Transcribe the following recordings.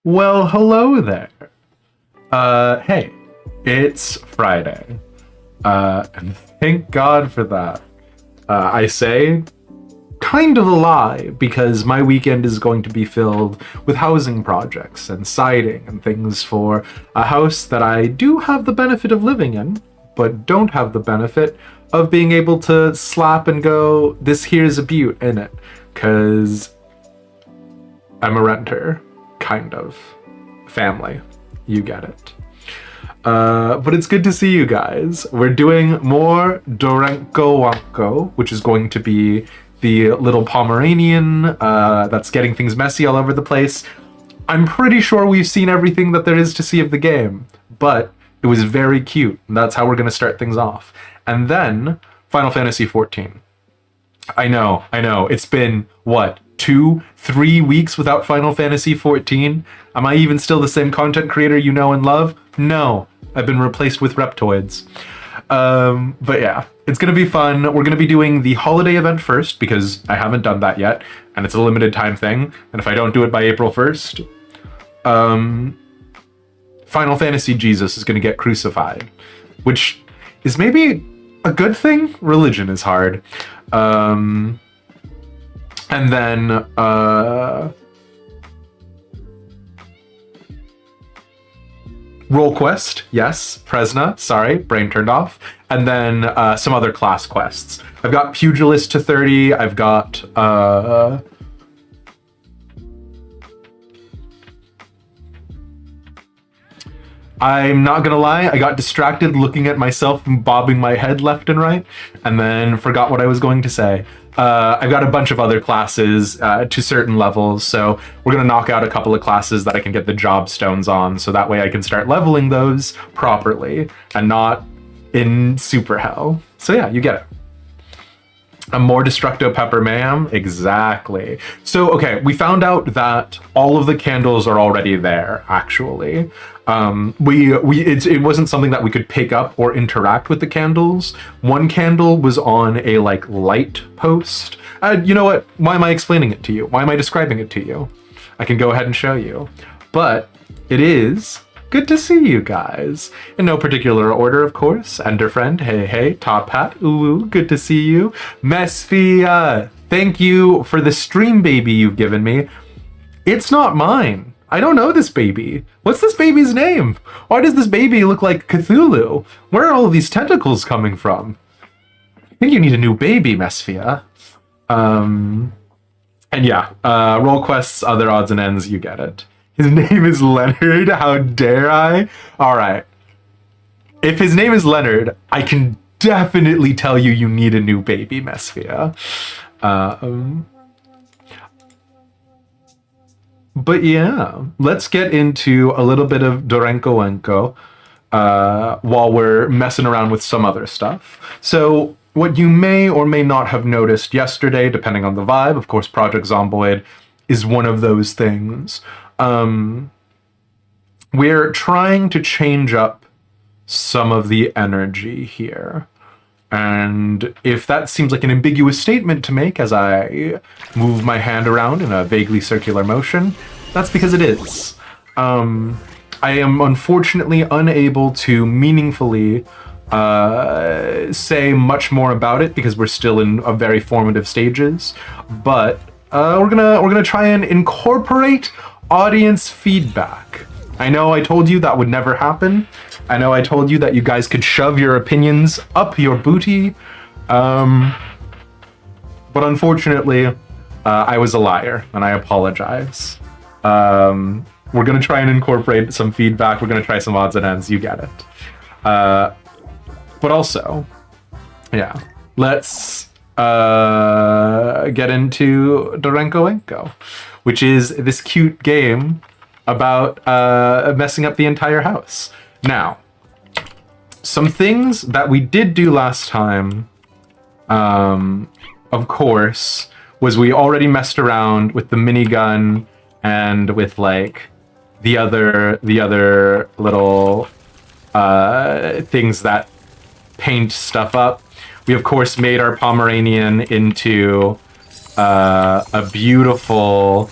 Well, hello there. Hey, it's Friday. And thank God for that. I say kind of a lie because my weekend is going to be filled with housing projects and siding and things for a house that I do have the benefit of living in, but don't have the benefit of being able to slap and go, this here's a beaut in it, because I'm a renter, kind of. Family, you get it. But it's good to see you guys. We're doing more Doronko Wanko, which is going to be the little Pomeranian that's getting things messy all over the place. I'm pretty sure we've seen everything that there is to see of the game, but it was very cute, and that's how we're going to start things off. And then, Final Fantasy XIV. I know, it's been, what, 2-3 weeks without Final Fantasy XIV? Am I even still the same content creator you know and love? No, I've been replaced with Reptoids. But yeah, it's gonna be fun. We're gonna be doing the holiday event first because I haven't done that yet, and it's a limited time thing. And if I don't do it by April 1st, Final Fantasy Jesus is gonna get crucified, which is maybe a good thing. Religion is hard. And then Roll Quest, yes. Presna, sorry, brain turned off. And then some other class quests. I've got Pugilist to 30. I've got I'm not gonna lie, I got distracted looking at myself and bobbing my head left and right, and then forgot what I was going to say. I've got a bunch of other classes to certain levels, so we're gonna knock out a couple of classes that I can get the job stones on, so that way I can start leveling those properly and not in super hell. So yeah, you get it. A more Destructo Pepper Ma'am? Exactly. So, okay, we found out that all of the candles are already there, actually. It wasn't something that we could pick up or interact with the candles. One candle was on a, light post. You know what? Why am I explaining it to you? Why am I describing it to you? I can go ahead and show you. But it is good to see you guys. In no particular order, of course. Ender Friend, hey, Top Hat, ooh, good to see you. Mesfia, thank you for the stream baby you've given me. It's not mine. I don't know this baby. What's this baby's name? Why does this baby look like Cthulhu? Where are all of these tentacles coming from? I think you need a new baby, Mesfia. And yeah, roll quests, other odds and ends, you get it. His name is Leonard, how dare I? Alright. If his name is Leonard, I can definitely tell you you need a new baby, Mesfia. But yeah, let's get into a little bit of Doronko while we're messing around with some other stuff. So, what you may or may not have noticed yesterday, depending on the vibe, of course, Project Zomboid is one of those things. We're trying to change up some of the energy here. And if that seems like an ambiguous statement to make as I move my hand around in a vaguely circular motion, that's because it is. I am unfortunately unable to meaningfully say much more about it because we're still in a very formative stages, but we're gonna try and incorporate audience feedback. I know I told you that would never happen. I know I told you that you guys could shove your opinions up your booty. But unfortunately, I was a liar, and I apologize. We're gonna try and incorporate some feedback. We're gonna try some odds and ends. You get it. But also, yeah, let's get into Doronko, which is this cute game about messing up the entire house. Now, some things that we did do last time, of course, was we already messed around with the minigun and with the other little things that paint stuff up. We of course made our Pomeranian into a beautiful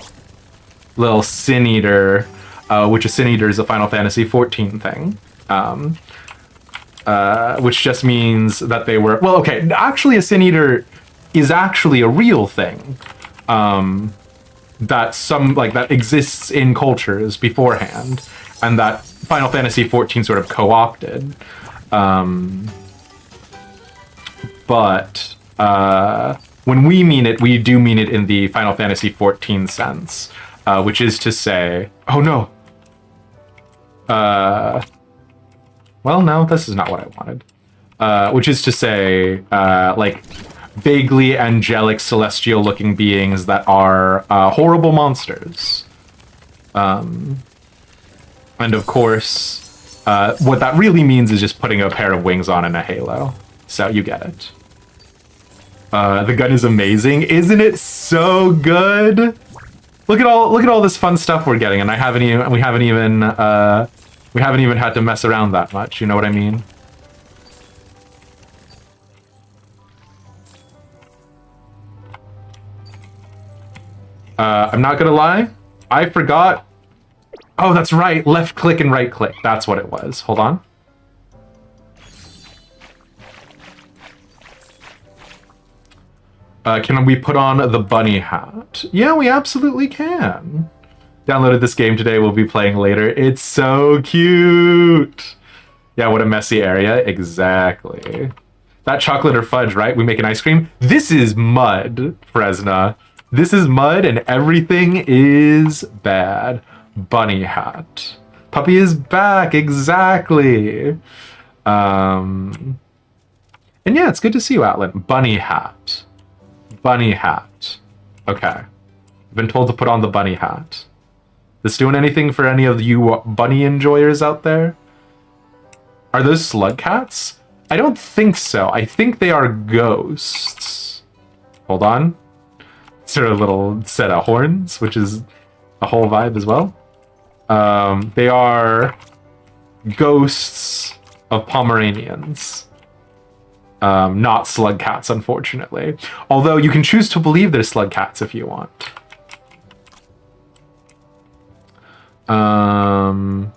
little sin eater. which a Sin Eater is a Final Fantasy XIV thing. Which just means that they were... Well, okay, actually a Sin Eater is actually a real thing. That exists in cultures beforehand, and that Final Fantasy XIV sort of co-opted. But when we mean it, we do mean it in the Final Fantasy XIV sense, which is to say... Oh no! Well, no, this is not what I wanted. Which is to say, like, vaguely angelic, celestial-looking beings that are horrible monsters. And of course, what that really means is just putting a pair of wings on and a halo. So you get it. The gun is amazing, isn't it? So good. Look at all this fun stuff we're getting, and we haven't even had to mess around that much. You know what I mean? I'm not gonna lie, I forgot. Oh, that's right. Left click and right click. That's what it was. Hold on. Can we put on the bunny hat? Yeah, we absolutely can. Downloaded this game today, we'll be playing later. It's so cute. Yeah, what a messy area. Exactly. That chocolate or fudge, right? We make an ice cream. This is mud, Fresna. This is mud and everything is bad. Bunny hat. Puppy is back, exactly. And yeah, it's good to see you, Atlan. Bunny hat. Bunny hat. Okay. I've been told to put on the bunny hat. This doing anything for any of you bunny enjoyers out there? Are those slug cats? I don't think so. I think they are ghosts. Hold on. Sort of little set of horns, which is a whole vibe as well. They are ghosts of Pomeranians. Not slug cats, unfortunately. Although you can choose to believe they're slug cats if you want. But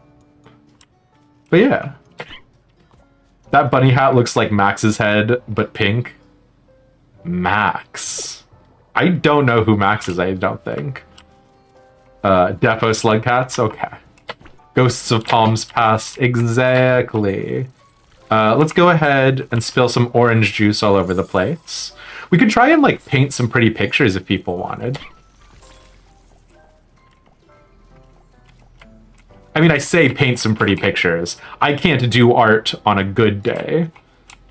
yeah. That bunny hat looks like Max's head, but pink. Max. I don't know who Max is, I don't think. Defo slug cats? Okay. Ghosts of Palms Past. Exactly. Let's go ahead and spill some orange juice all over the place. We could try and, like, paint some pretty pictures if people wanted. I mean, I say paint some pretty pictures. I can't do art on a good day.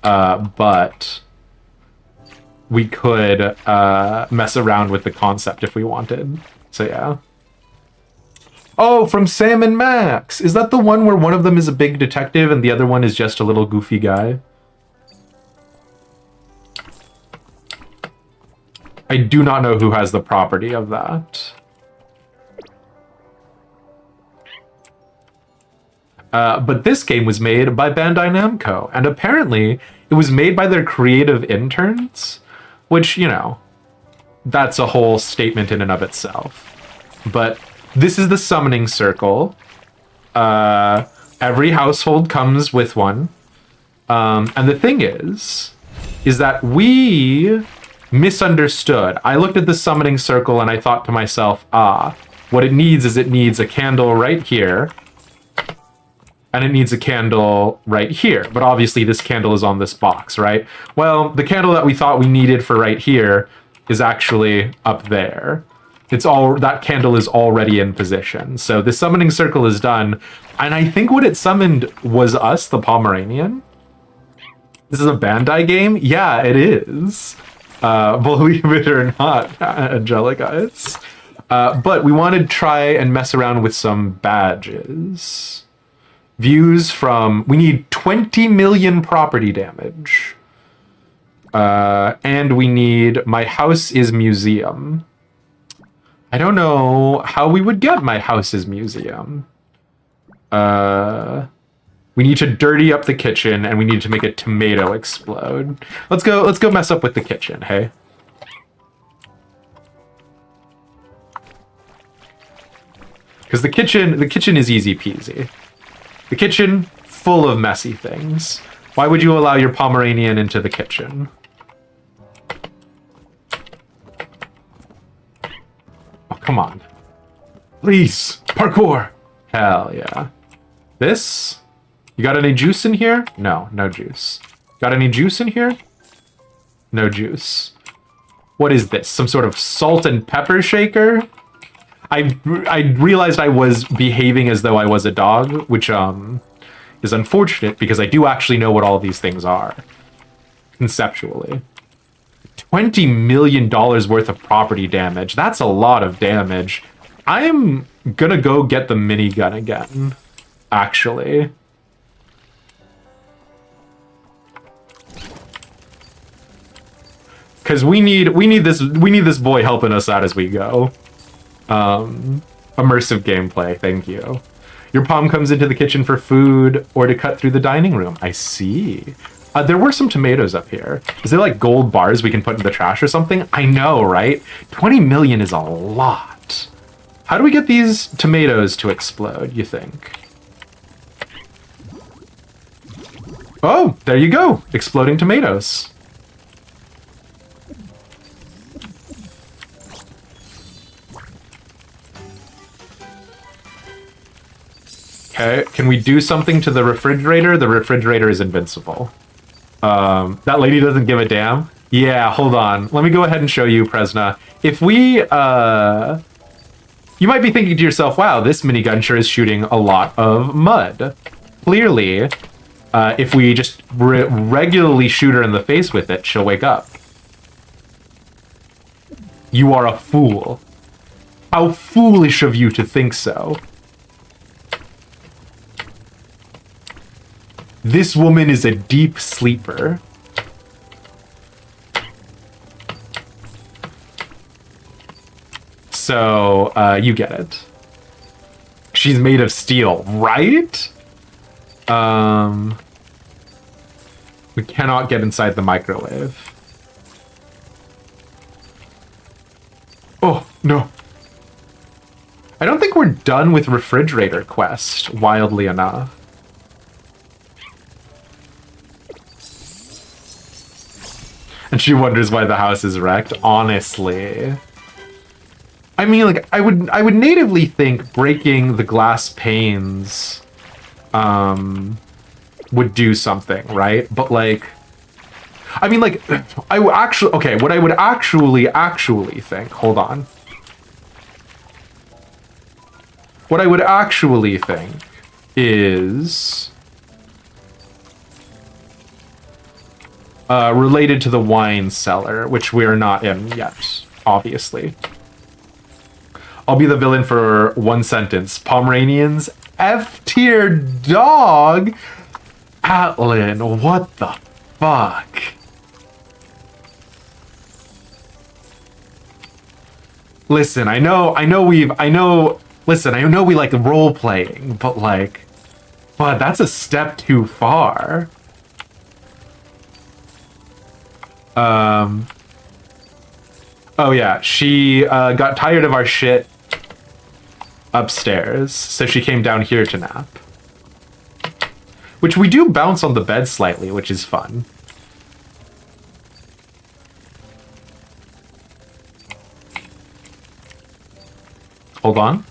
But we could mess around with the concept if we wanted. So, yeah. Oh, from Sam and Max! Is that the one where one of them is a big detective and the other one is just a little goofy guy? I do not know who has the property of that. But this game was made by Bandai Namco, and apparently it was made by their creative interns, which, you know, that's a whole statement in and of itself. But this is the summoning circle. Every household comes with one. And the thing is that we misunderstood. I looked at the summoning circle and I thought to myself, what it needs is it needs a candle right here. And it needs a candle right here. But obviously this candle is on this box, right? Well, the candle that we thought we needed for right here is actually up there. That candle is already in position. So the summoning circle is done. And I think what it summoned was us, the Pomeranian. This is a Bandai game? Yeah, it is. Believe it or not, Angelic Eyes. But we wanted to try and mess around with some badges. Views from... We need 20 million property damage. And we need My House is Museum. I don't know how we would get My House is Museum. We need to dirty up the kitchen, and we need to make a tomato explode. Let's go mess up with the kitchen, hey? Because the kitchen is easy peasy. The kitchen, full of messy things. Why would you allow your Pomeranian into the kitchen? Oh, come on. Please, parkour. Hell yeah. This? You got any juice in here? No, no juice. Got any juice in here? No juice. What is this? Some sort of salt and pepper shaker? I realized I was behaving as though I was a dog, which is unfortunate because I do actually know what all these things are. Conceptually. $20 million worth of property damage. That's a lot of damage. I am gonna go get the minigun again, actually. Because we need this boy helping us out as we go. Immersive gameplay, thank you. Your palm comes into the kitchen for food or to cut through the dining room. I see. There were some tomatoes up here. Is there like gold bars we can put in the trash or something? I know, right? 20 million is a lot. How do we get these tomatoes to explode, you think? Oh, there you go. Exploding tomatoes. Okay, can we do something to the refrigerator? The refrigerator is invincible. That lady doesn't give a damn. Yeah, hold on. Let me go ahead and show you, Presna. If we, you might be thinking to yourself, wow, this minigun sure is shooting a lot of mud. Clearly, if we just regularly shoot her in the face with it, she'll wake up. You are a fool. How foolish of you to think so. This woman is a deep sleeper. So, you get it. She's made of steel, right? We cannot get inside the microwave. Oh, no. I don't think we're done with refrigerator quest, wildly enough. And she wonders why the house is wrecked. Honestly. I mean, like, I would natively think breaking the glass panes would do something, right? But like, I mean, like, I would actually, okay, what I would actually think, hold on. What I would actually think is related to the wine cellar, which we're not in yet, obviously. I'll be the villain for one sentence. Pomeranians, F-tier dog. Atlin, what the fuck? Listen, I know we like role playing, but like, but that's a step too far. Oh yeah, she got tired of our shit upstairs, so she came down here to nap. Which we do bounce on the bed slightly, which is fun. Hold on.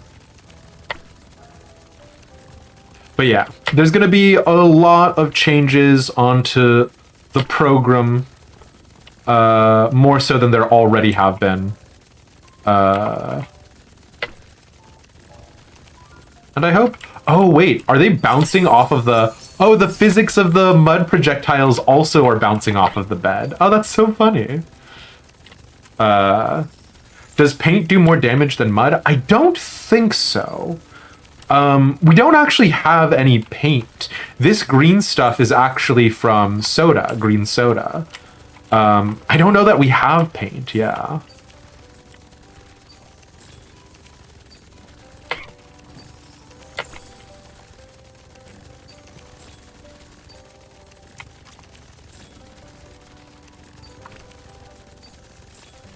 But yeah, there's gonna be a lot of changes onto the program. More so than there already have been. And I hope... Oh, wait. Are they bouncing off of the... Oh, the physics of the mud projectiles also are bouncing off of the bed. Oh, that's so funny. Does paint do more damage than mud? I don't think so. We don't actually have any paint. This green stuff is actually from soda, green soda. I don't know that we have paint, yeah.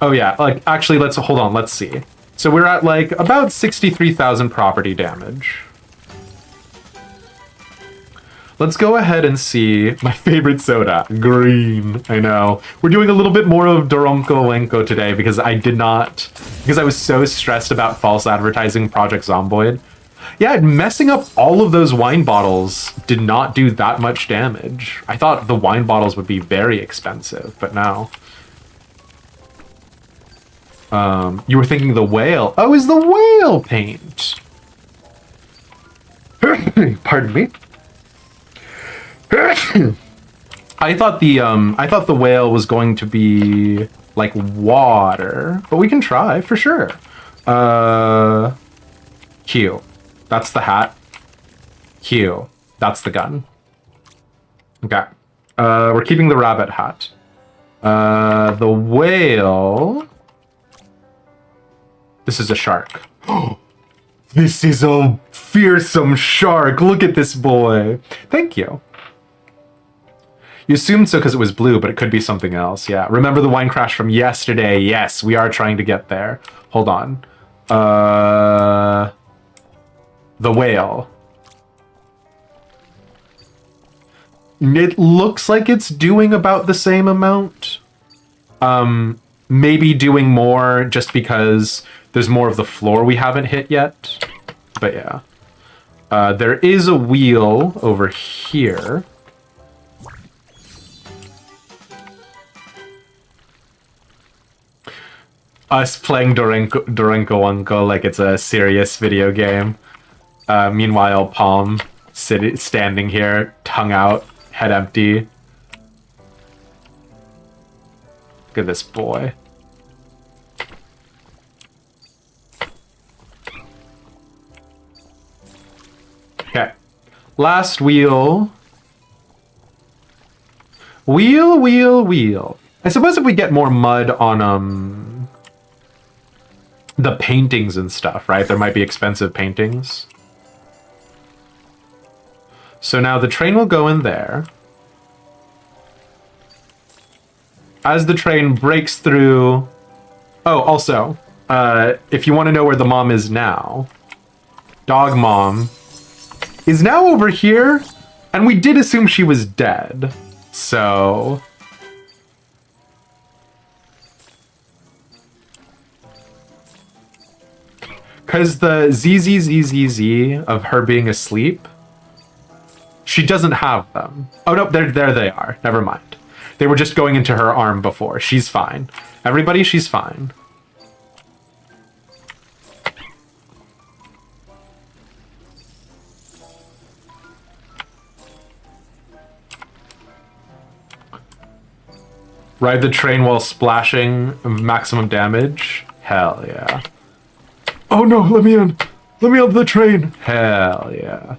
Oh yeah, like, actually, hold on, let's see. So we're at like about 63,000 property damage. Let's go ahead and see my favorite soda, green. I know. We're doing a little bit more of Doronko Wanko today because I was so stressed about false advertising Project Zomboid. Yeah, messing up all of those wine bottles did not do that much damage. I thought the wine bottles would be very expensive, but no. You were thinking the whale. Oh, is the whale paint? Pardon me. I thought the whale was going to be like water, but we can try for sure. Q. That's the hat. Q. That's the gun. Okay. We're keeping the rabbit hat. The whale. This is a shark. This is a fearsome shark. Look at this boy. Thank you. You assumed so because it was blue, but it could be something else. Yeah. Remember the wine crash from yesterday? Yes, we are trying to get there. Hold on. The whale. It looks like it's doing about the same amount. Maybe doing more just because there's more of the floor we haven't hit yet. But yeah. There is a wheel over here. Us playing Doronko Wanko like it's a serious video game. Meanwhile, Palm standing here, tongue out, head empty. Look at this boy. Okay. Last wheel. Wheel. I suppose if we get more mud on, the paintings and stuff, right? There might be expensive paintings. So now the train will go in there. As the train breaks through... Oh, also, if you want to know where the mom is now, Dog Mom is now over here, and we did assume she was dead. So... Because the ZZZZZ of her being asleep, she doesn't have them. Oh, no, there they are. Never mind. They were just going into her arm before. She's fine. Everybody, she's fine. Ride the train while splashing maximum damage? Hell yeah. Oh no, let me in. Let me on the train. Hell yeah.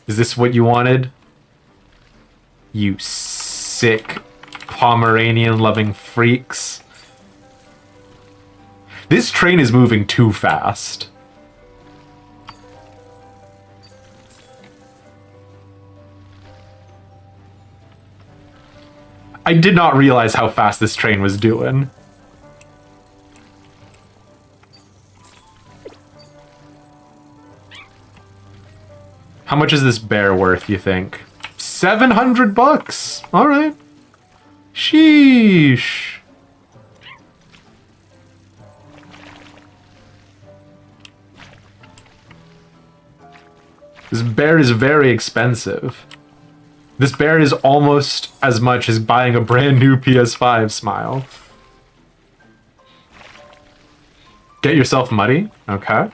Is this what you wanted? You sick Pomeranian-loving freaks. This train is moving too fast. I did not realize how fast this train was doing. How much is this bear worth, you think? 700 bucks. All right. Sheesh. This bear is very expensive. This bear is almost as much as buying a brand new PS5, Smile. Get yourself muddy? Okay.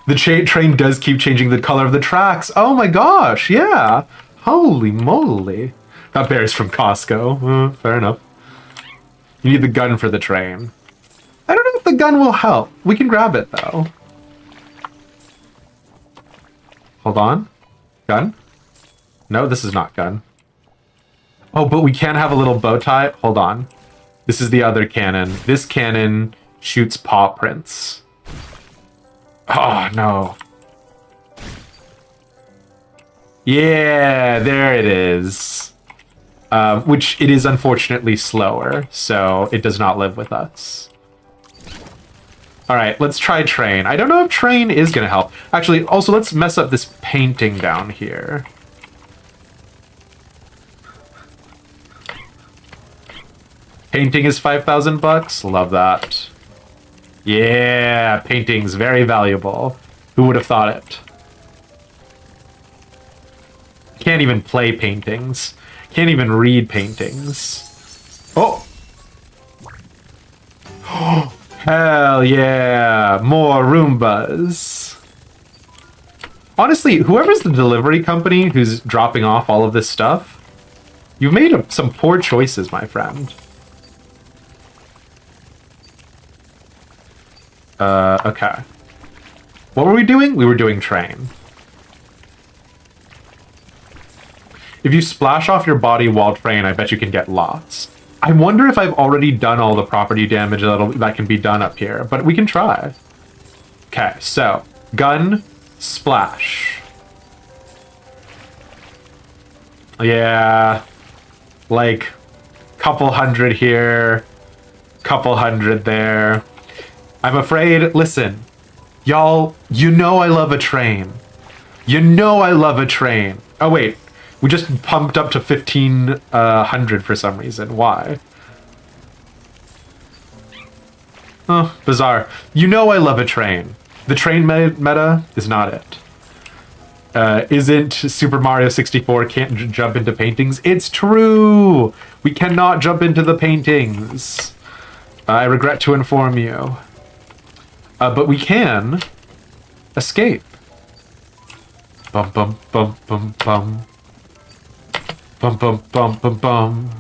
The train does keep changing the color of the tracks. Oh my gosh, yeah. Holy moly. That bear's from Costco. Fair enough. You need the gun for the train. I don't know if the gun will help. We can grab it, though. Hold on. Gun? No, this is not gun. Oh, but we can have a little bow tie. Hold on. This is the other cannon. This cannon shoots paw prints. Oh, no. Yeah, there it is. which it is unfortunately slower, so it does not live with us. All right, let's try train. I don't know if train is going to help. Actually, also, let's mess up this painting down here. Painting is 5,000 bucks. Love that. Yeah, painting's very valuable. Who would have thought it? Can't even play paintings. Can't even read paintings. Oh! Hell yeah! More Roombas. Honestly, whoever's the delivery company who's dropping off all of this stuff, you've made some poor choices, my friend. Okay. What were we doing? We were doing train. If you splash off your body while train, I bet you can get lots. I wonder if I've already done all the property damage that can be done up here, but we can try. Okay, so gun, splash. Yeah, like couple hundred here, couple hundred there. I'm afraid, listen, y'all, you know I love a train. You know I love a train. Oh wait, we just pumped up to 1,500 for some reason. Why? Oh, bizarre. You know I love a train. The train meta is not it. Isn't Super Mario 64 can't jump into paintings? It's true! We cannot jump into the paintings. I regret to inform you. But we can escape. Bum bum bum bum bum. Bum bum bum bum bum.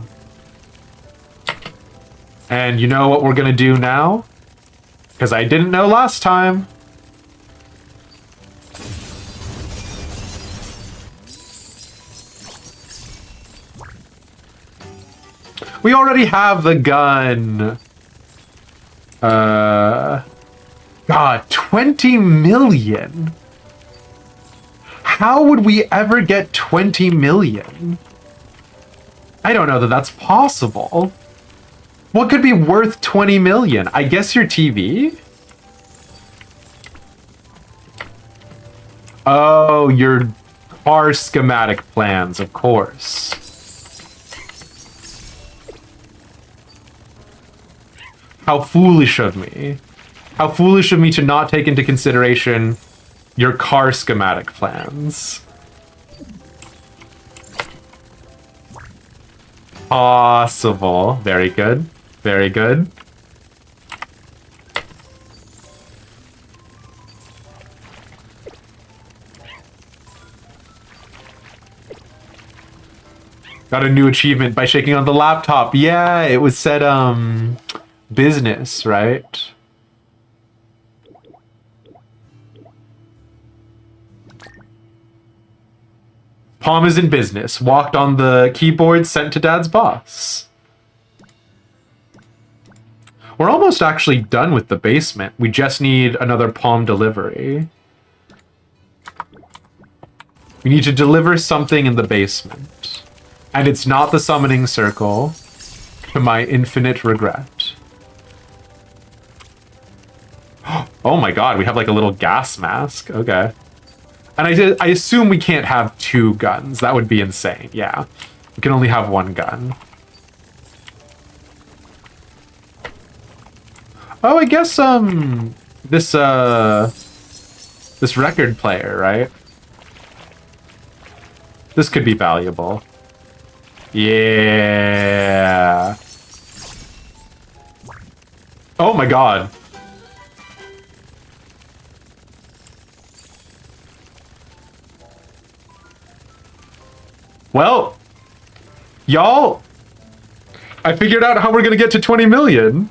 And you know what we're gonna do now? Because I didn't know last time. We already have the gun. God, 20 million? How would we ever get 20 million? I don't know that that's possible. What could be worth 20 million? I guess your TV? Oh, your car schematic plans, of course. How foolish of me. How foolish of me to not take into consideration your car schematic plans. Possible. Very good. Very good. Got a new achievement by shaking on the laptop. Yeah, it was said, business, right? Palm is in business. Walked on the keyboard, sent to Dad's boss. We're almost actually done with the basement. We just need another Palm delivery. We need to deliver something in the basement. And it's not the summoning circle, to my infinite regret. Oh my god, we have like a little gas mask. Okay. And I assume we can't have two guns. That would be insane. Yeah. We can only have one gun. Oh, I guess, this record player, right? This could be valuable. Yeah. Oh my god. Well, y'all, I figured out how we're gonna get to 20 million.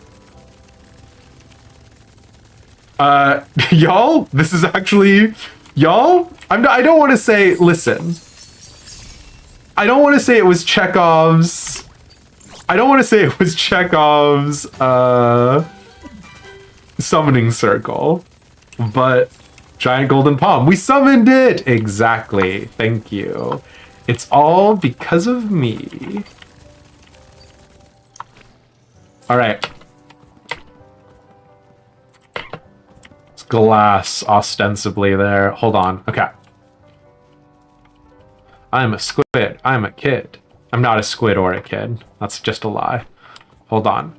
Y'all, this is actually, y'all, I don't want to say, listen, I don't want to say it was Chekhov's, summoning circle, but giant golden palm. We summoned it! Exactly. Thank you. It's all because of me. All right. It's glass, ostensibly there. Hold on. Okay. I'm a squid. I'm a kid. I'm not a squid or a kid. That's just a lie. Hold on.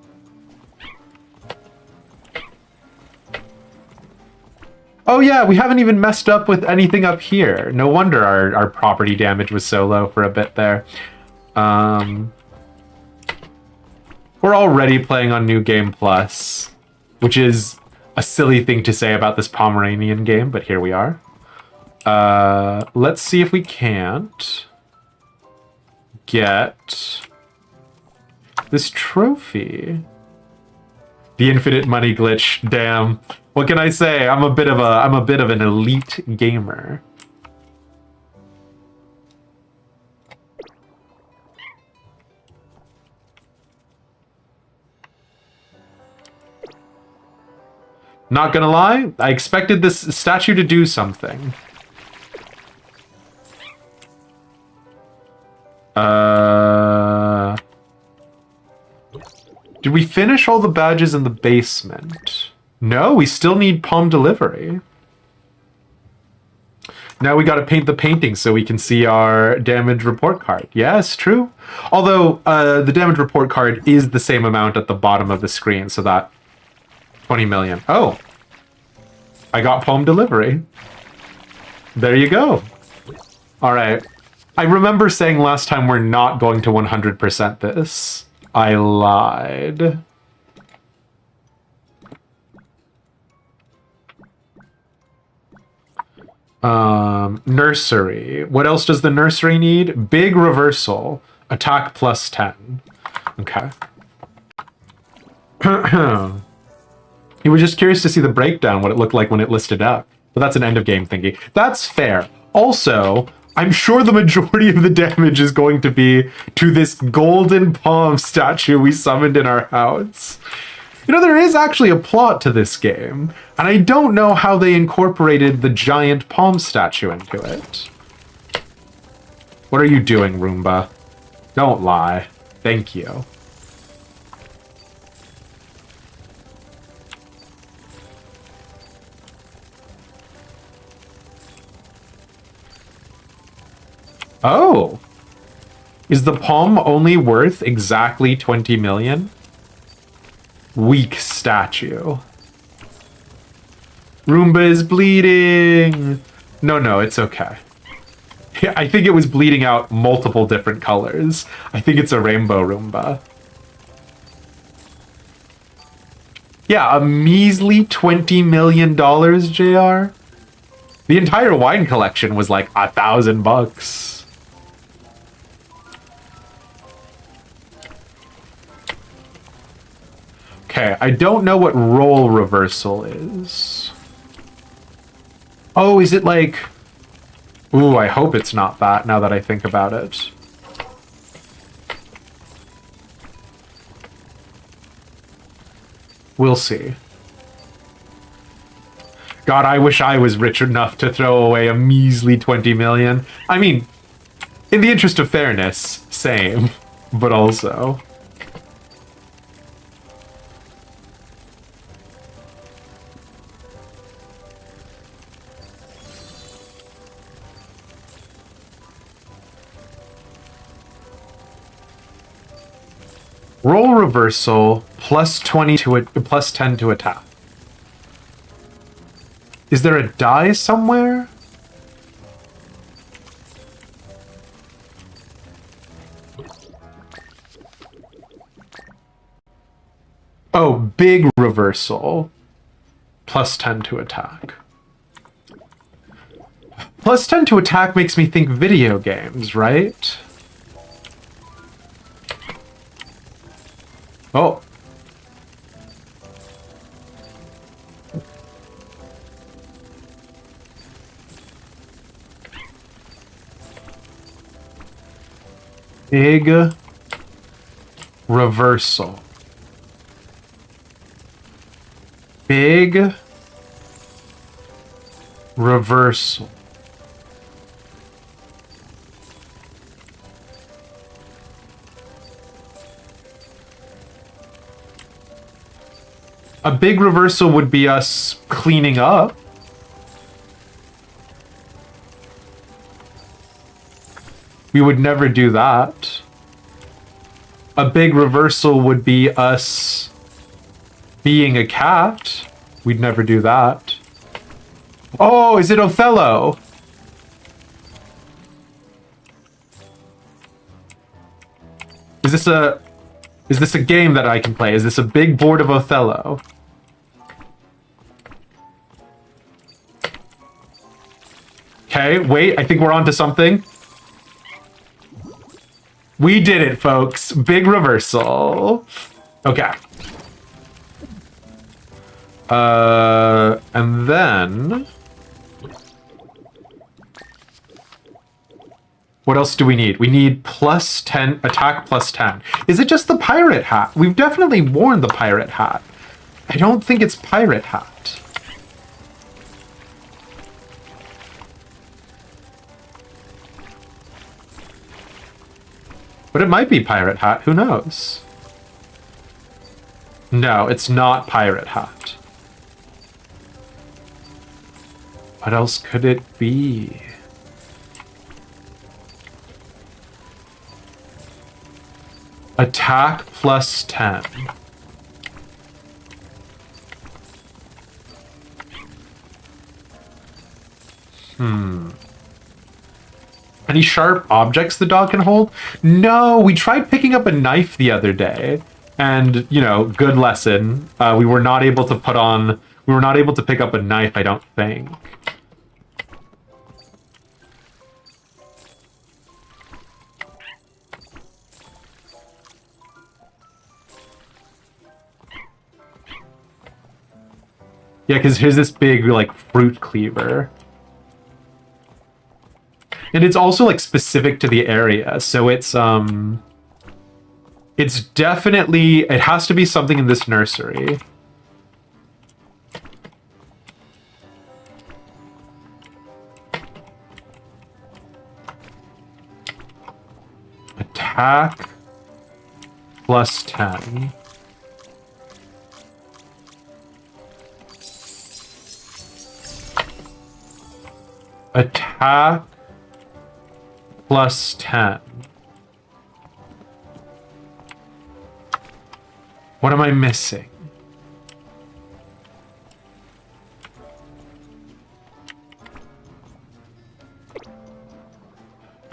Oh yeah, we haven't even messed up with anything up here. No wonder our property damage was so low for a bit there. We're already playing on New Game Plus, which is a silly thing to say about this Pomeranian game, but here we are. Let's see if we can't get this trophy. The infinite money glitch. Damn. What can I say? I'm a bit of an elite gamer. Not gonna lie, I expected this statue to do something. Did we finish all the badges in the basement? No, we still need palm delivery. Now we gotta paint the painting so we can see our damage report card. Yes, true. Although, the damage report card is the same amount at the bottom of the screen, so that 20 million. Oh, I got palm delivery. There you go. All right. I remember saying last time we're not going to 100% this. I lied. Nursery. What else does the nursery need? Big reversal. Attack plus 10. Okay. He was just curious to see the breakdown, what it looked like when it listed up. But that's an end of game thingy. That's fair. Also, I'm sure the majority of the damage is going to be to this golden palm statue we summoned in our house. You know, there is actually a plot to this game, and I don't know how they incorporated the giant palm statue into it. What are you doing, Roomba? Don't lie. Thank you. Oh! Is the palm only worth exactly 20 million? Weak statue. Roomba is bleeding! No, it's okay. I think it was bleeding out multiple different colors. I think it's a rainbow Roomba. Yeah, a measly $20 million, JR. The entire wine collection was like $1,000. Okay, I don't know what role reversal is. Oh, is it like... Ooh, I hope it's not that, now that I think about it. We'll see. God, I wish I was rich enough to throw away a measly 20 million. I mean, in the interest of fairness, same, but also... Roll reversal, plus 20 to it, plus 10 to attack. Is there a die somewhere? Oh, big reversal. Plus 10 to attack. Plus 10 to attack makes me think video games, right? Oh. Big reversal. Big reversal. A big reversal would be us cleaning up. We would never do that. A big reversal would be us being a cat. We'd never do that. Oh, is it Othello? Is this a game that I can play? Is this a big board of Othello? Okay, wait, I think we're onto something. We did it, folks. Big reversal. Okay. And then... what else do we need? We need plus 10, attack plus 10. Is it just the pirate hat? We've definitely worn the pirate hat. I don't think it's pirate hat. But it might be pirate hat, who knows? No, it's not pirate hat. What else could it be? Attack plus 10. Any sharp objects the dog can hold? No, we tried picking up a knife the other day. And, you know, good lesson. We were not able to pick up a knife, I don't think. Yeah, because here's this big, like, fruit cleaver. And it's also, like, specific to the area, so it's definitely... it has to be something in this nursery. Attack plus 10. Attack plus 10. What am I missing?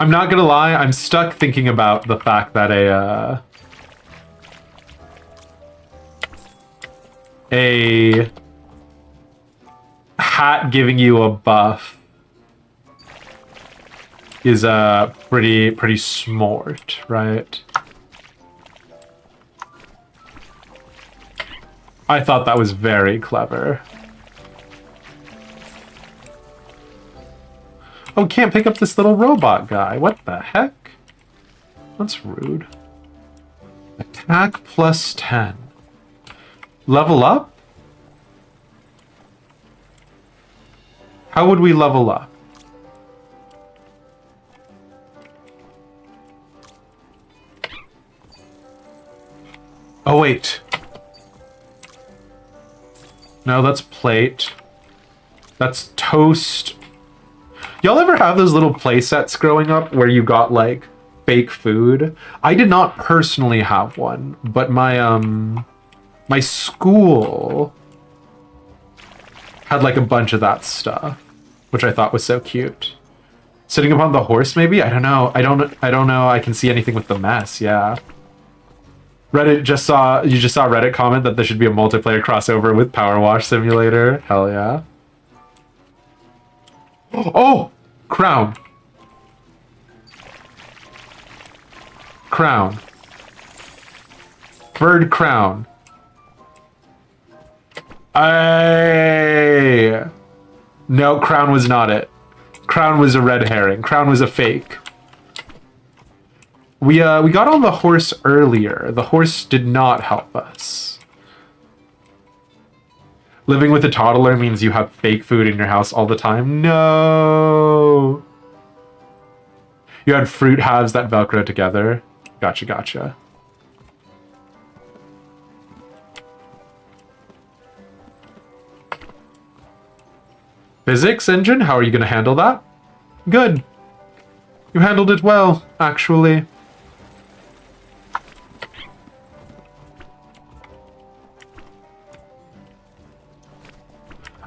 I'm not gonna lie, I'm stuck thinking about the fact that a hat giving you a buff is pretty smart, right? I thought that was very clever. Oh, can't pick up this little robot guy. What the heck? That's rude. Attack plus 10. Level up? How would we level up? Oh, wait. No, that's plate. That's toast. Y'all ever have those little play sets growing up where you got, like, fake food? I did not personally have one, but my school had, like, a bunch of that stuff, which I thought was so cute. Sitting upon the horse, maybe? I don't know. I don't know. I can see anything with the mess, yeah. Reddit you just saw Reddit comment that there should be a multiplayer crossover with Power Wash Simulator. Hell yeah. Oh! Crown. Crown. Bird crown. No, crown was not it. Crown was a red herring. Crown was a fake. We got on the horse earlier. The horse did not help us. Living with a toddler means you have fake food in your house all the time. No. You had fruit halves that Velcro together. Gotcha, gotcha. Physics engine, how are you going to handle that? Good. You handled it well, actually.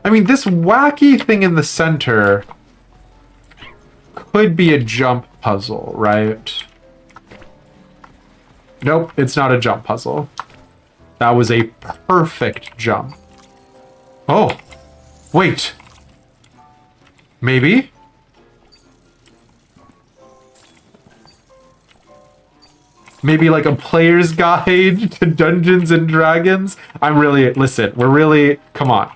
I mean, this wacky thing in the center could be a jump puzzle, right? Nope, it's not a jump puzzle. That was a perfect jump. Oh, wait. Maybe? Maybe like a player's guide to Dungeons and Dragons? Listen, we're really, come on.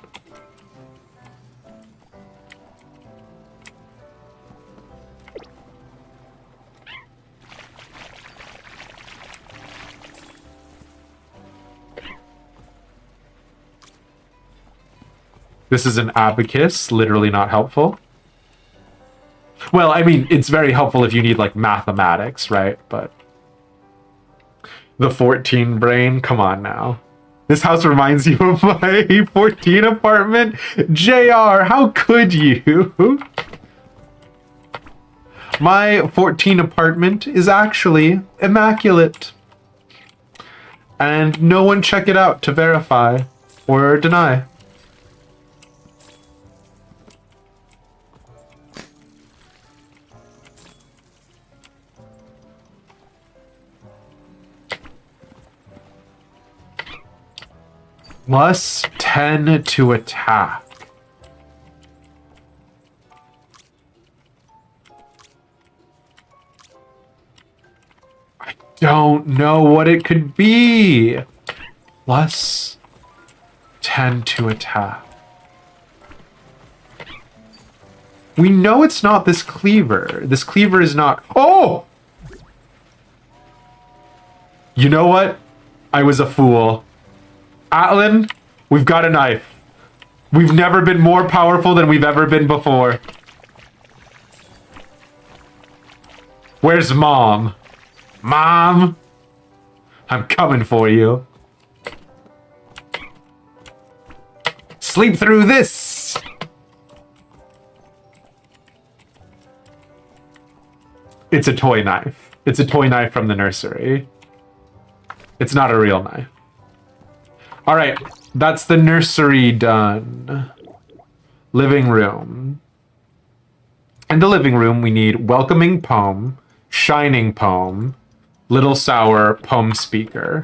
This is an abacus, literally not helpful. Well, I mean, it's very helpful if you need, like, mathematics, right? But the 14 brain, come on now. This house reminds you of my 14 apartment? JR, how could you? My 14 apartment is actually immaculate. And no one check it out to verify or deny. Plus 10 to attack. I don't know what it could be. Plus 10 to attack. We know it's not this cleaver. This cleaver is not... Oh! You know what? I was a fool. Atlan, we've got a knife. We've never been more powerful than we've ever been before. Where's Mom? Mom? I'm coming for you. Sleep through this! It's a toy knife. It's a toy knife from the nursery. It's not a real knife. All right, that's the nursery done. Living room. In the living room, we need welcoming poem, shining poem, little sour poem speaker.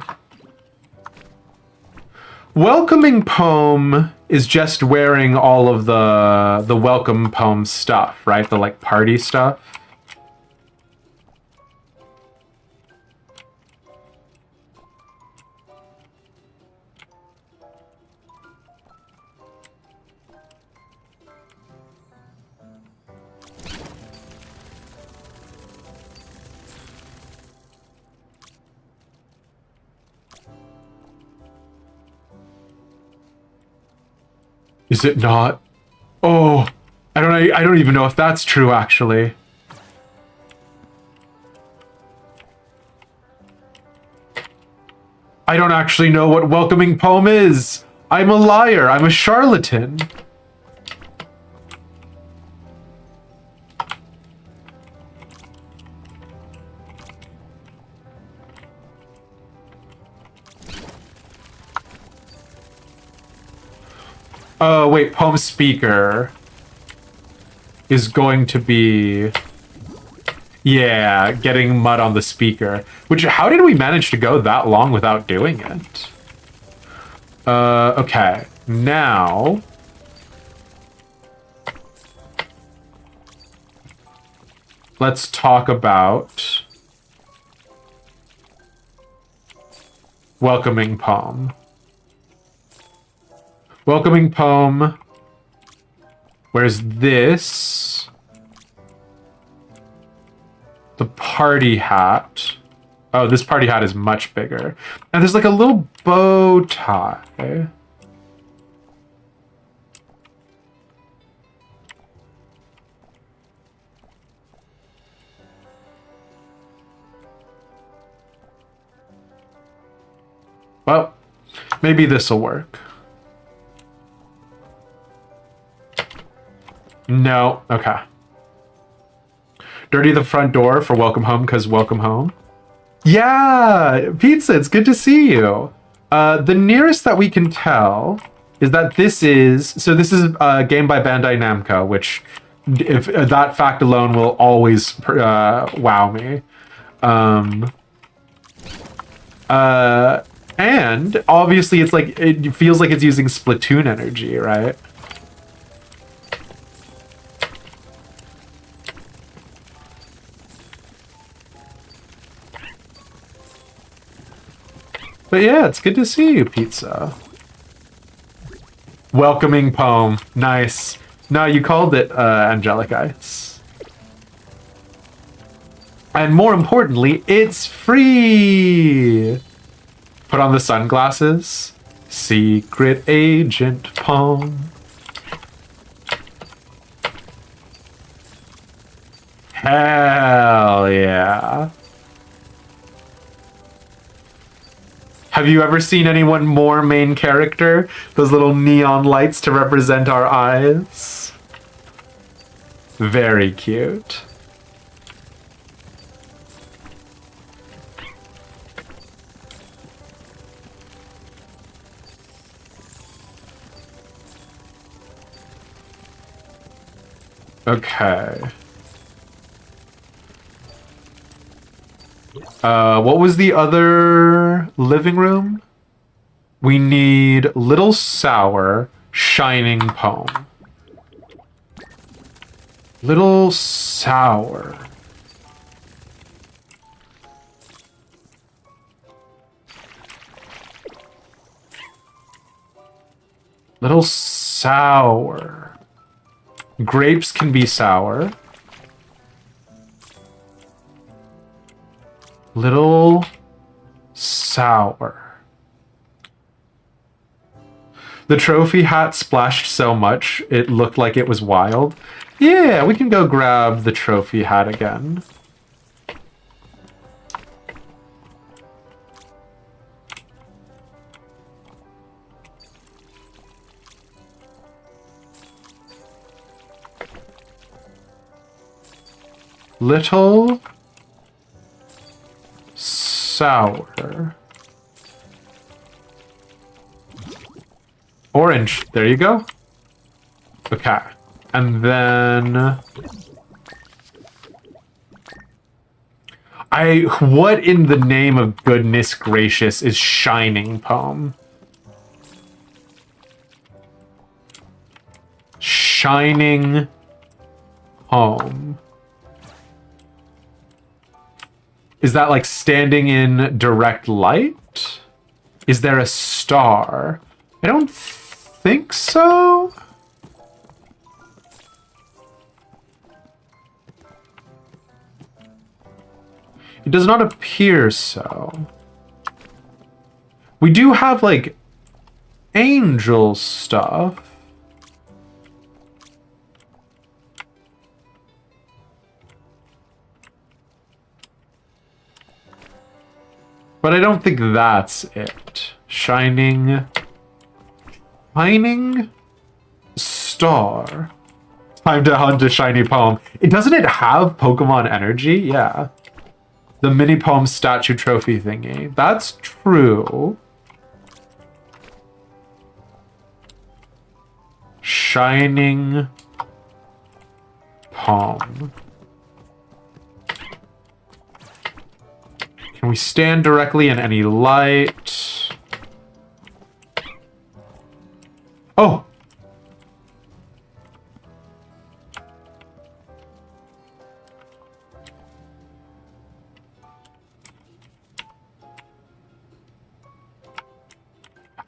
Welcoming poem is just wearing all of the welcome poem stuff, right? The like party stuff. Is it not? Oh, I don't even know if that's true, actually. I don't actually know what welcoming poem is. I'm a liar. I'm a charlatan. Oh, wait, poem speaker is going to be... Yeah, getting mud on the speaker. Which, how did we manage to go that long without doing it? Okay. Now... let's talk about... welcoming poem. Welcoming poem. Where's this? The party hat. Oh, this party hat is much bigger. And there's like a little bow tie. Well, maybe this will work. No. Okay. Dirty the front door for welcome home because welcome home. Yeah, Pizza, it's good to see you. The nearest that we can tell is that this is a game by Bandai Namco, which if that fact alone will always wow me. And obviously it's like it feels like it's using Splatoon energy, right? But yeah, it's good to see you, Pizza. Welcoming poem. Nice. No, you called it Angelic Ice. And more importantly, it's free! Put on the sunglasses. Secret Agent poem. Hell yeah. Have you ever seen anyone more main character? Those little neon lights to represent our eyes. Very cute. Okay. What was the other living room? We need Little Sour, Shining Poem. Little Sour. Little Sour. Grapes can be sour. Little Sour. The trophy hat splashed so much, it looked like it was wild. Yeah, we can go grab the trophy hat again. Little Sour. Orange. There you go. Okay. And then... What in the name of goodness gracious is Shining Poem? Shining Poem. Is that like standing in direct light? Is there a star? I don't think so. It does not appear so. We do have like angel stuff. But I don't think that's it. Shining Star. Time to hunt a shiny poem. Doesn't it have Pokemon energy? Yeah. The mini poem statue trophy thingy. That's true. Shining Poem. Can we stand directly in any light? Oh!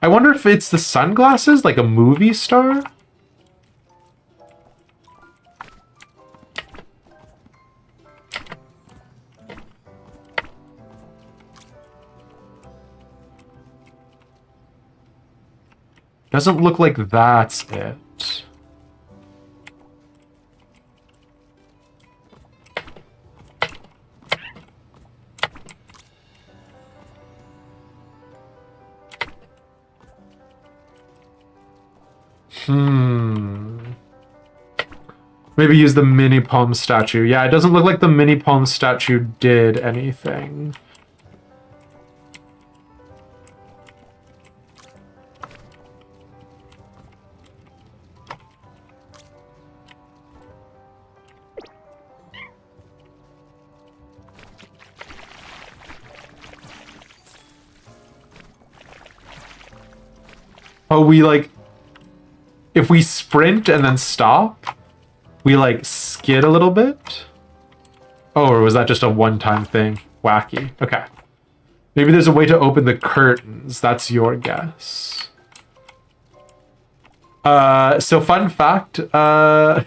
I wonder if it's the sunglasses, like a movie star? Doesn't look like that's it. Maybe use the mini palm statue. Yeah, it doesn't look like the mini palm statue did anything. Oh, we like... If we sprint and then stop, we like skid a little bit? Oh, or was that just a one-time thing? Wacky. Okay. Maybe there's a way to open the curtains. That's your guess. So fun fact, so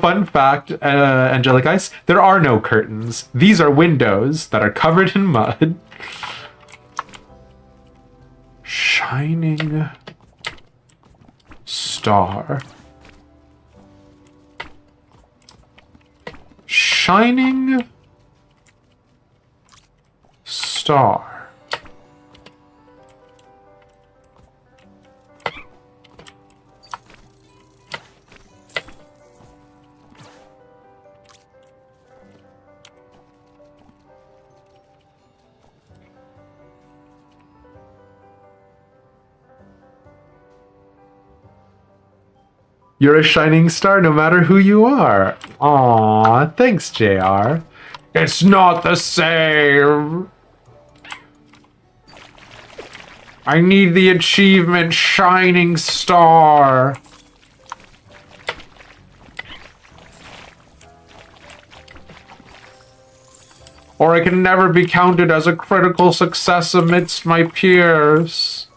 fun fact, Angelic Ice, there are no curtains. These are windows that are covered in mud. Shining star. Shining star. You're a shining star no matter who you are. Aw, thanks, JR. It's not the same. I need the achievement Shining Star. Or I can never be counted as a critical success amidst my peers.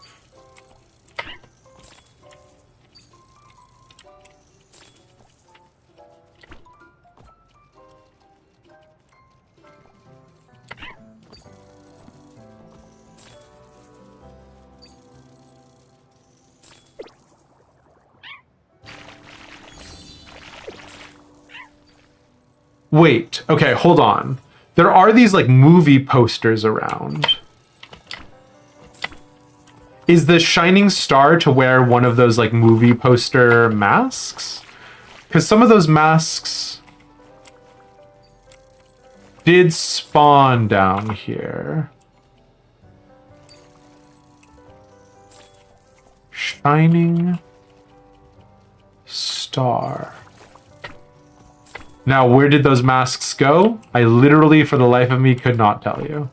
Wait, okay, hold on. There are these, like, movie posters around. Is the Shining Star to wear one of those, like, movie poster masks? Because some of those masks did spawn down here. Shining Star. Now, where did those masks go? I literally, for the life of me, could not tell you.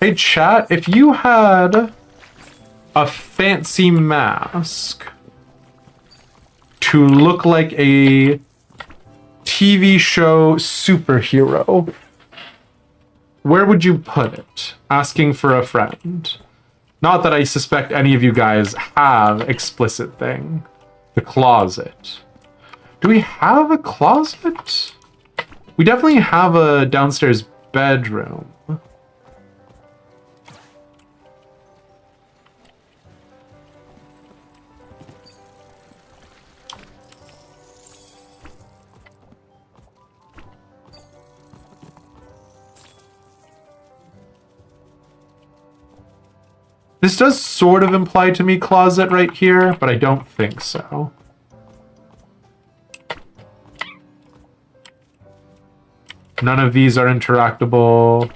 Hey chat, if you had a fancy mask to look like a TV show superhero, where would you put it? Asking for a friend. Not that I suspect any of you guys have explicit thing. The closet. Do we have a closet? We definitely have a downstairs bedroom. This does sort of imply to me closet right here, but I don't think so. None of these are interactable.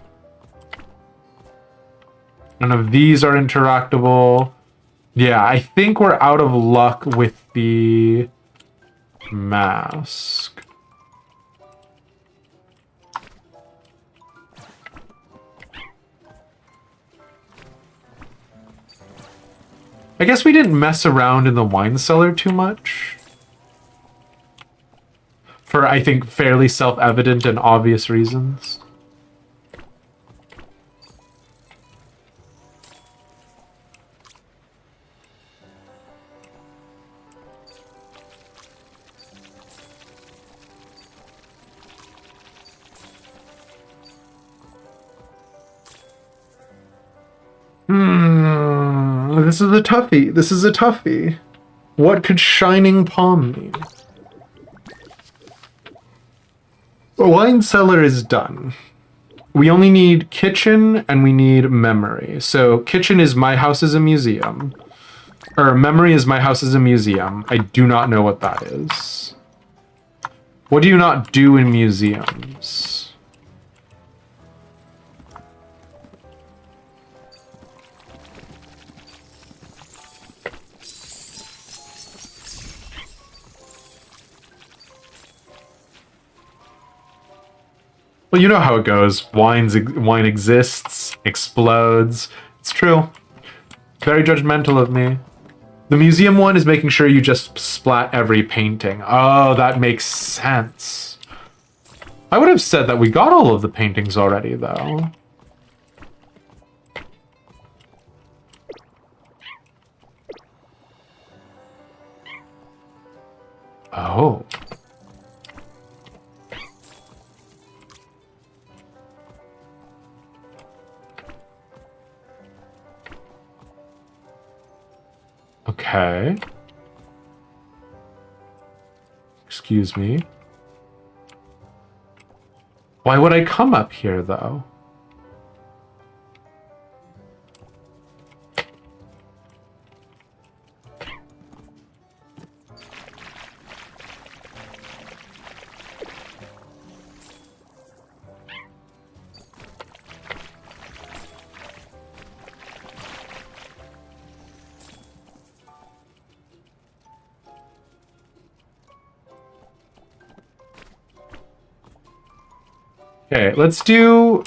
None of these are interactable. Yeah, I think we're out of luck with the mask. I guess we didn't mess around in the wine cellar too much. For, I think, fairly self-evident and obvious reasons. This is a toughie. This is a toughie. What could shining palm mean? The wine cellar is done. We only need kitchen and we need memory. So kitchen is my house is a museum. Or memory is my house is a museum. I do not know what that is. What do you not do in museums? Well, you know how it goes. Wine exists, explodes. It's true. Very judgmental of me. The museum one is making sure you just splat every painting. Oh, that makes sense. I would have said that we got all of the paintings already, though. Oh. Okay. Excuse me. Why would I come up here, though? Okay, let's do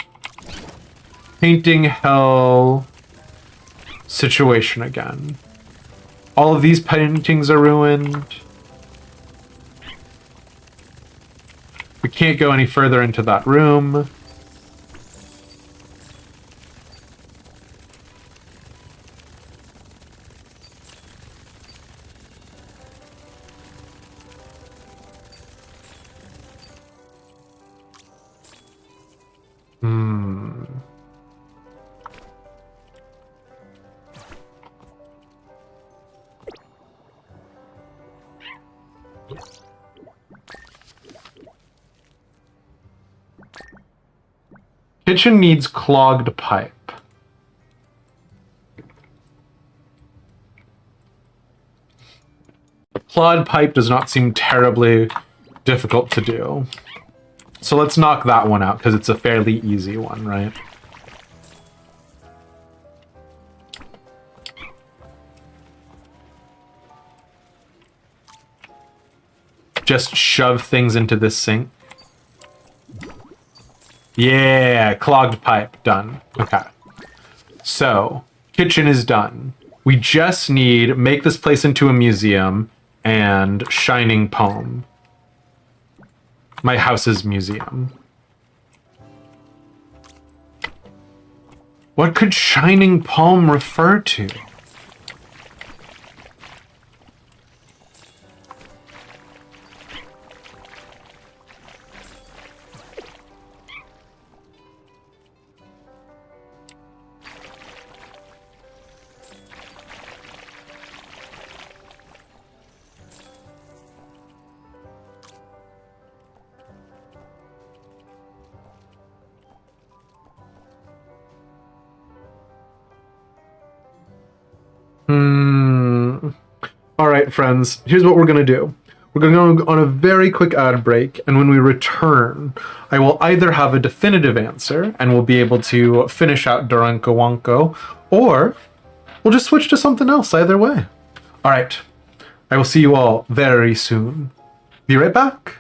painting hell situation again. All of these paintings are ruined. We can't go any further into that room. Kitchen needs clogged pipe. Clogged pipe does not seem terribly difficult to do. So let's knock that one out, because it's a fairly easy one, right? Just shove things into this sink. Yeah, clogged pipe, done. Okay. So, kitchen is done. We just need make this place into a museum and shining poem. My house's museum. What could shining poem refer to? All right, friends, here's what we're going to do. We're going to go on a very quick ad break, and when we return, I will either have a definitive answer, and we'll be able to finish out Doronko Wanko, or we'll just switch to something else either way. All right, I will see you all very soon. Be right back.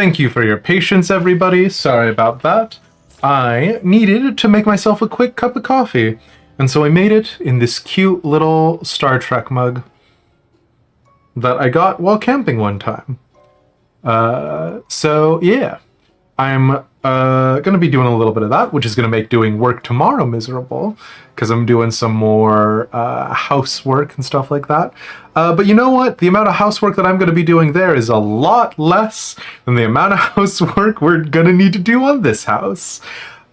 Thank you for your patience, everybody. Sorry about that. I needed to make myself a quick cup of coffee, and so I made it in this cute little Star Trek mug that I got while camping one time. So yeah, I'm gonna be doing a little bit of that, which is gonna make doing work tomorrow miserable, because I'm doing some more housework and stuff like that. But you know what? The amount of housework that I'm gonna be doing there is a lot less than the amount of housework we're gonna need to do on this house.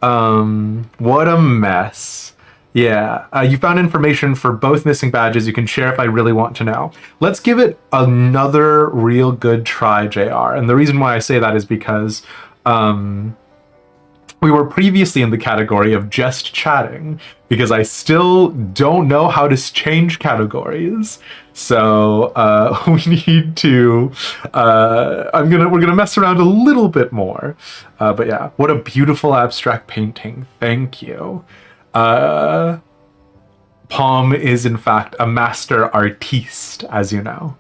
What a mess. Yeah, you found information for both missing badges. You can share if I really want to know. Let's give it another real good try, JR. And the reason why I say that is because we were previously in the category of just chatting, because I still don't know how to change categories. So we need to. We're gonna mess around a little bit more. But yeah, what a beautiful abstract painting. Thank you. Palm is in fact a master artiste, as you know.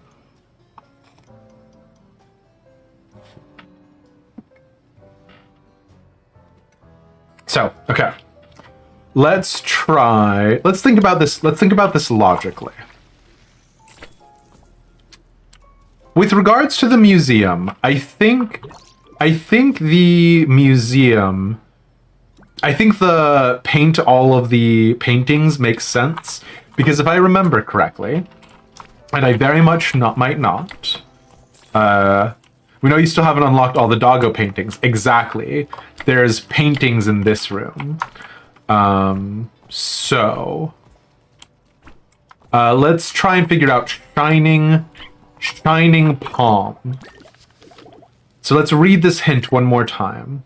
So, okay. Let's think about this logically. With regards to the museum, I think the museum, I think the paint all of the paintings makes sense, because if I remember correctly, and I very much might not, we know you still haven't unlocked all the doggo paintings. Exactly. There's paintings in this room. So let's try and figure out shining palm. So let's read this hint one more time.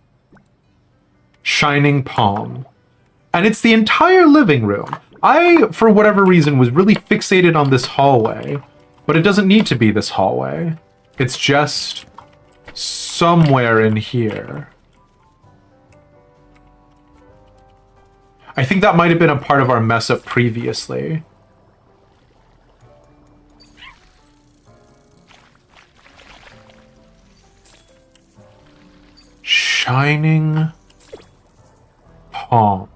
Shining palm. And it's the entire living room. I, for whatever reason, was really fixated on this hallway, but it doesn't need to be this hallway. It's just somewhere in here. I think that might have been a part of our mess up previously. Shining palm.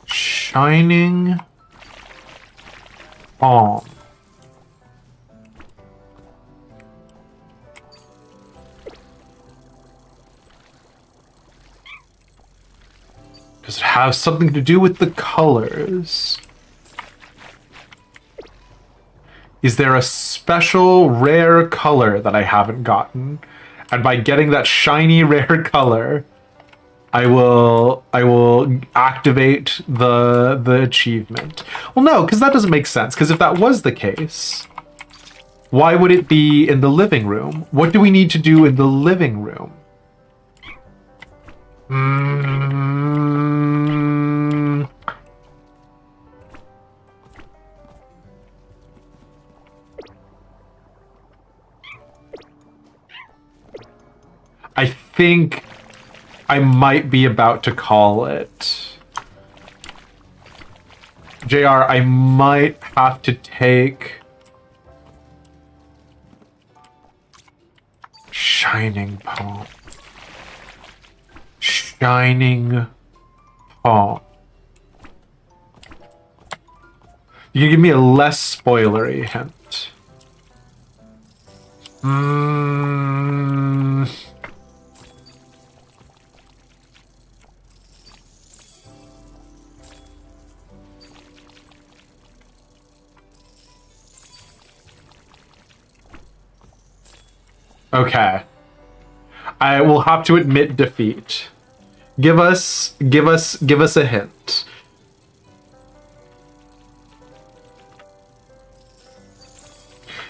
Shining palm. Does it have something to do with the colors? Is there a special rare color that I haven't gotten? And by getting that shiny rare color, I will activate the achievement. Well, no, because that doesn't make sense. Because if that was the case, why would it be in the living room? What do we need to do in the living room? I think I might be about to call it. JR, I might have to take Shining Palm. Shining Palm. You can give me a less spoilery hint. Okay. I will have to admit defeat. Give us a hint.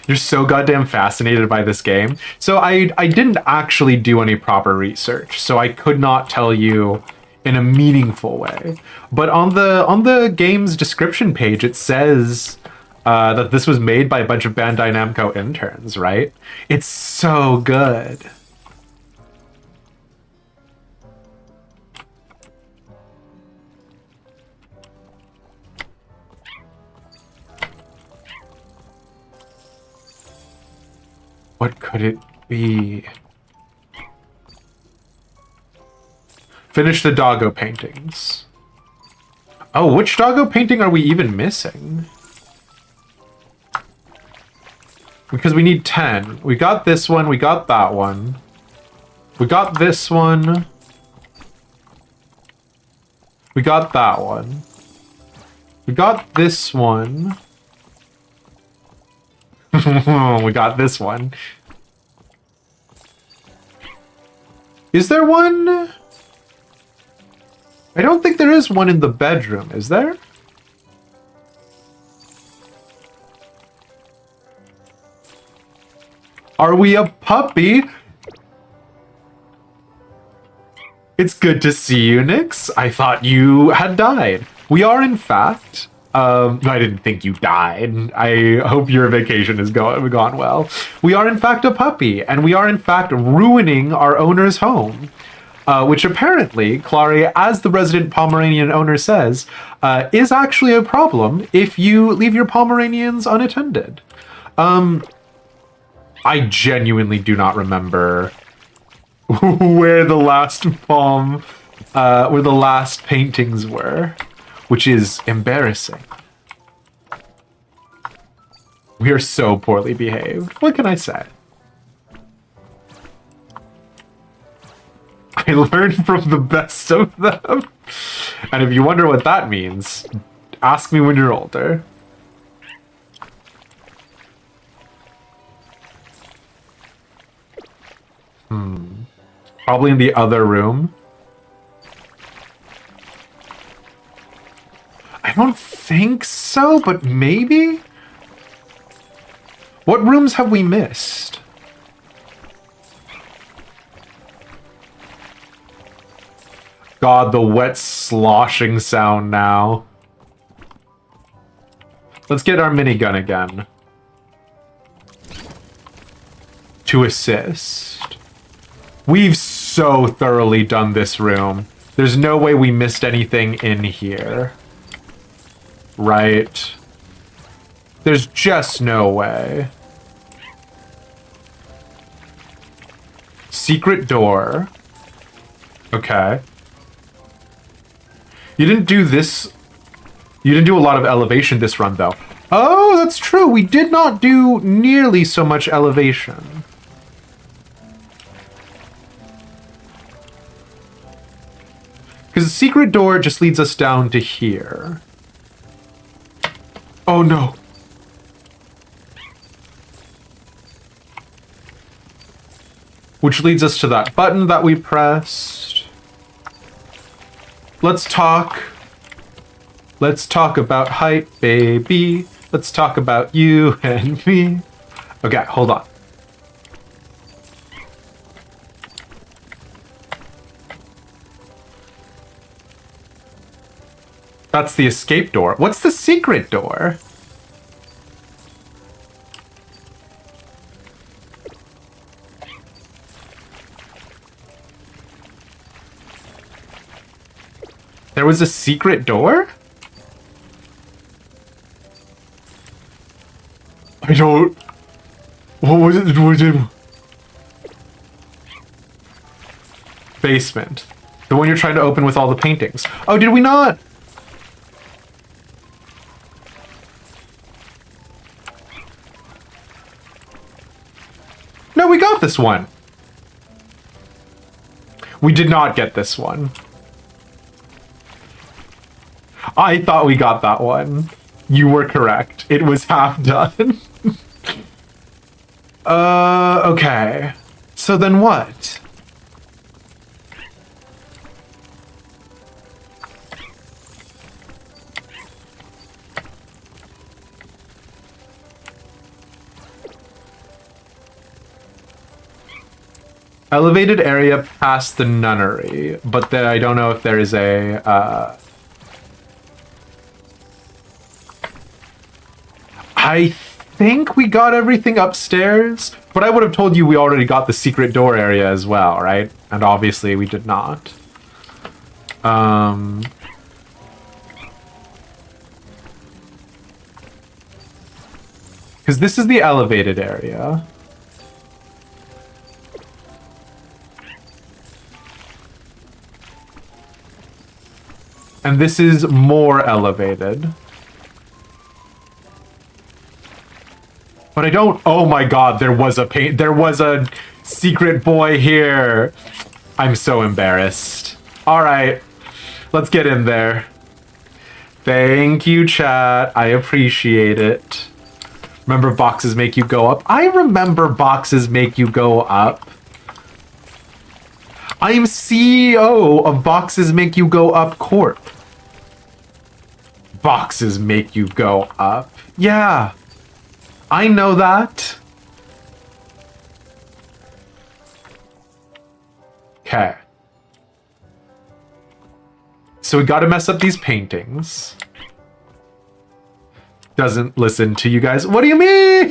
You're so goddamn fascinated by this game. So I didn't actually do any proper research, so I could not tell you in a meaningful way. But on the game's description page, it says that this was made by a bunch of Bandai Namco interns, right? It's so good. What could it be? Finish the doggo paintings. Oh, which doggo painting are we even missing? Because we need 10. We got this one, we got that one. We got this one. We got that one. We got this one. We got this one. Is there one? I don't think there is one in the bedroom, is there? Are we a puppy? It's good to see you, Nyx. I thought you had died. We are, in fact... I didn't think you died. I hope your vacation has gone well. We are, in fact, a puppy, and we are, in fact, ruining our owner's home. Which apparently, Clary, as the resident Pomeranian owner says, is actually a problem if you leave your Pomeranians unattended. I genuinely do not remember where the last where the last paintings were, which is embarrassing. We are so poorly behaved. What can I say? I learned from the best of them. And if you wonder what that means, ask me when you're older. Probably in the other room. I don't think so, but maybe? What rooms have we missed? God, the wet sloshing sound now. Let's get our minigun again. To assist. We've so thoroughly done this room. There's no way we missed anything in here. Right? There's just no way. Secret door. Okay. You didn't do this... You didn't do a lot of elevation this run, though. Oh, that's true. We did not do nearly so much elevation. Because the secret door just leads us down to here. Oh, no. Which leads us to that button that we pressed. Let's talk. Let's talk about height, baby. Let's talk about you and me. Okay, hold on. That's the escape door. What's the secret door? There was a secret door? I don't... What was it? What was it? Basement. The one you're trying to open with all the paintings. Oh, did we not? No, we got this one. We did not get this one. I thought we got that one. You were correct. It was half done. Okay. So then what? Elevated area past the nunnery, but I don't know if there is a, I think we got everything upstairs, but I would have told you we already got the secret door area as well, right? And obviously we did not. Because this is the elevated area. And this is more elevated. But I don't... Oh my god, there was a secret boy here. I'm so embarrassed. Alright, let's get in there. Thank you, chat. I appreciate it. Remember, boxes make you go up? I remember boxes make you go up. I'm CEO of Boxes Make You Go Up Corp. Boxes make you go up. Yeah, I know that. Okay. So we gotta mess up these paintings. Doesn't listen to you guys. What do you mean?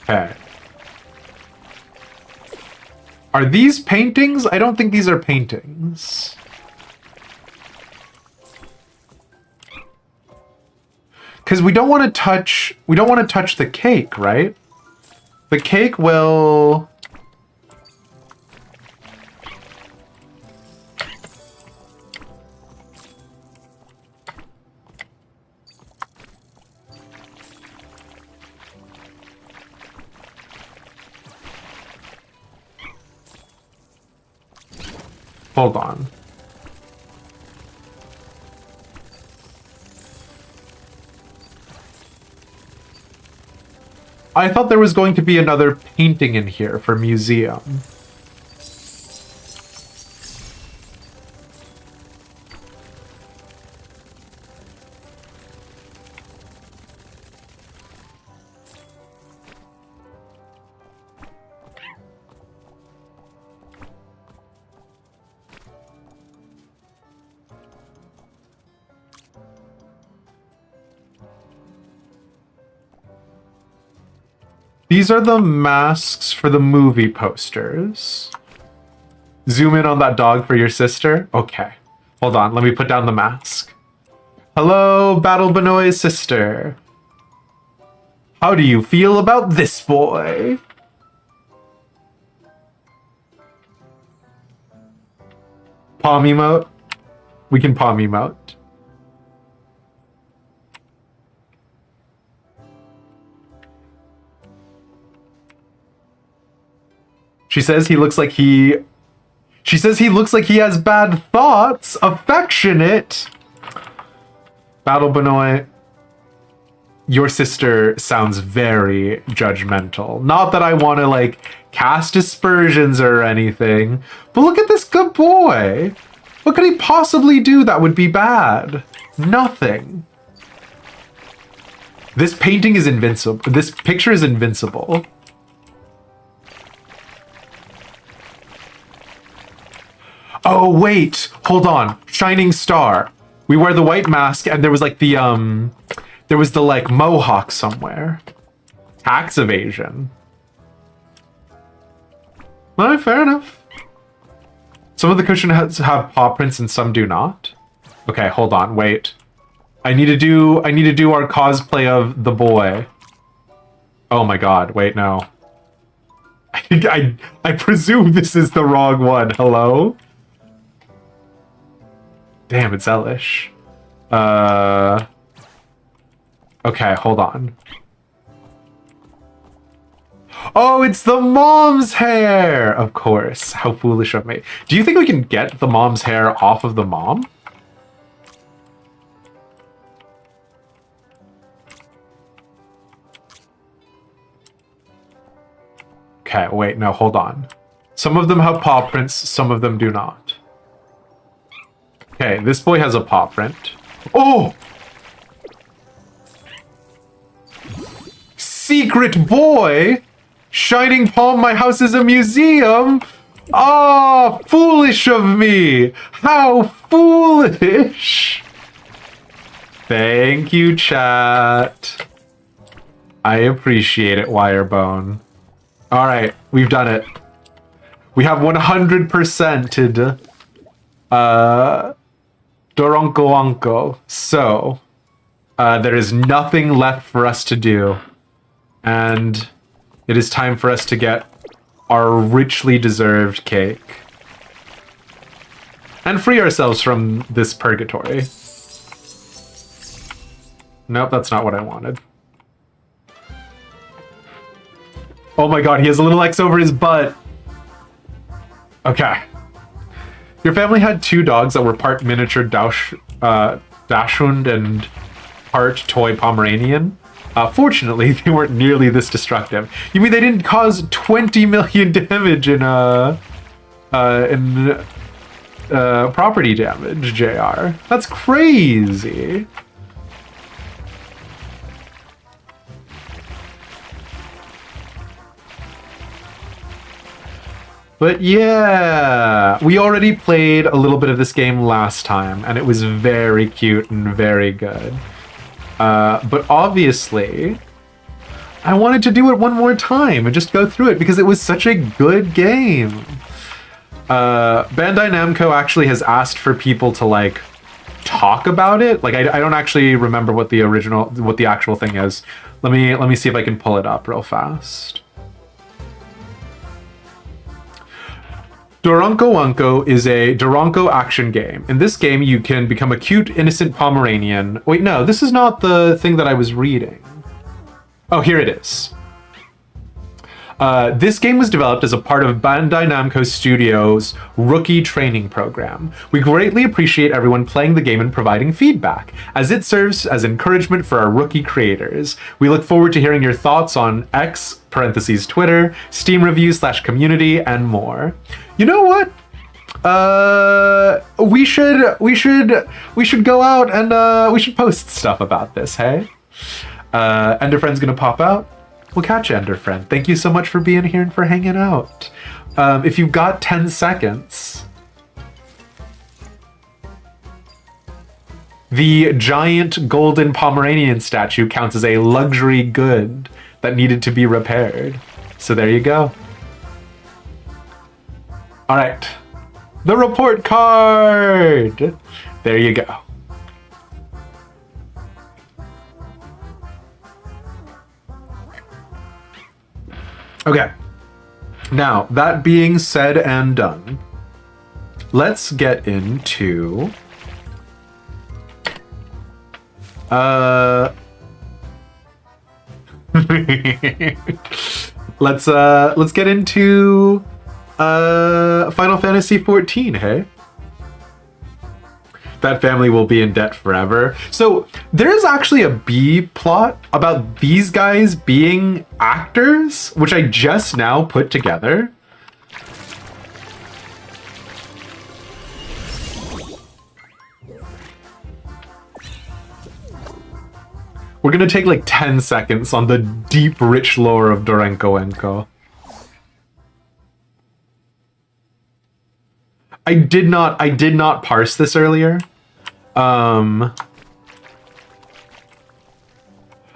Okay. Are these paintings? I don't think these are paintings. Because we don't want to touch the cake, right? The cake will... Hold on. I thought there was going to be another painting in here for museum. These are the masks for the movie posters. Zoom in on that dog for your sister. Okay. Hold on, let me put down the mask. Hello, Battle Benoit's sister. How do you feel about this boy? Palm emote? We can palm emote. She says he looks like he has bad thoughts. Affectionate. Battle Benoit. Your sister sounds very judgmental. Not that I want to, like, cast aspersions or anything, but look at this good boy. What could he possibly do that would be bad? Nothing. This painting is invincible. This picture is invincible. Oh, wait. Hold on. Shining Star. We wear the white mask and there was like the, like, mohawk somewhere. Tax evasion. Alright, fair enough. Some of the cushions have paw prints and some do not. Okay, hold on. Wait. I need to do our cosplay of the boy. Oh my god. Wait, no. I presume this is the wrong one. Hello? Damn, it's Elish. Okay, hold on. Oh, it's the mom's hair! Of course. How foolish of me. Do you think we can get the mom's hair off of the mom? Okay, wait, no, hold on. Some of them have paw prints, some of them do not. Okay, this boy has a paw print. Oh! Secret boy! Shining palm, my house is a museum! Ah, oh, foolish of me! How foolish! Thank you, chat. I appreciate it, Wirebone. Alright, we've done it. We have 100%ed Doronko Wanko. So, there is nothing left for us to do. And it is time for us to get our richly deserved cake. And free ourselves from this purgatory. Nope, that's not what I wanted. Oh my god, he has a little X over his butt. Okay. Your family had 2 dogs that were part miniature Dachshund and part toy Pomeranian. Fortunately, they weren't nearly this destructive. You mean they didn't cause 20 million damage in property damage, JR? That's crazy. But yeah, we already played a little bit of this game last time, and it was very cute and very good. But obviously, I wanted to do it one more time and just go through it because it was such a good game. Bandai Namco actually has asked for people to like talk about it. Like I don't actually remember what the actual thing is. Let me see if I can pull it up real fast. Doronko Wanko is a Doronko action game. In this game, you can become a cute, innocent Pomeranian. Wait, no, this is not the thing that I was reading. Oh, here it is. This game was developed as a part of Bandai Namco Studios' rookie training program. We greatly appreciate everyone playing the game and providing feedback, as it serves as encouragement for our rookie creators. We look forward to hearing your thoughts on X, Twitter, Steam reviews / community, and more. You know what? We should go out and we should post stuff about this, hey? Enderfriend's gonna pop out. We'll catch you, Enderfriend. Thank you so much for being here and for hanging out. If you've got 10 seconds, the giant golden Pomeranian statue counts as a luxury good that needed to be repaired. So there you go. All right, the report card. There you go. Okay, now that being said and done, let's get into let's get into Final Fantasy XIV, hey? That family will be in debt forever. So there's actually a B plot about these guys being actors, which I just now put together. We're gonna take like 10 seconds on the deep, rich lore of Doronko Wanko. I did not parse this earlier. The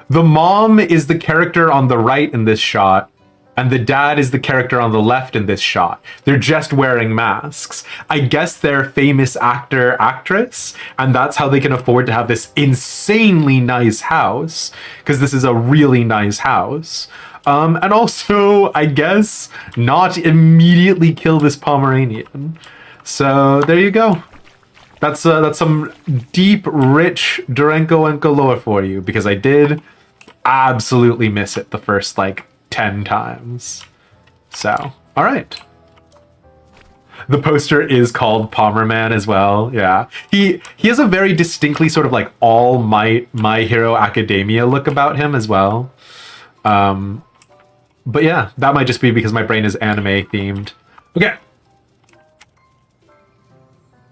mom is the character on the right in this shot, and the dad is the character on the left in this shot. They're just wearing masks. I guess they're famous actor, actress, and that's how they can afford to have this insanely nice house, because this is a really nice house. And also, I guess, not immediately kill this Pomeranian. So there you go. That's some deep, rich Doronko Wanko lore for you, because I did absolutely miss it the first like 10 times. So, all right. The poster is called Pomerman as well. Yeah, he has a very distinctly sort of like All Might My Hero Academia look about him as well. But yeah, that might just be because my brain is anime themed. Okay.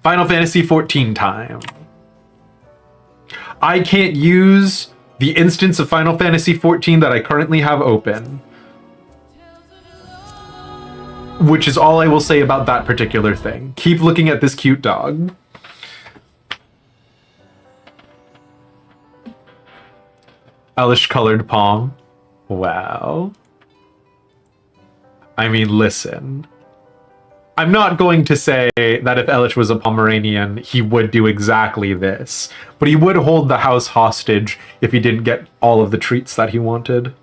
Final Fantasy XIV time. I can't use the instance of Final Fantasy XIV that I currently have open, which is all I will say about that particular thing. Keep looking at this cute dog. Elish colored palm. Wow. I mean, listen. I'm not going to say that if Elish was a Pomeranian, he would do exactly this, but he would hold the house hostage if he didn't get all of the treats that he wanted.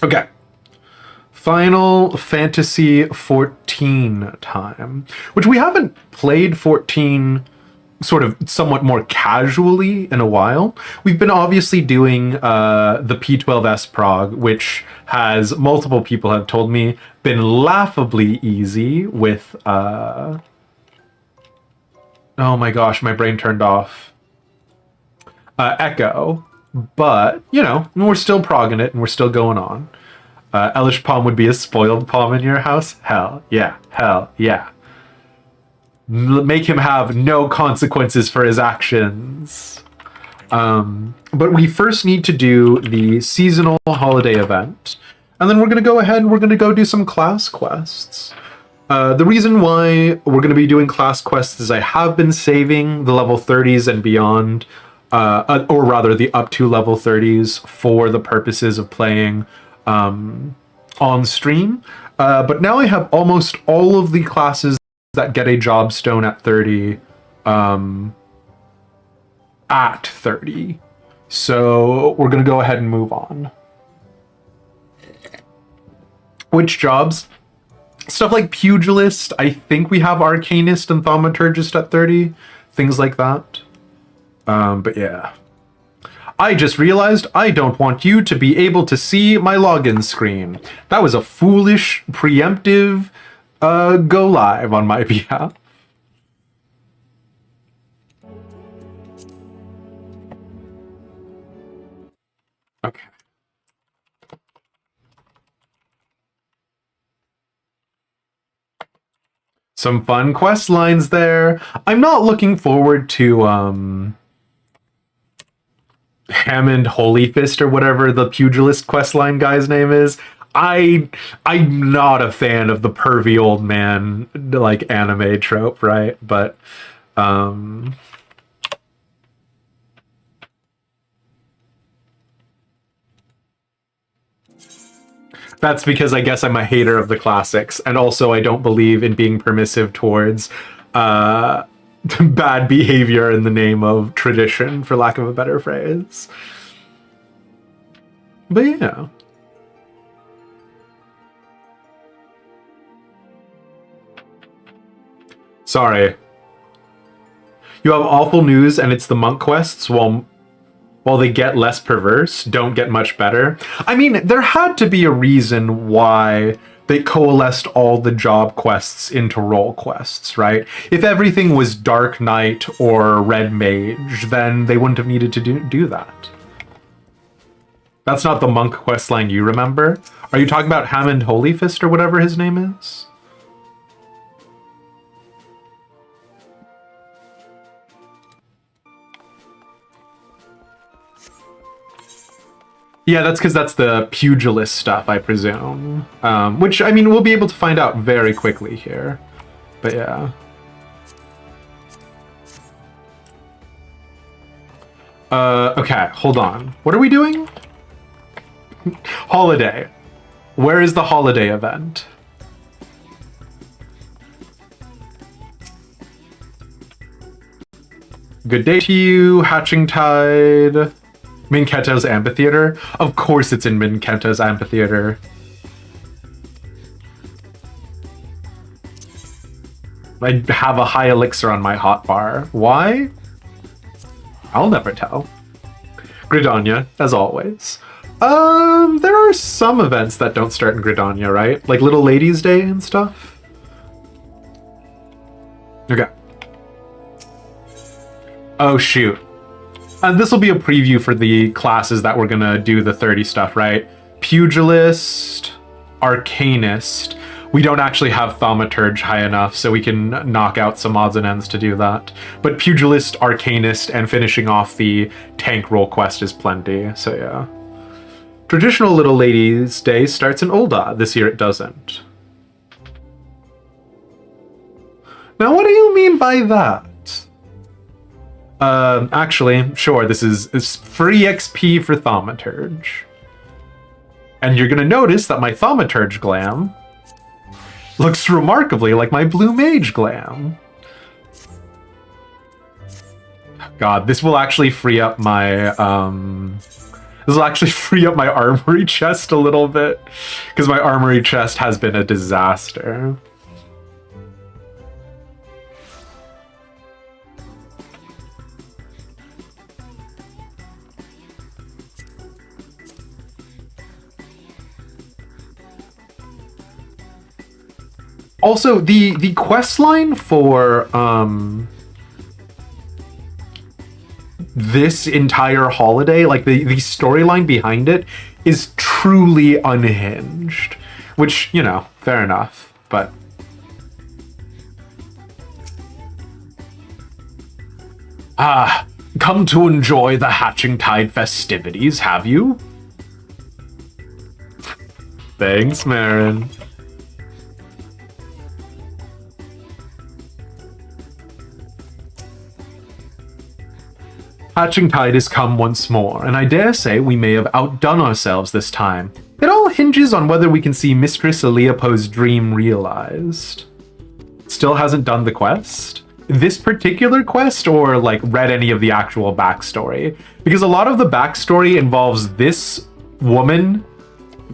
Okay. Final Fantasy XIV time, which we haven't played 14 sort of somewhat more casually in a while. We've been obviously doing the P12S prog, which has multiple people have told me been laughably easy with oh my gosh, my brain turned off. Echo. But, you know, we're still progging it and we're still going on. Elish Palm would be a spoiled palm in your house? Hell yeah. Hell yeah. Make him have no consequences for his actions. But we first need to do the seasonal holiday event. And then we're going to go ahead and we're going to go do some class quests. The reason why we're going to be doing class quests is I have been saving the level 30s and beyond, or rather the up to level 30s for the purposes of playing on stream. But now I have almost all of the classes that get a job stone at 30 at 30. So we're going to go ahead and move on. Which jobs? Stuff like Pugilist. I think we have Arcanist and Thaumaturgist at 30. Things like that. But yeah. I just realized I don't want you to be able to see my login screen. That was a foolish, preemptive go live on my behalf. Okay. Some fun quest lines there. I'm not looking forward to Hammond Holy Fist or whatever the pugilist questline guy's name is. I'm not a fan of the pervy old man like anime trope, right? But that's because I guess I'm a hater of the classics, and also I don't believe in being permissive towards bad behavior in the name of tradition, for lack of a better phrase. But yeah. Sorry. You have awful news, and it's the monk quests, while they get less perverse, don't get much better. I mean, there had to be a reason why they coalesced all the job quests into role quests, right? If everything was Dark Knight or Red Mage, then they wouldn't have needed to do that. That's not the monk quest line you remember? Are you talking about Hammond Holy Fist or whatever his name is? Yeah, that's because that's the pugilist stuff, I presume. Which, I mean, we'll be able to find out very quickly here. But yeah. Okay, hold on. What are we doing? Holiday. Where is the holiday event? Good day to you, Hatching Tide. Minketo's Amphitheater? Of course it's in Minketo's Amphitheater. I have a high elixir on my hotbar. Why? I'll never tell. Gridania, as always. There are some events that don't start in Gridania, right? Like Little Ladies' Day and stuff? Okay. Oh, shoot. This will be a preview for the classes that we're gonna do the 30 stuff, right? Pugilist, Arcanist. We don't actually have Thaumaturge high enough, so we can knock out some odds and ends to do that. But Pugilist, Arcanist, and finishing off the tank role quest is plenty, so yeah. Traditional Little Ladies' Day starts in Ul'dah. This year it doesn't. Now what do you mean by that? Actually, sure, this is free XP for Thaumaturge. And you're gonna notice that my Thaumaturge glam looks remarkably like my Blue Mage glam. God, this will actually free up my, this will actually free up my armory chest a little bit, because my armory chest has been a disaster. Also, the quest line for this entire holiday, like the storyline behind it, is truly unhinged. Which, you know, fair enough, but... Ah, come to enjoy the Hatching Tide festivities, have you? Thanks, Marin. Hatching Tide has come once more, and I dare say we may have outdone ourselves this time. It all hinges on whether we can see Mistress Eliapo's dream realized. Still hasn't done the quest? This particular quest, or like read any of the actual backstory? Because a lot of the backstory involves this woman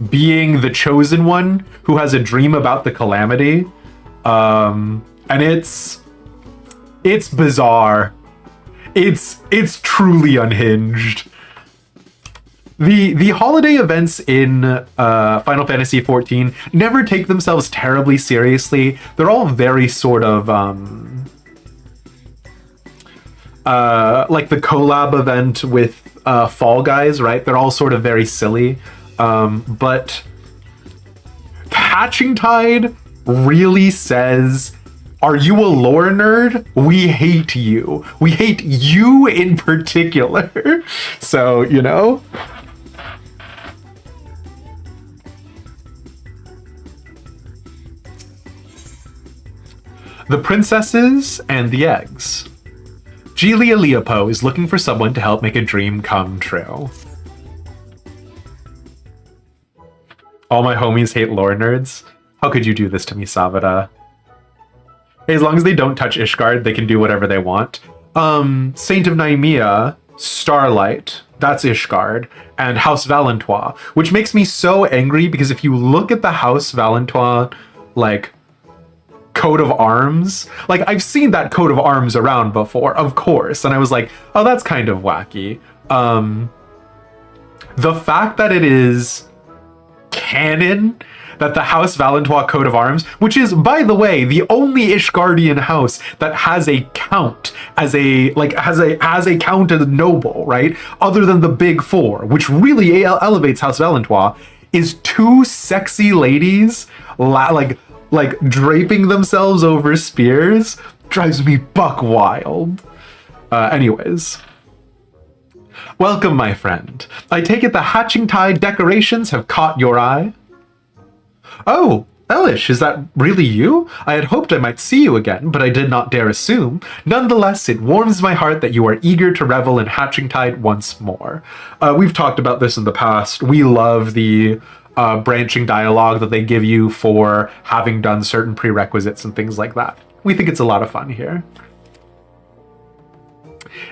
being the chosen one who has a dream about the calamity. And it's bizarre. It's truly unhinged. The holiday events in Final Fantasy XIV never take themselves terribly seriously. They're all very sort of like the collab event with Fall Guys, right? They're all sort of very silly. But Hatching Tide really says, are you a lore nerd? We hate you. We hate you in particular. So, you know. The Princesses and the Eggs. Geely Eliapo is looking for someone to help make a dream come true. All my homies hate lore nerds. How could you do this to me, Savada? As long as they don't touch Ishgard, they can do whatever they want. Saint of Naimia, Starlight, that's Ishgard, and House Valentois, which makes me so angry because if you look at the House Valentois, like, coat of arms, like, I've seen that coat of arms around before, of course, and I was like, oh, that's kind of wacky. The fact that it is canon that the House Valentois coat of arms, which is, by the way, the only Ishgardian house that has a count as a count as a noble, right? Other than the big four, which really elevates House Valentois, is two sexy ladies like draping themselves over spears. Drives me buck wild. Anyways. Welcome, my friend. I take it the Hatching Tide decorations have caught your eye? Oh, Elish, is that really you? I had hoped I might see you again, but I did not dare assume. Nonetheless, it warms my heart that you are eager to revel in Hatching Tide once more. We've talked about this in the past. We love the branching dialogue that they give you for having done certain prerequisites and things like that. We think it's a lot of fun here.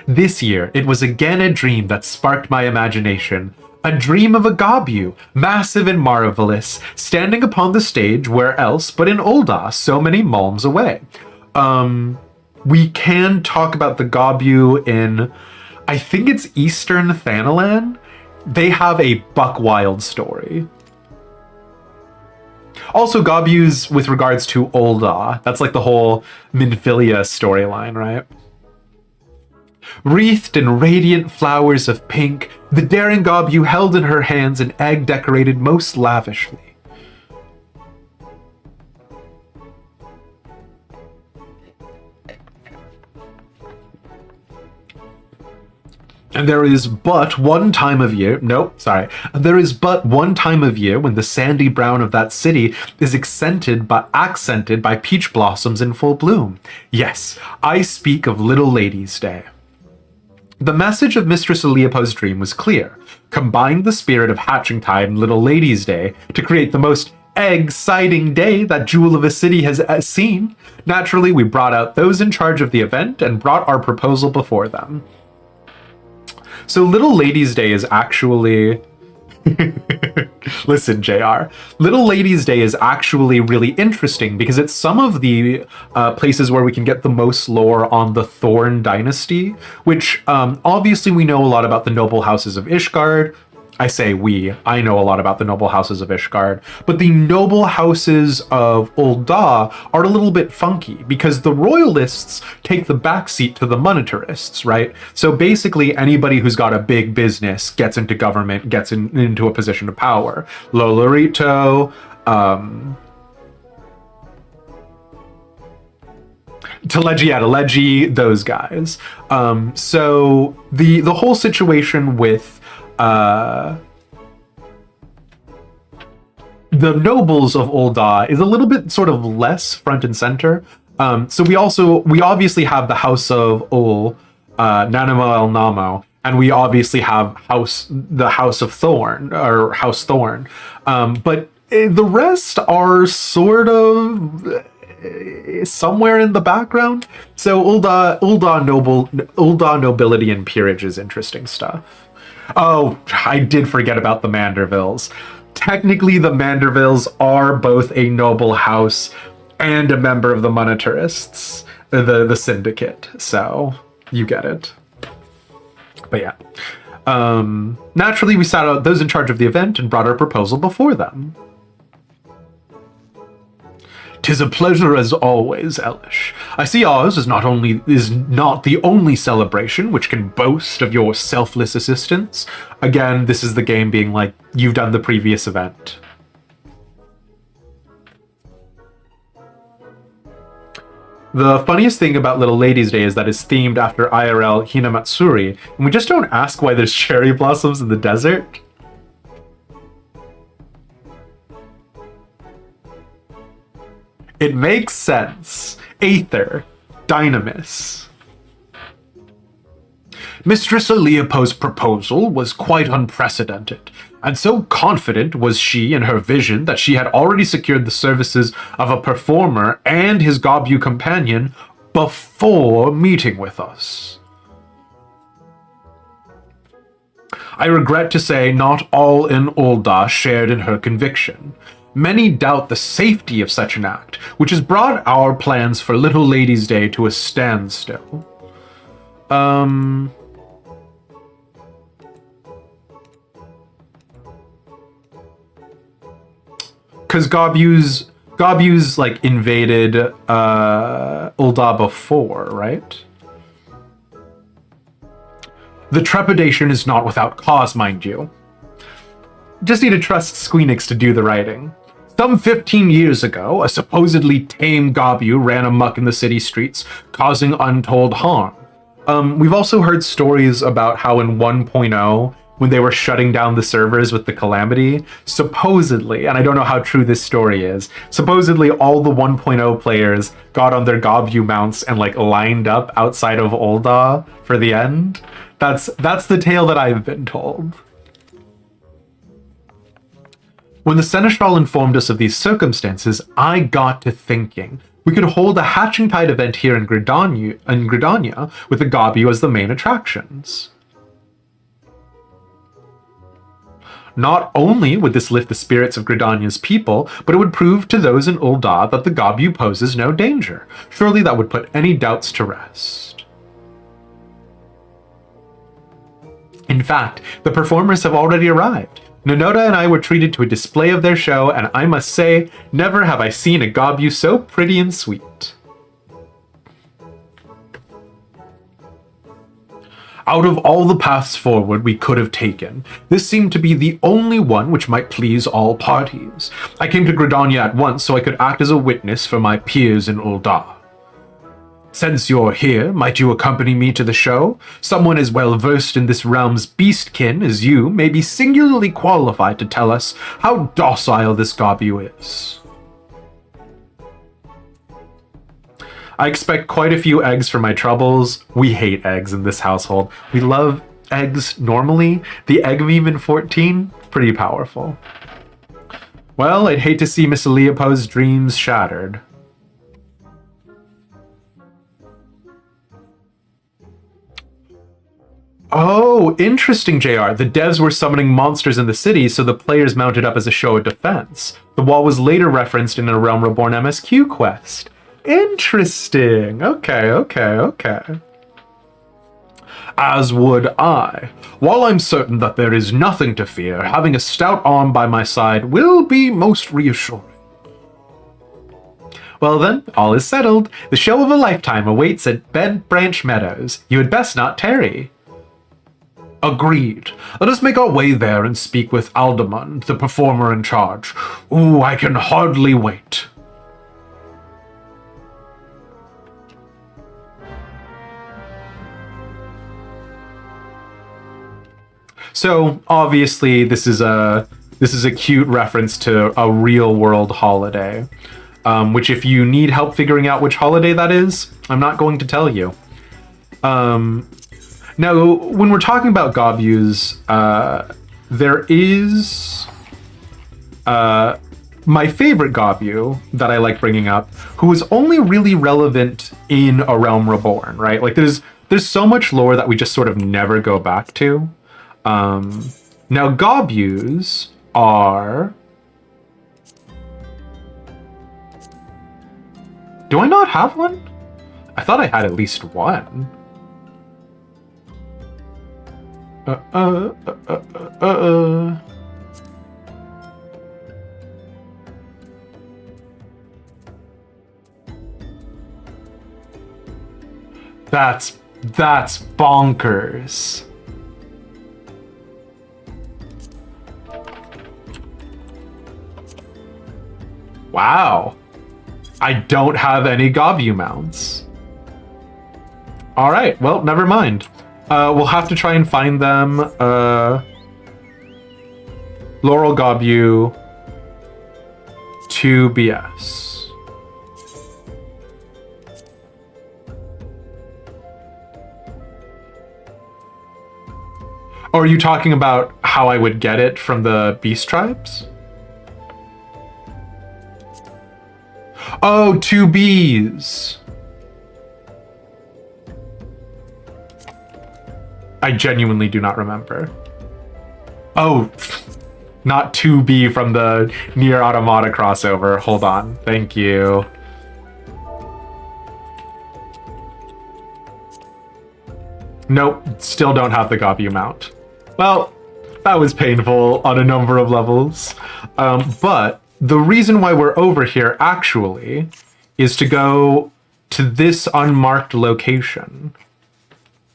This year, it was again a dream that sparked my imagination. A dream of a Gabu, massive and marvelous, standing upon the stage where else but in Ul'dah, so many malms away. We can talk about the Gabu in, I think it's Eastern Thanalan. They have a buck wild story. Also, Gabus with regards to Ul'dah. That's like the whole Minfilia storyline, right? Wreathed in radiant flowers of pink, the daring Gabu held in her hands an egg decorated most lavishly. And there is but one time of year, there is but one time of year when the sandy brown of that city is accented by peach blossoms in full bloom. Yes, I speak of Little Ladies' Day. The message of Mistress Aleopo's dream was clear. Combine the spirit of Hatchingtide and Little Lady's Day to create the most exciting day that Jewel of a City has seen. Naturally, we brought out those in charge of the event and brought our proposal before them. So Little Lady's Day is actually... Listen, JR. Little Lady's Day is actually really interesting because it's some of the places where we can get the most lore on the Thorn dynasty, which obviously we know a lot about the noble houses of Ishgard. I say we. I know a lot about the noble houses of Ishgard, but the noble houses of Ul'dah are a little bit funky because the royalists take the backseat to the monetarists, right? So basically anybody who's got a big business gets into government, gets into a position of power. Lolorito, Teleji, those guys. So the whole situation with the nobles of Ul'dah is a little bit sort of less front and center. So we obviously have the House of Ul, Nanamo El Namo, and we obviously have the House of Thorn, or House Thorn. But the rest are sort of somewhere in the background. So Ul'dah nobility and peerage is interesting stuff. Oh, I did forget about the Mandervilles. Technically, the Mandervilles are both a noble house and a member of the monetarists, the syndicate. So you get it. But yeah. Naturally, we sat out those in charge of the event and brought our proposal before them. "'Tis a pleasure as always, Elish. I see ours is not the only celebration which can boast of your selfless assistance." Again, this is the game being like, you've done the previous event. The funniest thing about Little Lady's Day is that it's themed after IRL Hinamatsuri, and we just don't ask why there's cherry blossoms in the desert. It makes sense. Aether. Dynamis. Mistress Aleopo's proposal was quite unprecedented, and so confident was she in her vision that she had already secured the services of a performer and his Gobu companion before meeting with us. I regret to say not all in Ul'dah shared in her conviction. Many doubt the safety of such an act, which has brought our plans for Little Lady's Day to a standstill. Because Gobu's like invaded Ul'dah before, right? The trepidation is not without cause, mind you. Just need to trust Squeenix to do the writing. Some 15 years ago, a supposedly tame Gobu ran amok in the city streets, causing untold harm. We've also heard stories about how in 1.0, when they were shutting down the servers with the Calamity, supposedly, and I don't know how true this story is, supposedly all the 1.0 players got on their Gobu mounts and like lined up outside of Ul'dah for the end. That's the tale that I've been told. When the Seneschal informed us of these circumstances, I got to thinking. We could hold a Hatchingtide event here in Gridania with the Gobu as the main attractions. Not only would this lift the spirits of Gridania's people, but it would prove to those in Ul'dah that the Gobu poses no danger. Surely that would put any doubts to rest. In fact, the performers have already arrived. Nonoda and I were treated to a display of their show, and I must say, never have I seen a Gobu so pretty and sweet. Out of all the paths forward we could have taken, this seemed to be the only one which might please all parties. I came to Gridania at once so I could act as a witness for my peers in Ul'dah. Since you're here, might you accompany me to the show? Someone as well versed in this realm's beastkin as you may be singularly qualified to tell us how docile this Gobu is. I expect quite a few eggs for my troubles. We hate eggs in this household. We love eggs normally. The egg meme in 14, pretty powerful. Well, I'd hate to see Miss Leopold's dreams shattered. Oh, interesting, JR. The devs were summoning monsters in the city, so the players mounted up as a show of defense. The wall was later referenced in a Realm Reborn MSQ quest. Interesting. Okay. As would I. While I'm certain that there is nothing to fear, having a stout arm by my side will be most reassuring. Well then, all is settled. The show of a lifetime awaits at Bent Branch Meadows. You had best not tarry. Agreed. Let us make our way there and speak with Aldemund, the performer in charge. Ooh, I can hardly wait. So, obviously, this is a cute reference to a real-world holiday. Which, if you need help figuring out which holiday that is, I'm not going to tell you. Now, when we're talking about Gobus, there is my favorite Gobu that I like bringing up, who is only really relevant in A Realm Reborn, right? Like, there's so much lore that we just sort of never go back to. Now, Gobus are... Do I not have one? I thought I had at least one. That's bonkers. Wow. I don't have any Gobu mounts. All right, well, never mind. We'll have to try and find them. Laurel Gobu 2BS. Or are you talking about how I would get it from the Beast Tribes? Oh, 2Bs. I genuinely do not remember. Oh, not 2B from the Nier Automata crossover. Hold on. Thank you. Nope, still don't have the Gobu mount. Well, that was painful on a number of levels. But the reason why we're over here, actually, is to go to this unmarked location.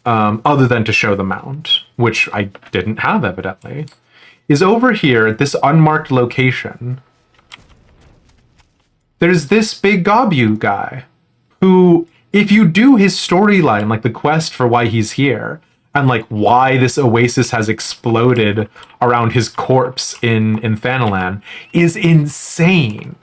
Other than to show the mount, which I didn't have, evidently, is over here at this unmarked location. There's this big Gobu guy, who, if you do his storyline, like the quest for why he's here, and like why this oasis has exploded around his corpse in Thanalan, is insane.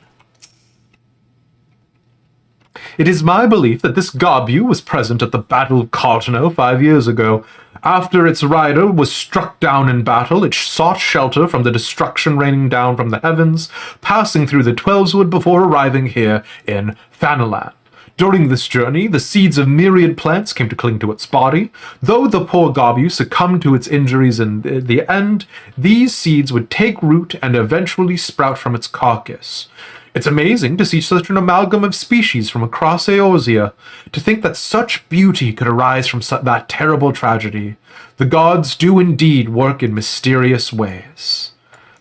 It is my belief that this Gobu was present at the Battle of Cartano 5 years ago. After its rider was struck down in battle, it sought shelter from the destruction raining down from the heavens, passing through the Twelveswood before arriving here in Thanalan. During this journey, the seeds of myriad plants came to cling to its body. Though the poor Gobu succumbed to its injuries in the end, these seeds would take root and eventually sprout from its carcass. It's amazing to see such an amalgam of species from across Eorzea. To think that such beauty could arise from that terrible tragedy. The gods do indeed work in mysterious ways.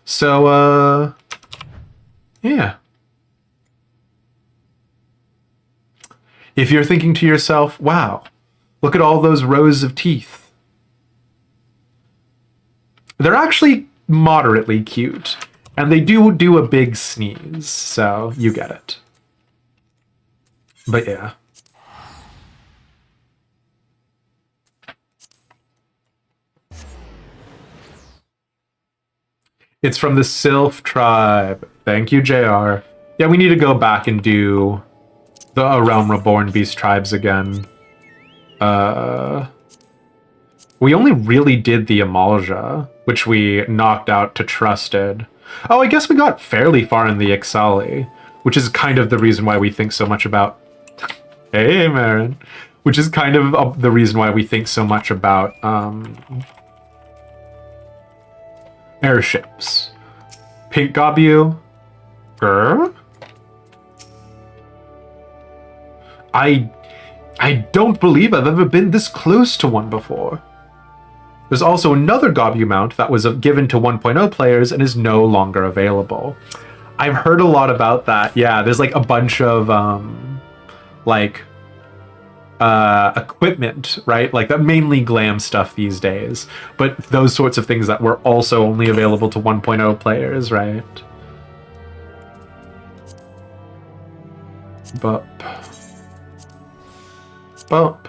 So, yeah. If you're thinking to yourself, wow, look at all those rows of teeth. They're actually moderately cute. And they do a big sneeze, so you get it. But yeah. It's from the Sylph tribe. Thank you, JR. Yeah, we need to go back and do The Realm Reborn Beast Tribes again. We only really did the Amalja, which we knocked out to Trusted. Oh, I guess we got fairly far in the Ixali, which is kind of the reason why we think so much about... Hey, Marin. Which is kind of the reason why we think so much about airships. Pink Gabu. Grr? I don't believe I've ever been this close to one before. There's also another Gabu mount that was given to 1.0 players and is no longer available. I've heard a lot about that. Yeah, there's like a bunch of equipment, right? Like that mainly glam stuff these days, but those sorts of things that were also only available to 1.0 players, right? Bump. Bump.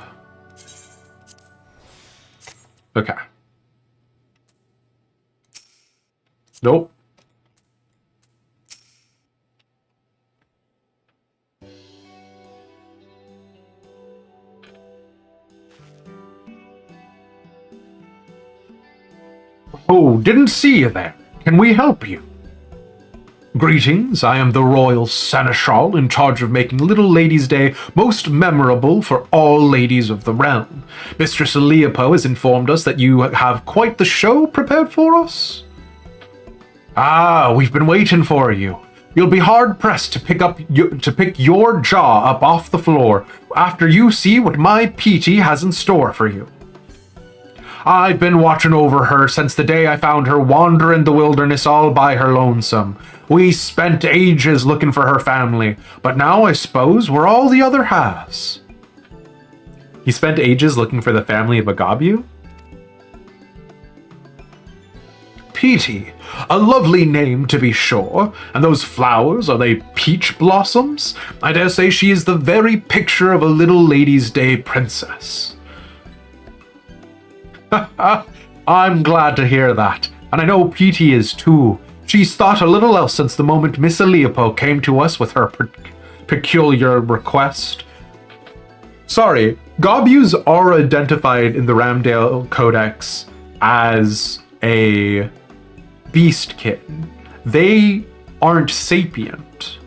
Okay. Nope. Oh, didn't see you there. Can we help you? Greetings, I am the Royal Seneschal in charge of making Little Ladies' Day most memorable for all ladies of the realm. Mistress Leopo has informed us that you have quite the show prepared for us. Ah, we've been waiting for you. You'll be hard-pressed to pick your jaw up off the floor after you see what my PT has in store for you. I've been watching over her since the day I found her wandering the wilderness all by her lonesome. We spent ages looking for her family, but now I suppose we're all the other halves. He spent ages looking for the family of a Gabu? Petey, a lovely name to be sure. And those flowers, are they peach blossoms? I dare say she is the very picture of a Little Ladies' Day princess. I'm glad to hear that, and I know Petey is too. She's thought a little else since the moment Miss Leopo came to us with her peculiar request. Sorry, Gabus are identified in the Ramdale Codex as a beastkin. They aren't sapient.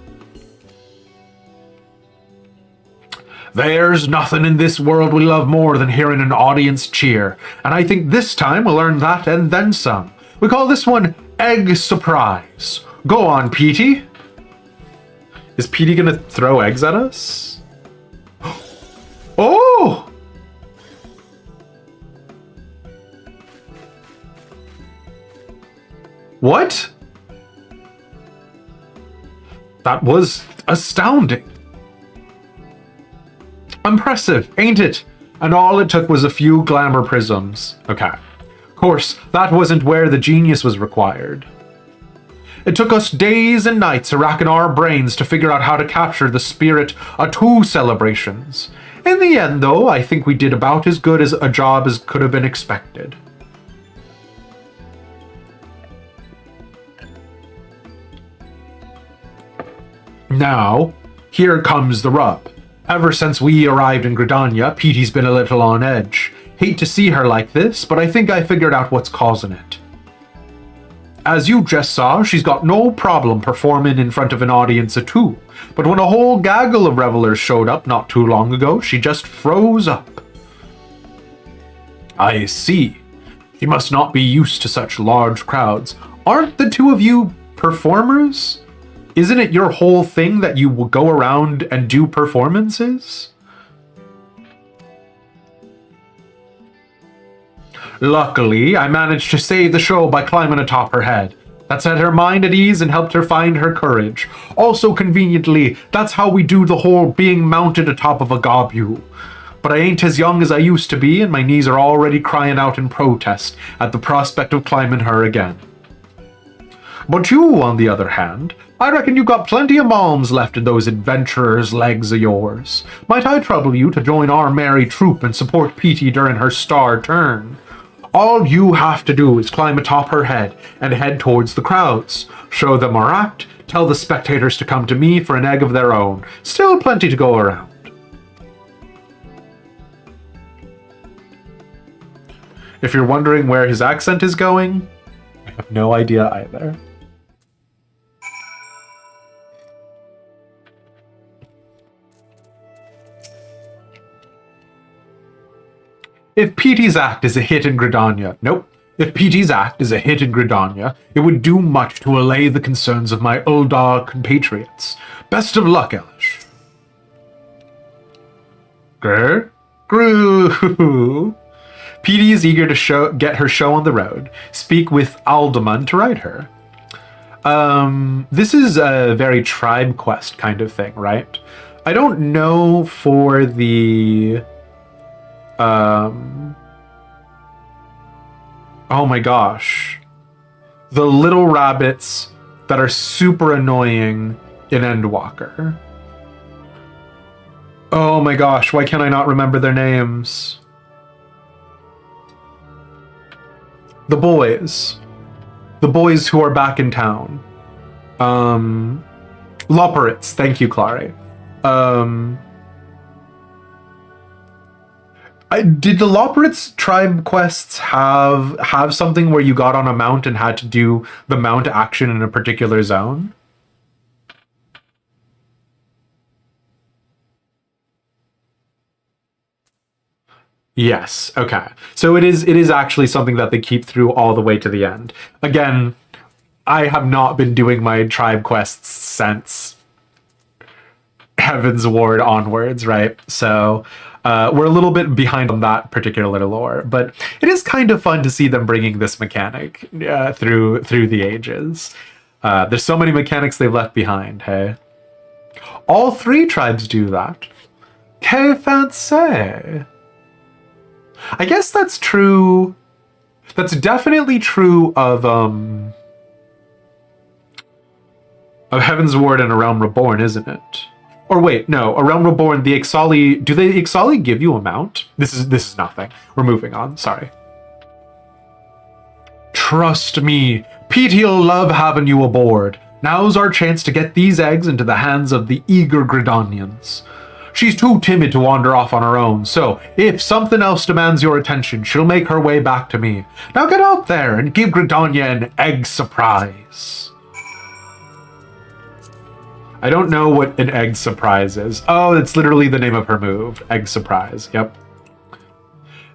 There's nothing in this world we love more than hearing an audience cheer, and I think this time we'll earn that and then some. We call this one Egg Surprise. Go on, Petey. Is Petey gonna throw eggs at us? Oh! What? That was astounding. Impressive, ain't it? And all it took was a few glamour prisms. Okay. Of course, that wasn't where the genius was required. It took us days and nights racking our brains to figure out how to capture the spirit of two celebrations. In the end, though, I think we did about as good as a job as could have been expected. Now, here comes the rub. Ever since we arrived in Gridania, Petey's been a little on edge. Hate to see her like this, but I think I figured out what's causing it. As you just saw, she's got no problem performing in front of an audience of two, but when a whole gaggle of revelers showed up not too long ago, she just froze up. I see. She must not be used to such large crowds. Aren't the two of you performers? Isn't it your whole thing that you will go around and do performances? Luckily, I managed to save the show by climbing atop her head. That set her mind at ease and helped her find her courage. Also conveniently, that's how we do the whole being mounted atop of a Gabu. But I ain't as young as I used to be, and my knees are already crying out in protest at the prospect of climbing her again. But you, on the other hand, I reckon you got plenty of malms left in those adventurers' legs of yours. Might I trouble you to join our merry troop and support Petey during her star turn? All you have to do is climb atop her head and head towards the crowds. Show them our act, Tell the spectators to come to me for an egg of their own. Still plenty to go around. If you're wondering where his accent is going, I have no idea either. If Petey's act is a hit in Gridania, nope. If Petey's act is a hit in Gridania, it would do much to allay the concerns of my Uldar compatriots. Best of luck, Elish. Grr? Groo. Petey is eager to get her show on the road. Speak with Alderman to ride her. This is a very tribe quest kind of thing, right? I don't know for the... oh my gosh. The little rabbits that are super annoying in Endwalker. Oh my gosh, why can't I not remember their names? The boys. The boys who are back in town. Loporits, thank you, Clary. Did the Loporits tribe quests have something where you got on a mount and had to do the mount action in a particular zone? Yes, okay. So it is actually something that they keep through all the way to the end. Again, I have not been doing my tribe quests since Heaven's Ward onwards, right? So we're a little bit behind on that particular lore, but it is kind of fun to see them bringing this mechanic through the ages. There's so many mechanics they've left behind, hey? All three tribes do that. Que fancy! I guess that's true. That's definitely true of Heaven's Ward and A Realm Reborn, isn't it? Or wait, no, A Realm Reborn, the Ixali, do the Ixali give you a mount? This is nothing. We're moving on, sorry. Trust me, Petey'll love having you aboard. Now's our chance to get these eggs into the hands of the eager Gridanians. She's too timid to wander off on her own, so if something else demands your attention, she'll make her way back to me. Now get out there and give Gridania an egg surprise. I don't know what an egg surprise is. Oh, it's literally the name of her move. Egg surprise, yep.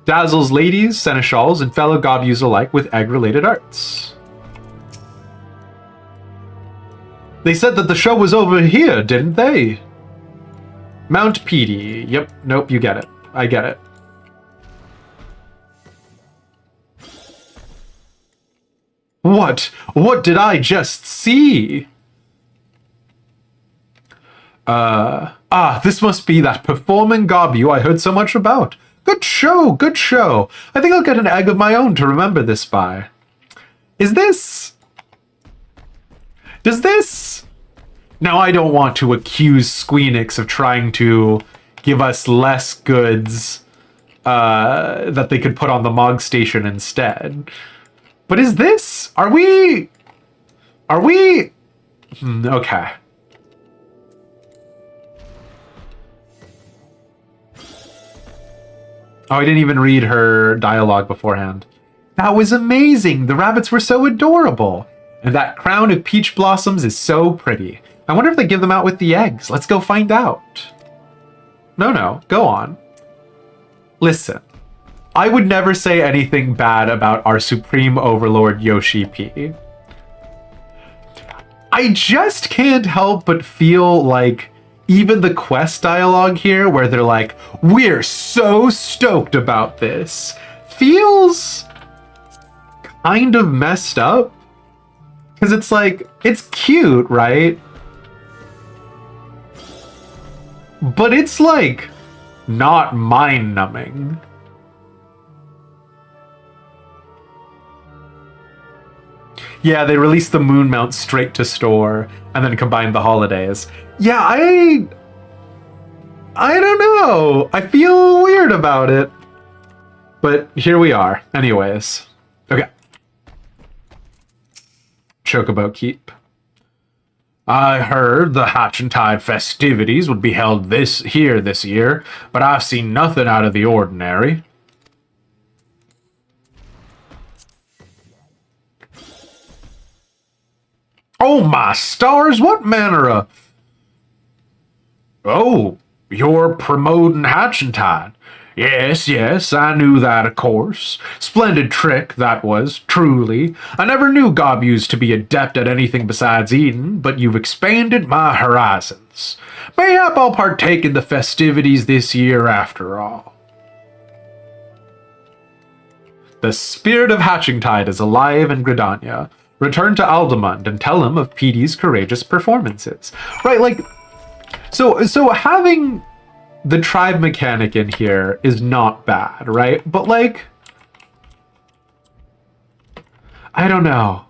Dazzles ladies, seneschals, and fellow gobus alike with egg-related arts. They said that the show was over here, didn't they? Mount Petey. Yep, nope, you get it. I get it. What? What did I just see? This must be that performing Gobu I heard so much about. Good show, good show. I think I'll get an egg of my own to remember this by. Is this... Does this... Now, I don't want to accuse Squeenix of trying to give us less goods that they could put on the Mog Station instead. But is this... Are we... Okay. Oh, I didn't even read her dialogue beforehand. That was amazing! The rabbits were so adorable! And that crown of peach blossoms is so pretty. I wonder if they give them out with the eggs. Let's go find out. No, go on. Listen, I would never say anything bad about our supreme overlord Yoshi P. I just can't help but feel like even the quest dialogue here, where they're like, we're so stoked about this, feels kind of messed up. Because it's like, it's cute, right? But it's like, not mind-numbing. Yeah, they released the moon mount straight to store and then combined the holidays. Yeah, I don't know. I feel weird about it. But here we are. Anyways. Okay. Chocobo Keep. I heard the Hatchentide festivities would be held this year, but I've seen nothing out of the ordinary. Oh my stars, what manner of... Oh, you're promoting Hatchentide. Yes, I knew that, of course. Splendid trick, that was, truly. I never knew Gobus to be adept at anything besides eating, but you've expanded my horizons. Mayhap I'll partake in the festivities this year after all. The spirit of Hatchentide is alive in Gridania. Return to Aldemund and tell him of Petey's courageous performances. Right, like... So having the tribe mechanic in here is not bad, right? But, like... I don't know,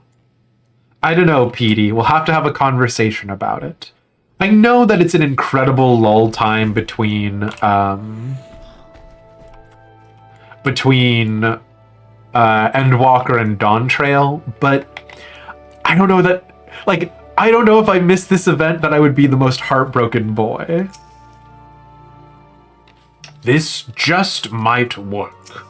Petey. We'll have to have a conversation about it. I know that it's an incredible lull time between Endwalker and Dawn Trail, but I don't know that, like, I don't know if I missed this event that I would be the most heartbroken boy. This just might work.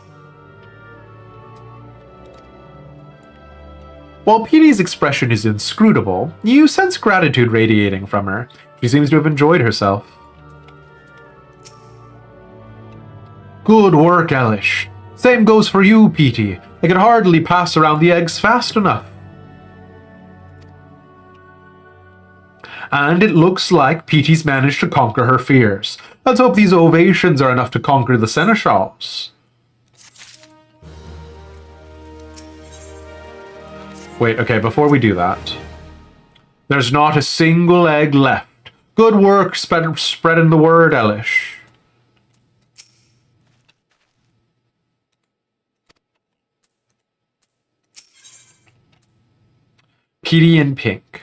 While Petey's expression is inscrutable, you sense gratitude radiating from her. She seems to have enjoyed herself. Good work, Elish. Same goes for you, Petey. I can hardly pass around the eggs fast enough. And it looks like Petey's managed to conquer her fears. Let's hope these ovations are enough to conquer the seneschals. Wait, okay, before we do that. There's not a single egg left. Good work spreading the word, Elish. Petey in pink.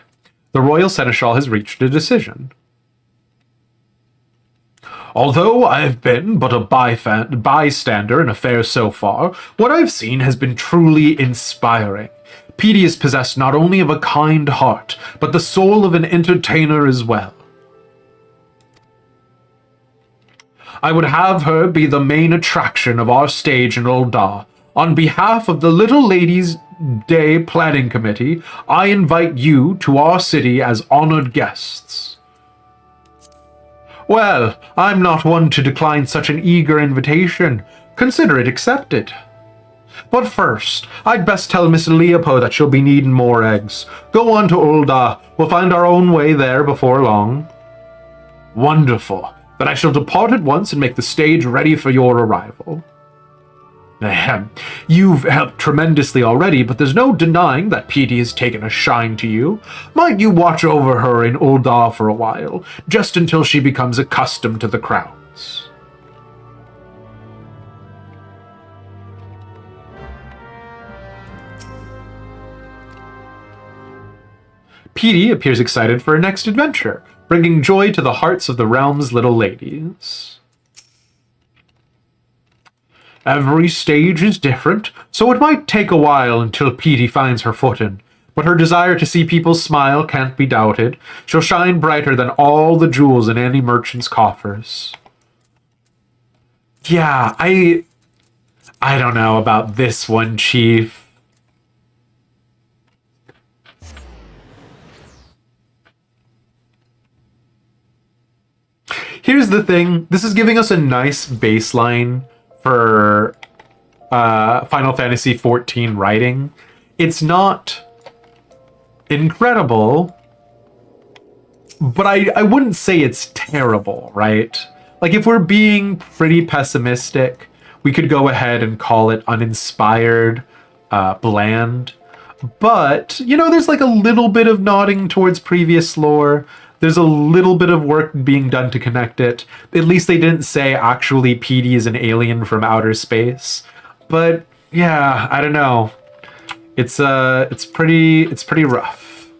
The Royal Seneschal has reached a decision. Although I've been but a bystander in affairs so far, what I've seen has been truly inspiring. Petey is possessed not only of a kind heart, but the soul of an entertainer as well. I would have her be the main attraction of our stage in Ul'dah. On behalf of the Little Ladies' Day Planning Committee, I invite you to our city as honored guests. Well, I'm not one to decline such an eager invitation. Consider it accepted. But first, I'd best tell Miss Leopo that she'll be needing more eggs. Go on to Ul'dah. We'll find our own way there before long. Wonderful. Then I shall depart at once and make the stage ready for your arrival. Ahem. You've helped tremendously already, but there's no denying that Petey has taken a shine to you. Might you watch over her in Ul'dah for a while, just until she becomes accustomed to the crowds? Petey appears excited for her next adventure, bringing joy to the hearts of the realm's little ladies. Every stage is different, so it might take a while until Petey finds her footing. But her desire to see people smile can't be doubted. She'll shine brighter than all the jewels in any merchant's coffers. Yeah, I don't know about this one, Chief. Here's the thing. This is giving us a nice baseline for Final Fantasy XIV writing. It's not incredible, but I wouldn't say it's terrible, right? Like, if we're being pretty pessimistic, we could go ahead and call it uninspired, bland. But, you know, there's like a little bit of nodding towards previous lore. There's a little bit of work being done to connect it. At least they didn't say actually Petey is an alien from outer space. But yeah, I don't know. It's pretty rough.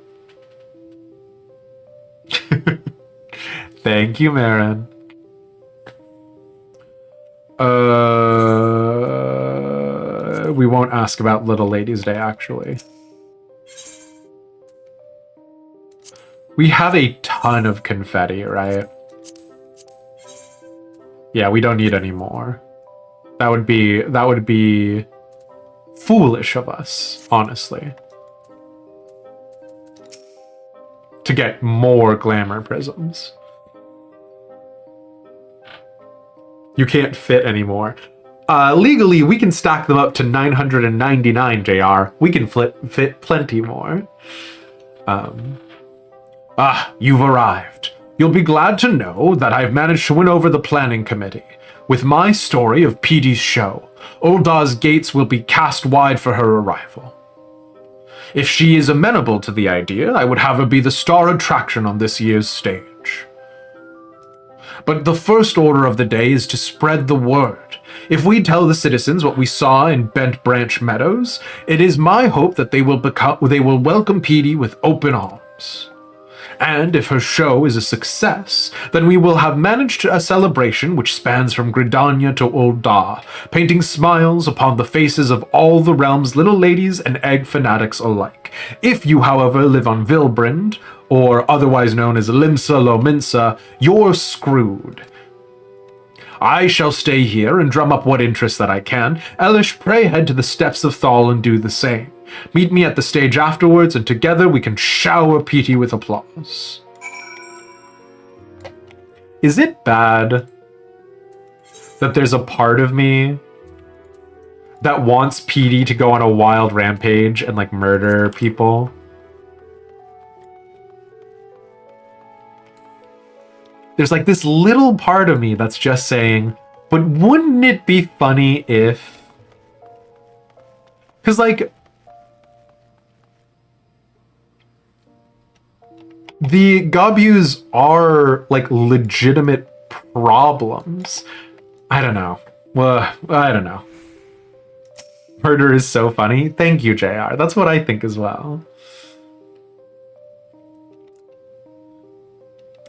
Thank you, Marin. We won't ask about Little Ladies' Day, actually. We have a ton of confetti, right? Yeah, we don't need any more. That would be foolish of us, honestly. To get more glamour prisms. You can't fit anymore. Legally, we can stack them up to 999, JR. We can fit plenty more. You've arrived. You'll be glad to know that I've managed to win over the planning committee. With my story of Petey's show, Ulda's gates will be cast wide for her arrival. If she is amenable to the idea, I would have her be the star attraction on this year's stage. But the first order of the day is to spread the word. If we tell the citizens what we saw in Bent Branch Meadows, it is my hope that they will welcome Petey with open arms. And if her show is a success, then we will have managed a celebration which spans from Gridania to Ulda, painting smiles upon the faces of all the realm's little ladies and egg fanatics alike. If you, however, live on Vilbrind, or otherwise known as Limsa Lominsa, you're screwed. I shall stay here and drum up what interest that I can. Elish, pray head to the steps of Thal and do the same. Meet me at the stage afterwards, and together we can shower Petey with applause. Is it bad that there's a part of me that wants Petey to go on a wild rampage and, like, murder people? There's, like, this little part of me that's just saying, but wouldn't it be funny if... Because, like... The Gobus are, like, legitimate problems. I don't know. Well, I don't know. Murder is so funny. Thank you, JR. That's what I think as well.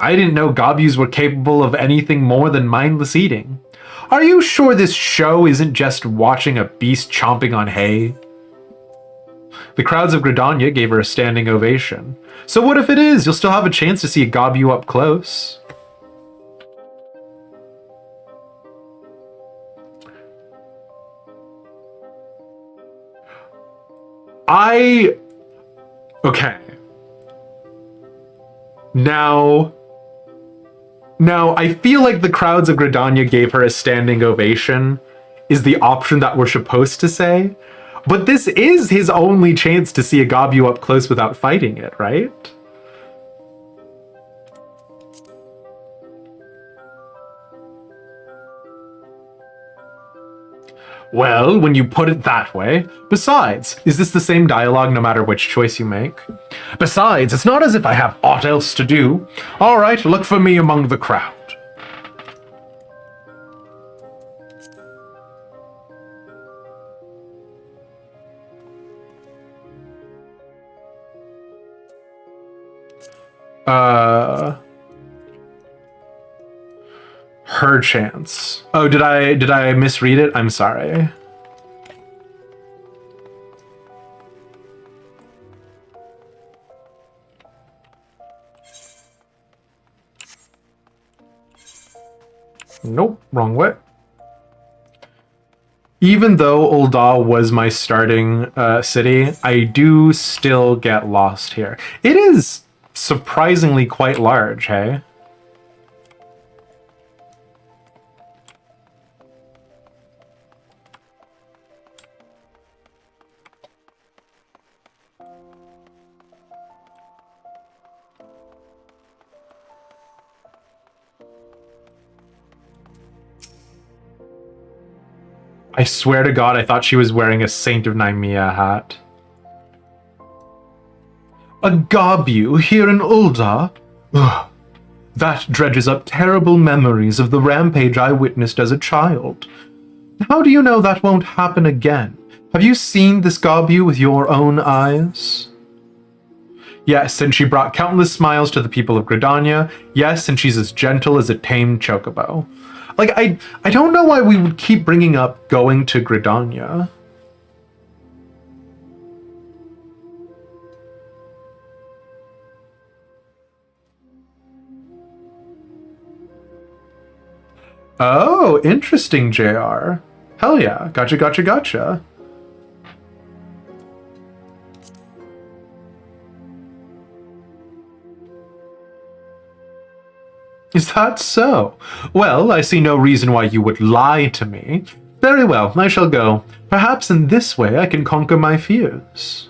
I didn't know Gobus were capable of anything more than mindless eating. Are you sure this show isn't just watching a beast chomping on hay? The crowds of Gridania gave her a standing ovation. So what if it is? You'll still have a chance to see a Gobu up close. Okay. Now, I feel like the crowds of Gridania gave her a standing ovation is the option that we're supposed to say. But this is his only chance to see a Gobu up close without fighting it, right? Well, when you put it that way. Besides, is this the same dialogue no matter which choice you make? Besides, it's not as if I have aught else to do. All right, look for me among the crowd. Her chance. Oh, did I misread it? I'm sorry. Nope, wrong way. Even though Ulda was my starting city, I do still get lost here. It is surprisingly quite large, hey? I swear to God, I thought she was wearing a Saint of Nymea hat. A Gobu here in Ulda? Ugh. That dredges up terrible memories of the rampage I witnessed as a child. How do you know that won't happen again? Have you seen this Gobu with your own eyes? Yes, and she brought countless smiles to the people of Gridania. Yes, and she's as gentle as a tamed chocobo. Like, I don't know why we would keep bringing up going to Gridania. Oh, interesting, JR. Hell yeah. Gotcha, gotcha, gotcha. Is that so? Well, I see no reason why you would lie to me. Very well, I shall go. Perhaps in this way I can conquer my fears.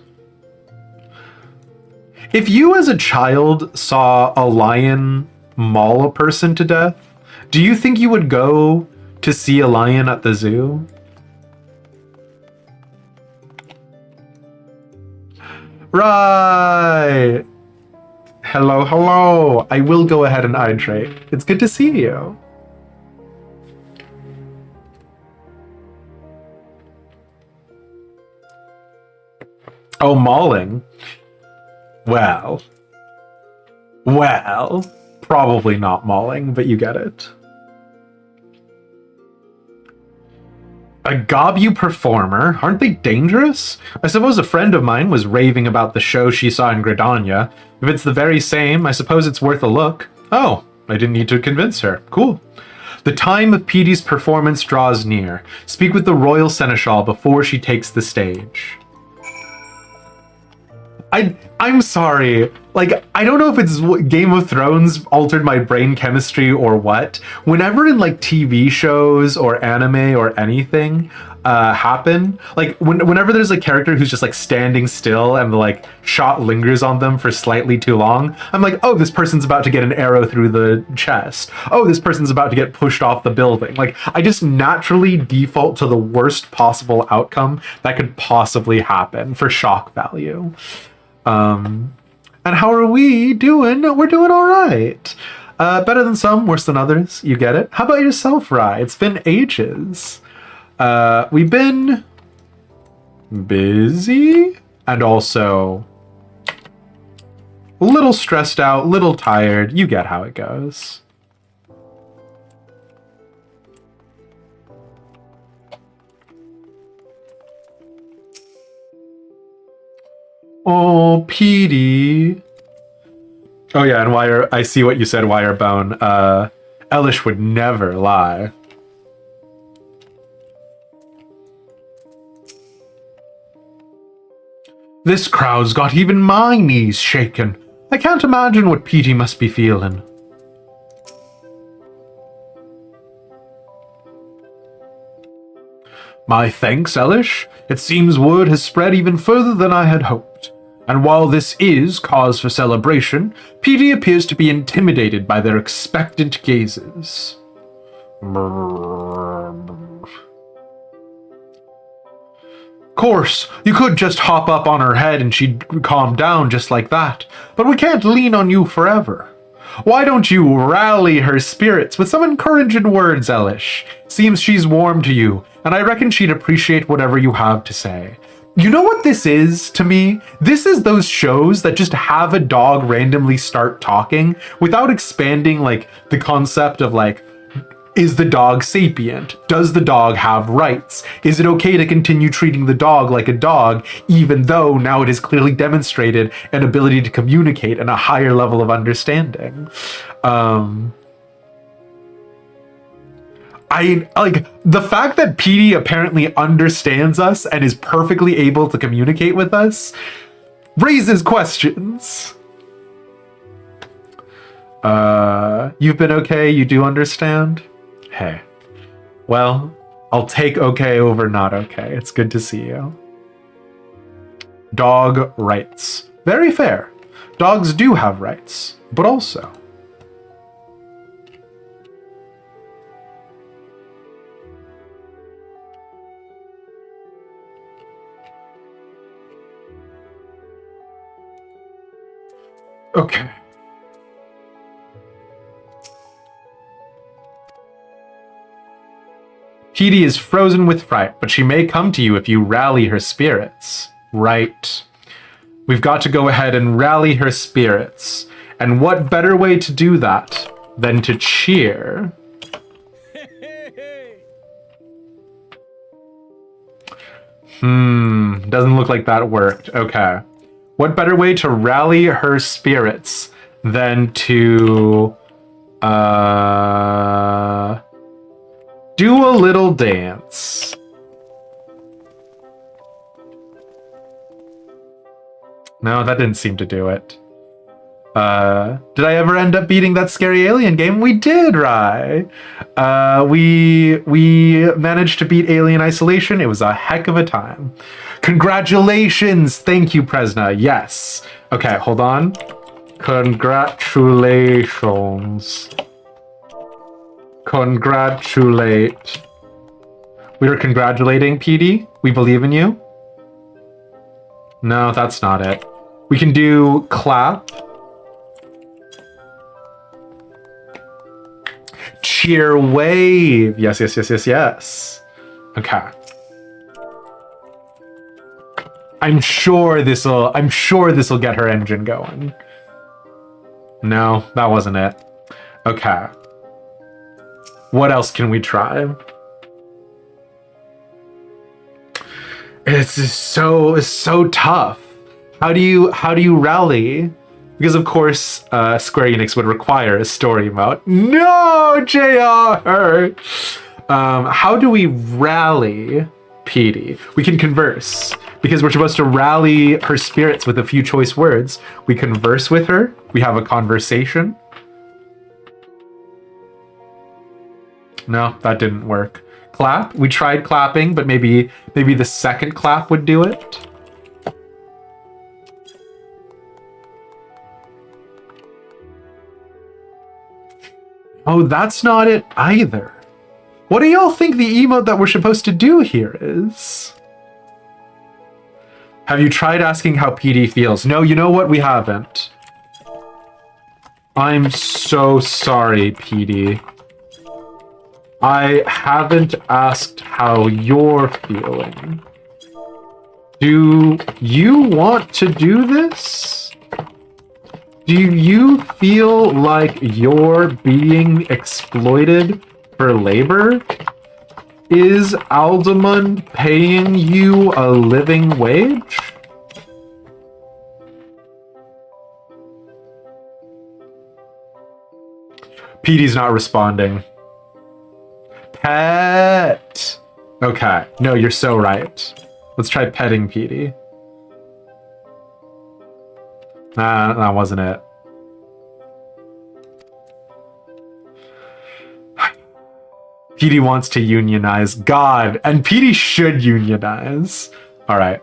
If you as a child saw a lion maul a person to death, do you think you would go to see a lion at the zoo? Right. Hello, hello. I will go ahead and hydrate. It's good to see you. Oh, mauling. Well, probably not mauling, but you get it. A Gobu performer? Aren't they dangerous? I suppose a friend of mine was raving about the show she saw in Gridania. If it's the very same, I suppose it's worth a look. Oh, I didn't need to convince her. Cool. The time of Petey's performance draws near. Speak with the Royal Seneschal before she takes the stage. I'm sorry. Like, I don't know if it's Game of Thrones altered my brain chemistry or what. Whenever in like TV shows or anime or anything happen, like whenever there's a character who's just like standing still and the like shot lingers on them for slightly too long, I'm like, oh, this person's about to get an arrow through the chest. Oh, this person's about to get pushed off the building. Like, I just naturally default to the worst possible outcome that could possibly happen for shock value. And how are we doing? We're doing all right. Better than some, worse than others. You get it. How about yourself, Rye? It's been ages. We've been busy and also a little stressed out, little tired. You get how it goes. Oh, Petey. Oh yeah, and Wire, I see what you said, Wirebone. Elish would never lie. This crowd's got even my knees shaken. I can't imagine what Petey must be feeling. My thanks, Elish. It seems word has spread even further than I had hoped. And while this is cause for celebration, Petey appears to be intimidated by their expectant gazes. Course, you could just hop up on her head and she'd calm down just like that, but we can't lean on you forever. Why don't you rally her spirits with some encouraging words, Elish? Seems she's warm to you, and I reckon she'd appreciate whatever you have to say. You know what this is to me? This is those shows that just have a dog randomly start talking without expanding like the concept of like, is the dog sapient? Does the dog have rights? Is it okay to continue treating the dog like a dog, even though now it has clearly demonstrated an ability to communicate and a higher level of understanding? I like the fact that Petey apparently understands us and is perfectly able to communicate with us raises questions. You've been okay? You do understand? Hey. Well, I'll take okay over not okay. It's good to see you. Dog rights. Very fair. Dogs do have rights, but also okay. Petey is frozen with fright, but she may come to you if you rally her spirits. Right. We've got to go ahead and rally her spirits. And what better way to do that than to cheer? Doesn't look like that worked. Okay. What better way to rally her spirits than to Do a little dance. No, that didn't seem to do it. Did I ever end up beating that scary alien game? We did, right? We managed to beat Alien Isolation. It was a heck of a time. Congratulations! Thank you, Presna. Yes. Okay, hold on. Congratulations. Congratulate. We were congratulating PD. We believe in you. No, that's not it. We can do clap. Cheer wave. Yes, yes, yes, yes, yes. Okay. I'm sure this'll get her engine going. No, that wasn't it. Okay. What else can we try? It's so tough. How do you rally? Because of course, Square Enix would require a story mode. No, JR. How do we rally PD? We can converse because we're supposed to rally her spirits with a few choice words. We converse with her. We have a conversation. No, that didn't work. Clap. We tried clapping, but maybe the second clap would do it. Oh, that's not it either. What do y'all think the emote that we're supposed to do here is? Have you tried asking how PD feels? No, you know what? We haven't. I'm so sorry, PD. I haven't asked how you're feeling. Do you want to do this? Do you feel like you're being exploited for labor? Is Aldemund paying you a living wage? PD's not responding. Pet! Okay. No, you're so right. Let's try petting PD. Nah, that wasn't it. PD wants to unionize. God, and PD should unionize. All right.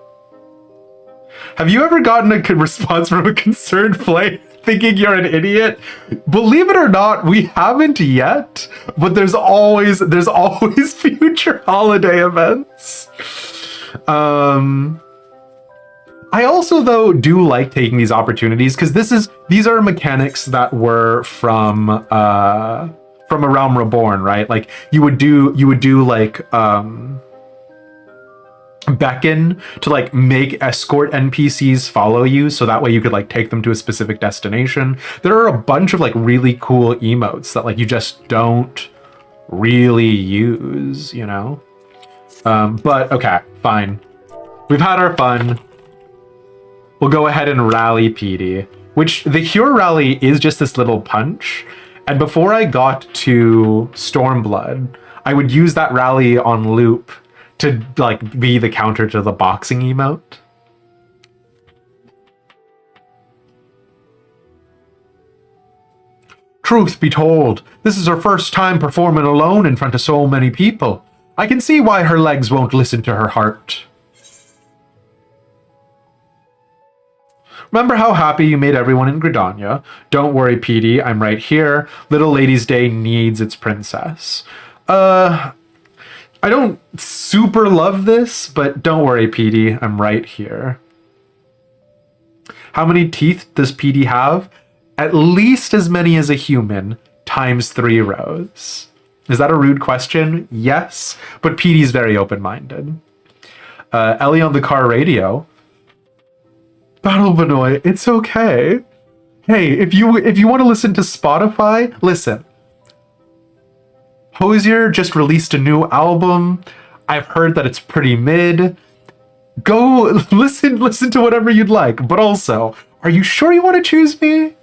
Have you ever gotten a good response from a concerned player thinking you're an idiot? Believe it or not, we haven't yet, but there's always future holiday events. I also, though, do like taking these opportunities because these are mechanics that were from A Realm Reborn, right? Like you would do like beckon to like make escort NPCs follow you, so that way you could like take them to a specific destination. There are a bunch of like really cool emotes that like you just don't really use, you know? But okay, fine. We've had our fun. We'll go ahead and rally PD, which the Cure rally is just this little punch. And before I got to Stormblood, I would use that rally on loop to like be the counter to the boxing emote. Truth be told, this is her first time performing alone in front of so many people. I can see why her legs won't listen to her heart. Remember how happy you made everyone in Gridania? Don't worry, PD, I'm right here. Little Lady's Day needs its princess. I don't super love this, but don't worry, PD, I'm right here. How many teeth does PD have? At least as many as a human, times 3 rows. Is that a rude question? Yes, but PD's very open-minded. Ellie on the car radio. Battle Benoit, it's okay. Hey, if you want to listen to Spotify, listen. Hosier just released a new album. I've heard that it's pretty mid. Go listen to whatever you'd like. But also, are you sure you want to choose me?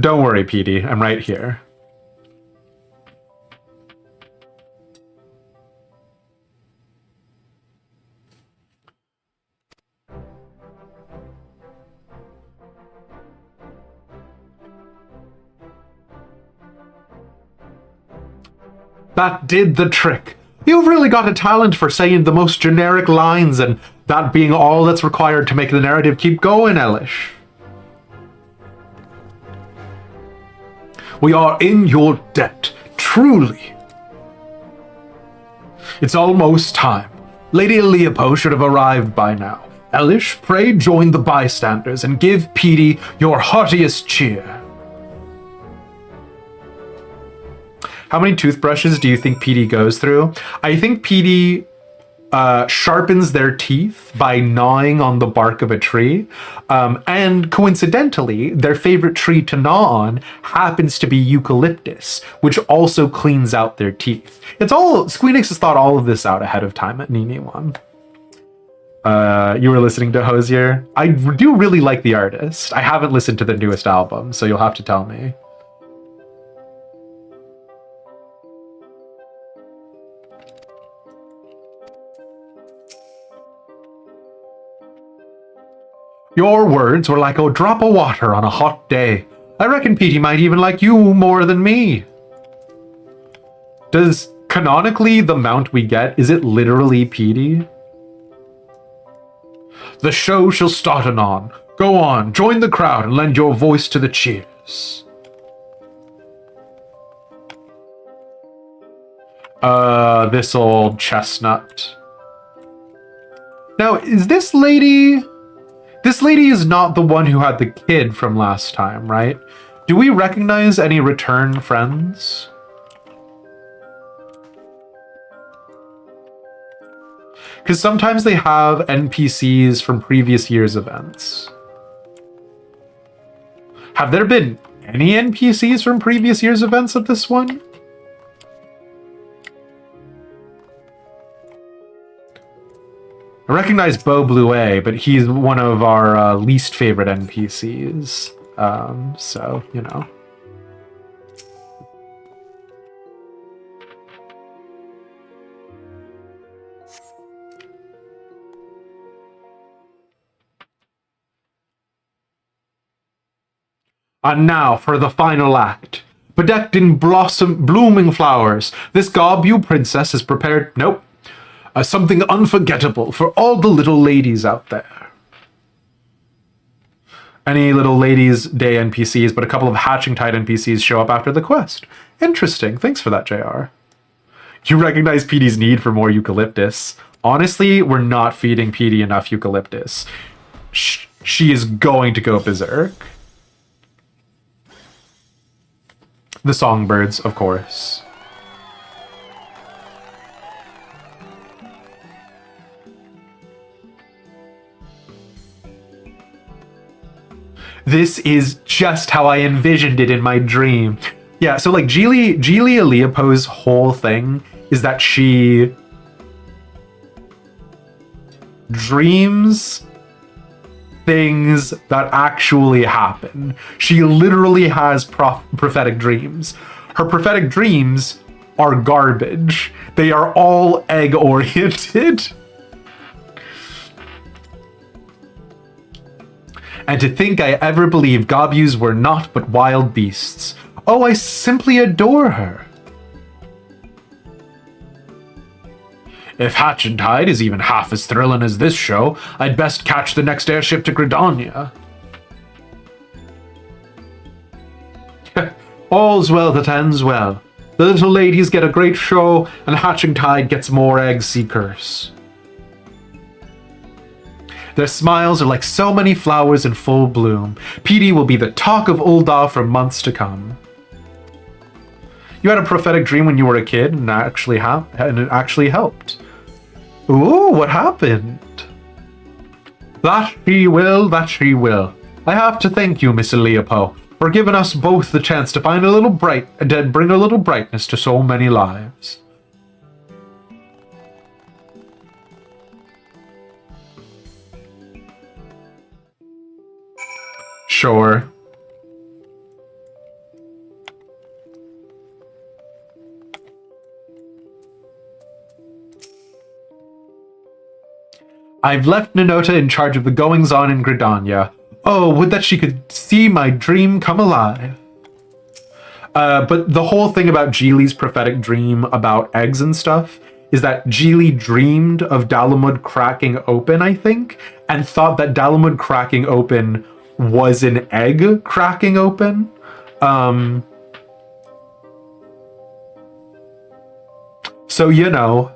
Don't worry, Petey. I'm right here. That did the trick. You've really got a talent for saying the most generic lines, and that being all that's required to make the narrative keep going, Elish. We are in your debt, truly. It's almost time. Lady Leopo should have arrived by now. Elish, pray join the bystanders and give Petey your heartiest cheer. How many toothbrushes do you think Petey goes through? I think Petey sharpens their teeth by gnawing on the bark of a tree. And coincidentally, their favorite tree to gnaw on happens to be eucalyptus, which also cleans out their teeth. It's all, Squeenix has thought all of this out ahead of time at Nini 1. You were listening to Hosier? I do really like the artist. I haven't listened to the newest album, so you'll have to tell me. Your words were like a drop of water on a hot day. I reckon Petey might even like you more than me. Does, canonically, the mount we get, is it literally Petey? The show shall start anon. Go on, join the crowd and lend your voice to the cheers. This old chestnut. Now, is this lady... This lady is not the one who had the kid from last time, right? Do we recognize any return friends? Because sometimes they have NPCs from previous year's events. Have there been any NPCs from previous year's events at this one? I recognize Beau Bluet, but he's one of our least favorite NPCs. So, you know. And now for the final act. Bedecked in blooming flowers, this Garbu princess has prepared... Nope. Something unforgettable for all the little ladies out there. Any little ladies' day NPCs, but a couple of Hatching Tide NPCs show up after the quest. Interesting. Thanks for that, JR. You recognize Petey's need for more eucalyptus. Honestly, we're not feeding Petey enough eucalyptus. She is going to go berserk. The songbirds, of course. This is just how I envisioned it in my dream. Yeah, so like Geely Leopo's whole thing is that she dreams things that actually happen. She literally has prophetic dreams. Her prophetic dreams are garbage. They are all egg-oriented. And to think I ever believed Gobus were naught but wild beasts. Oh, I simply adore her. If Hatchin' Tide is even half as thrilling as this show, I'd best catch the next airship to Gridania. All's well that ends well. The little ladies get a great show, and Hatching Tide gets more egg seekers. Their smiles are like so many flowers in full bloom. Petey will be the talk of Ul'dah for months to come. You had a prophetic dream when you were a kid, and it actually helped. Ooh, what happened? That she will, that she will. I have to thank you, Miss Leopo, for giving us both the chance to find a little bring a little brightness to so many lives. Sure. I've left Ninota in charge of the goings-on in Gridania. Oh, would that she could see my dream come alive. But the whole thing about Geely's prophetic dream about eggs and stuff is that Geely dreamed of Dalamud cracking open, I think, and thought that Dalamud cracking open was an egg cracking open. So, you know,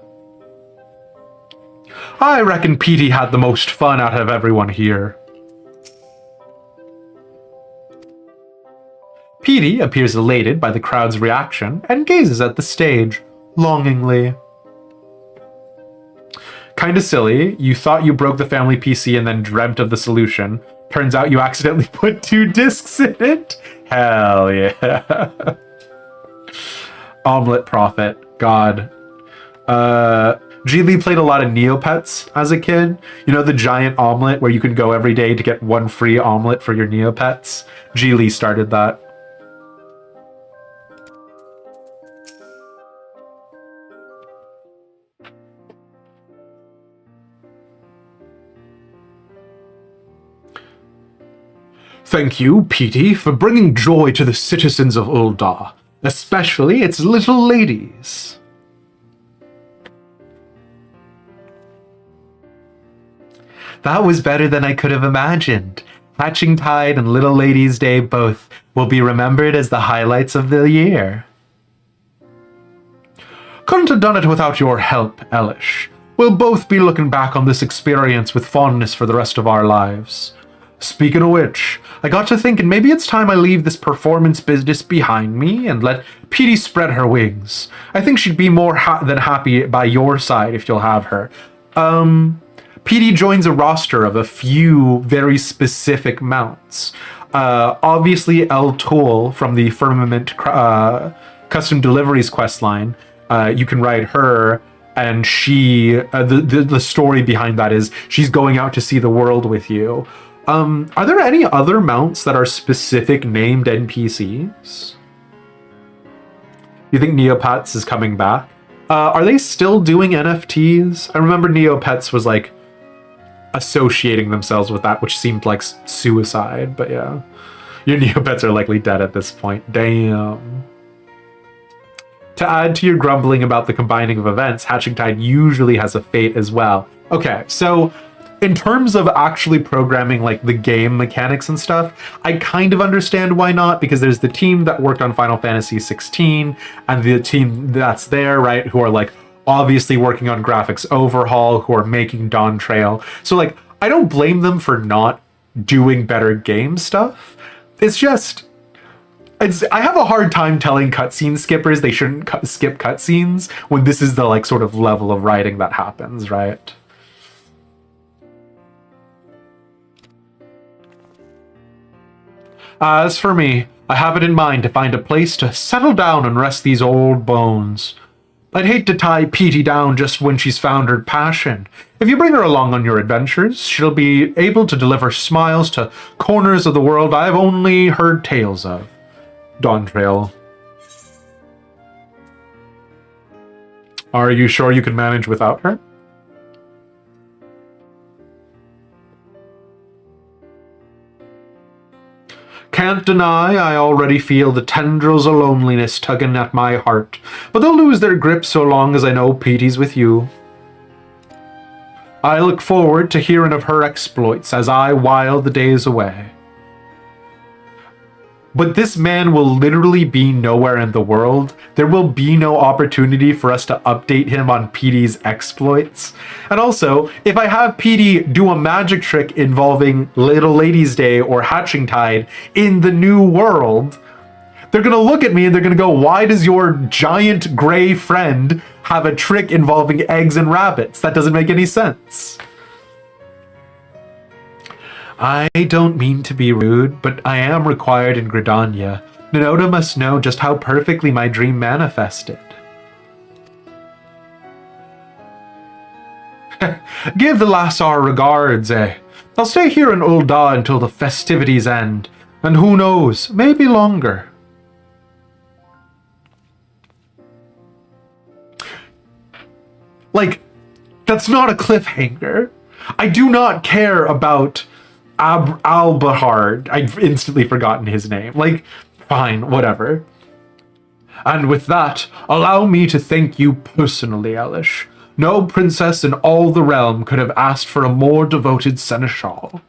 I reckon Petey had the most fun out of everyone here. Petey appears elated by the crowd's reaction and gazes at the stage, longingly. Kinda silly, you thought you broke the family PC and then dreamt of the solution. Turns out you accidentally put 2 discs in it. Hell yeah. Omelet Prophet, God. Geely played a lot of Neopets as a kid. You know the giant omelet where you can go every day to get 1 free omelet for your Neopets? Geely started that. Thank you, Petey, for bringing joy to the citizens of Ul'dah, especially its little ladies. That was better than I could have imagined. Hatching Tide and Little Ladies' Day both will be remembered as the highlights of the year. Couldn't have done it without your help, Elish. We'll both be looking back on this experience with fondness for the rest of our lives. Speaking of which, I got to thinking maybe it's time I leave this performance business behind me and let Petey spread her wings. I think she'd be more than happy by your side if you'll have her. Petey joins a roster of a few very specific mounts. Obviously, El Tool from the Firmament Custom Deliveries questline. You can ride her, and she, the story behind that is she's going out to see the world with you. Are there any other mounts that are specific named NPCs? You think Neopets is coming back? Are they still doing NFTs? I remember Neopets was like associating themselves with that, which seemed like suicide, but yeah. Your Neopets are likely dead at this point. Damn. To add to your grumbling about the combining of events, Hatching Tide usually has a fate as well. Okay, so in terms of actually programming like the game mechanics and stuff, I kind of understand why not, because there's the team that worked on Final Fantasy XVI and the team that's there, right, who are like obviously working on graphics overhaul, who are making Dawn Trail. So like, I don't blame them for not doing better game stuff. It's just, I have a hard time telling cutscene skippers they shouldn't skip cutscenes when this is the like sort of level of writing that happens, right? As for me, I have it in mind to find a place to settle down and rest these old bones. I'd hate to tie Petey down just when she's found her passion. If you bring her along on your adventures, she'll be able to deliver smiles to corners of the world I've only heard tales of. Dawn Trail. Are you sure you can manage without her? Can't deny I already feel the tendrils of loneliness tugging at my heart, but they'll lose their grip so long as I know Petey's with you. I look forward to hearing of her exploits as I while the days away. But this man will literally be nowhere in the world. There will be no opportunity for us to update him on Petey's exploits. And also, if I have Petey do a magic trick involving Little Ladies' Day or Hatching Tide in the new world, they're gonna look at me and they're gonna go, why does your giant gray friend have a trick involving eggs and rabbits? That doesn't make any sense. I don't mean to be rude, but I am required in Gridania. Ninota must know just how perfectly my dream manifested. Give the lass our regards, eh? I'll stay here in Ul'dah until the festivities end, and who knows, maybe longer. Like, that's not a cliffhanger. I do not care about Albahard. I've instantly forgotten his name. Like, fine, whatever. And with that, allow me to thank you personally, Elish. No princess in all the realm could have asked for a more devoted seneschal.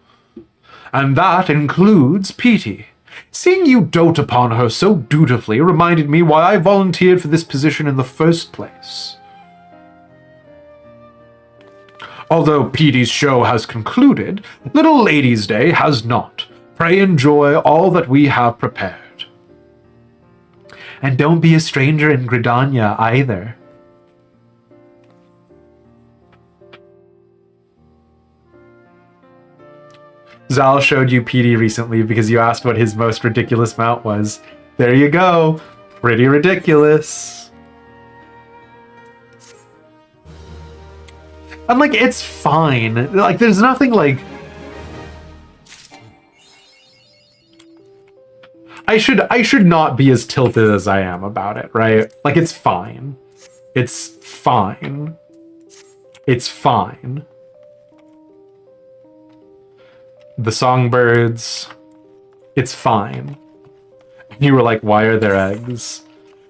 And that includes Petey. Seeing you dote upon her so dutifully reminded me why I volunteered for this position in the first place. Although Petey's show has concluded, Little Ladies' Day has not. Pray enjoy all that we have prepared. And don't be a stranger in Gridania either. Zal showed you Petey recently because you asked what his most ridiculous mount was. There you go. Pretty ridiculous. And like, it's fine. Like, there's nothing like... I should not be as tilted as I am about it, right? Like, it's fine. It's fine. It's fine. The songbirds, it's fine. You were like, why are there eggs?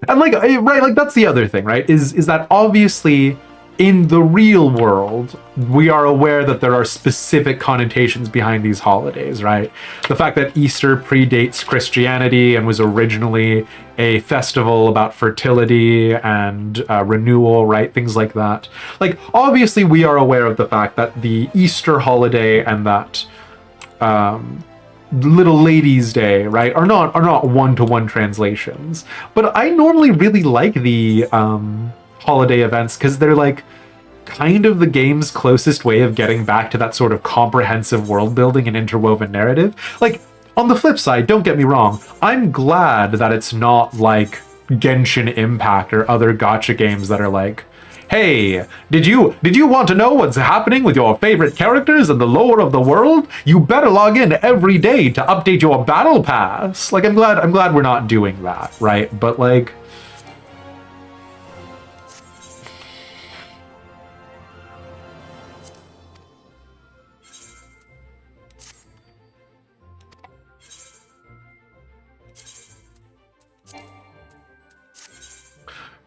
And like, right, like that's the other thing, right? Is that obviously in the real world, we are aware that there are specific connotations behind these holidays, right? The fact that Easter predates Christianity and was originally a festival about fertility and renewal, right? Things like that. Like, obviously we are aware of the fact that the Easter holiday and that Little Ladies' Day, right, are not one-to-one translations. But I normally really like the holiday events because they're like kind of the game's closest way of getting back to that sort of comprehensive world building and interwoven narrative. Like, on the flip side, don't get me wrong, I'm glad that it's not like Genshin Impact or other gacha games that are like, hey, did you want to know what's happening with your favorite characters and the lore of the world? You better log in every day to update your battle pass. Like, I'm glad we're not doing that, right? But like,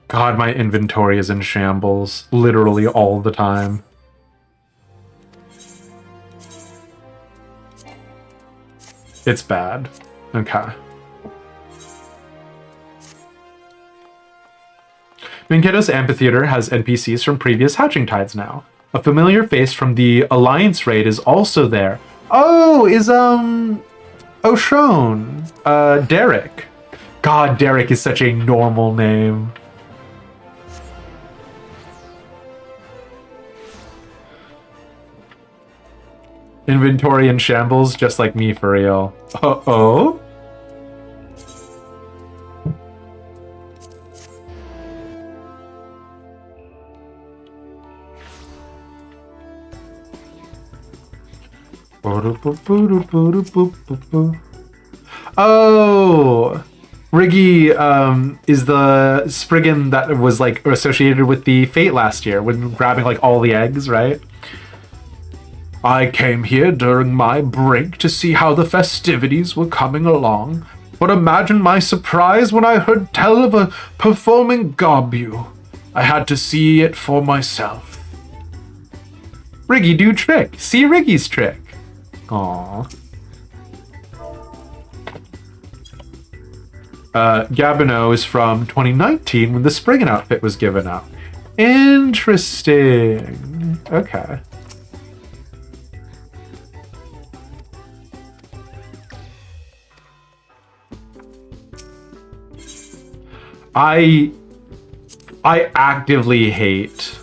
God, my inventory is in shambles literally all the time. It's bad. Okay. Mankatos Amphitheater has NPCs from previous Hatching Tides now. A familiar face from the Alliance raid is also there. Oh, is Oshone. Derek. God, Derek is such a normal name. Inventory in shambles, just like me, for real. Uh-oh? Oh! Riggy is the Spriggan that was like associated with the Fate last year when grabbing like all the eggs, right? I came here during my break to see how the festivities were coming along, but imagine my surprise when I heard tell of a performing Gobu. I had to see it for myself. Riggy do trick. See Riggy's trick. Aww. Gabino is from 2019 when the Spriggan outfit was given out. Interesting. Okay. I actively hate.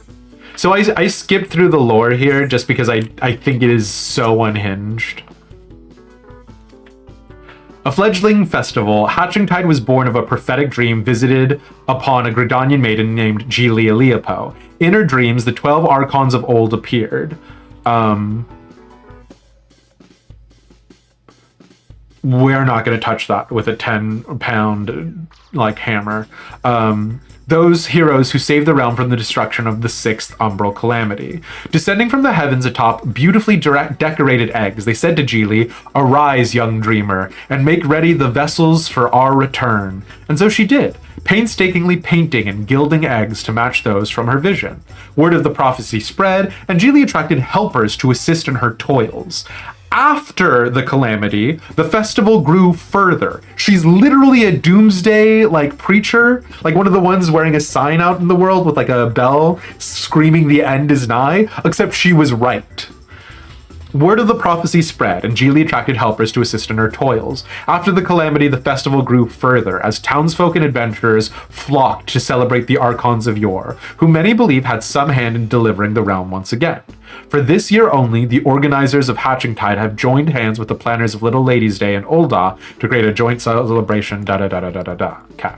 So I skipped through the lore here just because I think it is so unhinged. A fledgling festival, Hatching Tide was born of a prophetic dream visited upon a Gridanian maiden named Gelia Leopo. In her dreams, the 12 archons of old appeared. we're not going to touch that with a 10-pound like hammer. Those heroes who saved the realm from the destruction of the sixth umbral calamity. Descending from the heavens atop beautifully decorated eggs, they said to Geely, "Arise, young dreamer, and make ready the vessels for our return." And so she did, painstakingly painting and gilding eggs to match those from her vision. Word of the prophecy spread, and Geely attracted helpers to assist in her toils. After the calamity, the festival grew further. She's literally a doomsday like preacher, like one of the ones wearing a sign out in the world with like a bell screaming the end is nigh, except she was right. Word of the prophecy spread, and Geely attracted helpers to assist in her toils. After the calamity, the festival grew further, as townsfolk and adventurers flocked to celebrate the archons of yore, who many believe had some hand in delivering the realm once again. For this year only, the organizers of Hatchingtide have joined hands with the planners of Little Ladies' Day and Ul'dah to create a joint celebration. Okay.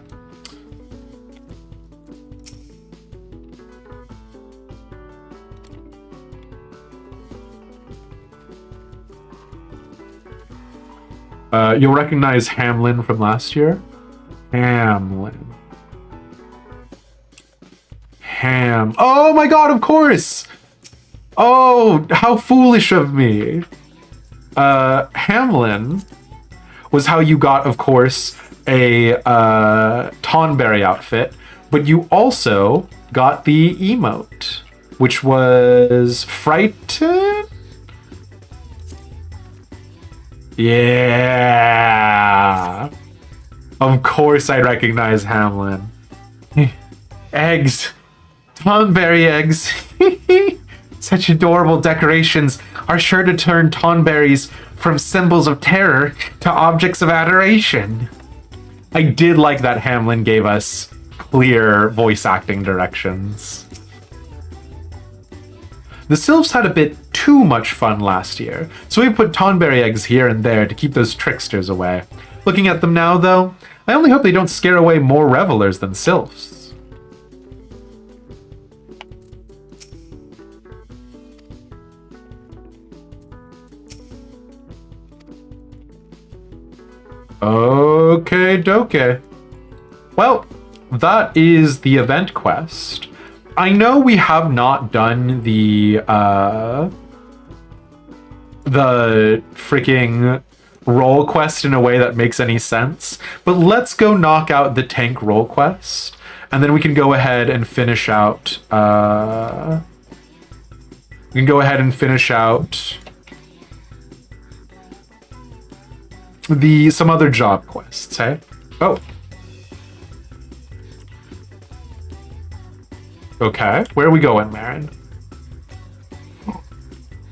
You'll recognize Hamlin from last year. Hamlin. Oh my god, of course! Oh, how foolish of me. Hamlin was how you got, of course, a Tonberry outfit, but you also got the emote, which was Frightened? Yeah. Of course I recognize Hamlin. Eggs. Tonberry eggs. Such adorable decorations are sure to turn tonberries from symbols of terror to objects of adoration. I did like that Hamlin gave us clear voice acting directions. The Sylphs had a bit too much fun last year, so we put Tonberry eggs here and there to keep those tricksters away. Looking at them now, though, I only hope they don't scare away more revelers than Sylphs. Okay, doke. Well, that is the event quest. I know we have not done the freaking role quest in a way that makes any sense, but let's go knock out the tank role quest, and then we can go ahead and finish out some other job quests, hey? Oh. Okay, where are we going, Marin?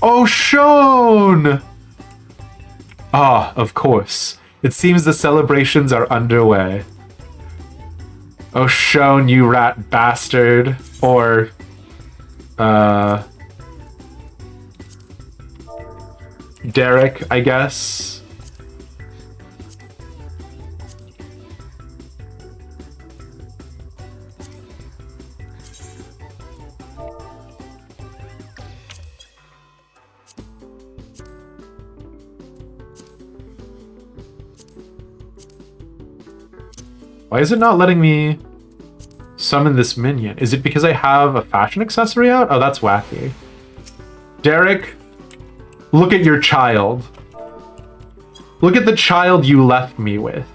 Oh, Shone! Ah, of course. It seems the celebrations are underway. Oh, Shone, you rat bastard. Or, Derek, I guess. Why is it not letting me summon this minion? Is it because I have a fashion accessory out? Oh, that's wacky. Derek, look at your child. Look at the child you left me with.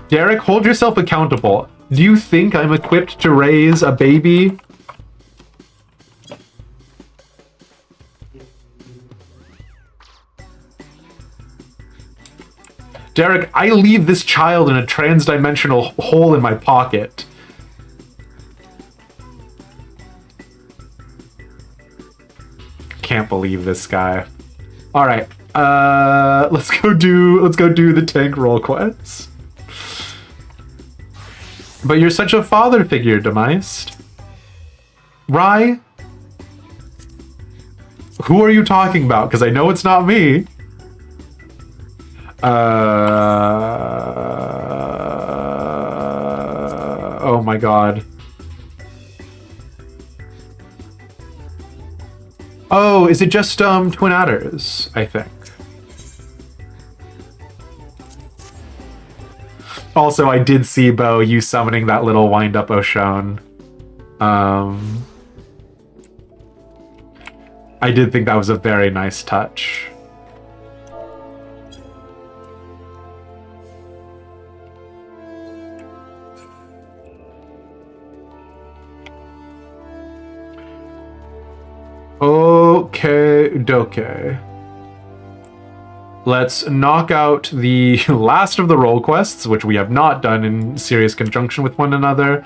Derek, hold yourself accountable. Do you think I'm equipped to raise a baby? Derek, I leave this child in a trans-dimensional hole in my pocket. Can't believe this guy. All right, let's go do the tank roll quest. But you're such a father figure, Demeist. Rye? Who are you talking about? Because I know it's not me. Oh my god. Oh, is it just Twin Adders, I think. Also, I did see, Bo, you summoning that little wind-up Oshone. I did think that was a very nice touch. Okay, doke. Let's knock out the last of the role quests, which we have not done in serious conjunction with one another,